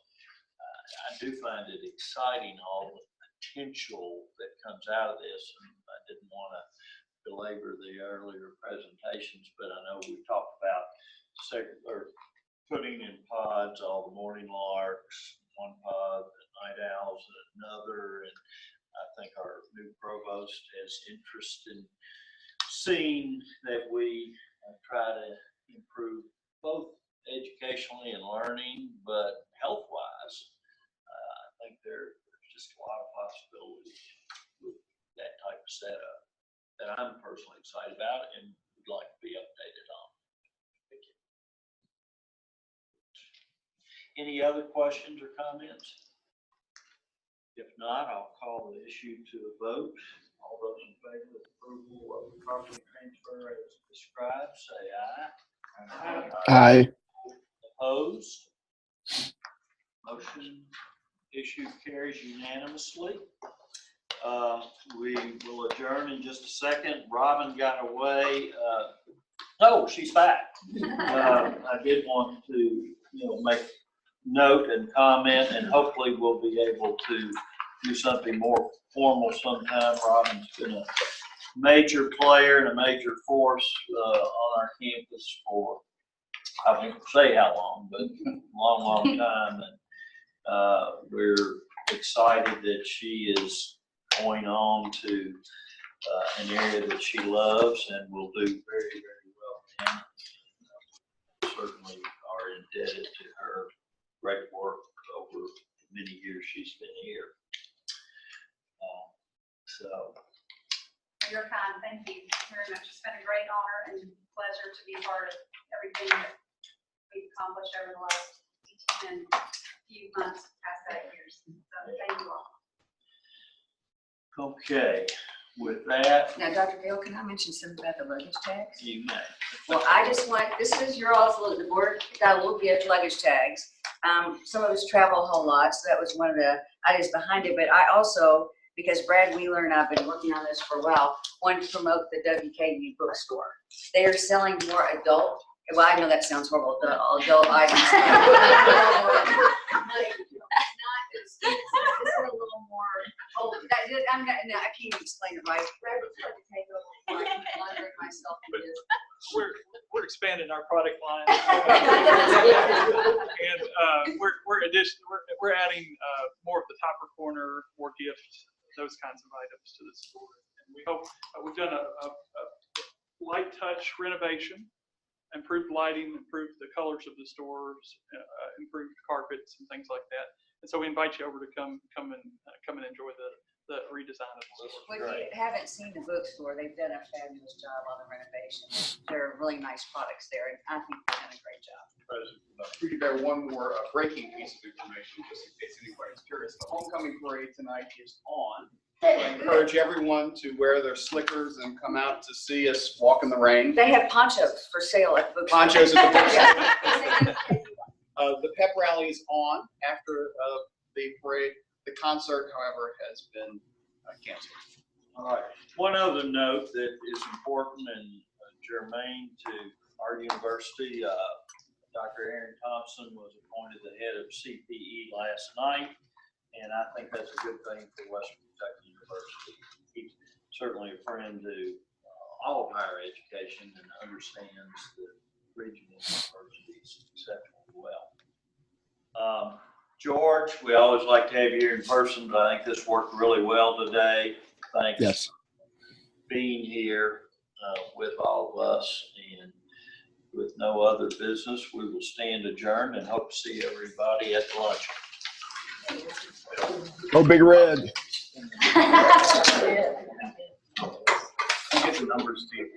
I do find it exciting, all the potential that comes out of this. And I didn't want to belabor the earlier presentations, but I know we talked about putting in pods all the morning larks, one pod, the night owls, another, and I think our new provost has interest in seeing that we try to improve both educationally and learning, but health-wise, I think there's just a lot of possibilities with that type of setup that I'm personally excited about and would like to be updated on. Thank you. Any other questions or comments? If not, I'll call the issue to a vote. All those in favor of approval of the property transfer as described, say aye. Aye. Opposed? Motion issue carries unanimously. We will adjourn in just a second. Robin got away. No, she's back. I did want to, make note and comment, and hopefully we'll be able to do something more formal sometime. Robin's been a major player and a major force on our campus for, I won't say how long, but a long, long time. And we're excited that she is going on to an area that she loves and will do very, very well in. Certainly are indebted to her great work over the many years she's been here. You're kind. Thank you very much. It's been a great honor and pleasure to be a part of everything that we've accomplished over the last 10 few months, past 8 years. So thank you all. Okay, with that. Now, Dr. Gale, can I mention something about the luggage tags? You may. Well, I just want, this is your all's, the board got a little gift, luggage tags. Some of us travel a whole lot, so that was one of the ideas behind it. But I also, because Brad Wheeler and I've been working on this for a while, wanted to promote the WKU bookstore. They are selling more adult, well, I know that sounds horrible, adult items. It's a little more, I can't even explain it right. Brad would try to take over myself. We're expanding our product line, and we're adding more of the topper corner, more gifts, those kinds of items to the store. And we hope we've done a light touch renovation, improved lighting, improved the colors of the stores, improved carpets and things like that. And so we invite you over to come and enjoy the redesign of the store. Well, if you haven't seen the bookstore, they've done a fabulous job on the renovation. There are really nice products there, and I think they've done a great job. We have one more breaking piece of information, just in case anybody's curious. The homecoming parade tonight is on. I encourage everyone to wear their slickers and come out to see us walk in the rain. They have ponchos for sale at the bookstore. Ponchos at the bookstore. The pep rally is on after the parade. The concert, however, has been canceled. All right. One other note that is important and germane to our university, Dr. Aaron Thompson was appointed the head of CPE last night, and I think that's a good thing for Western Kentucky University. He's certainly a friend to all of higher education and understands the regional universities exceptionally well. George, we always like to have you here in person, but I think this worked really well today. Thanks Yes. for being here with all of us. And with no other business, we will stand adjourned and hope to see everybody at lunch. Go Big Red. Get the numbers to you.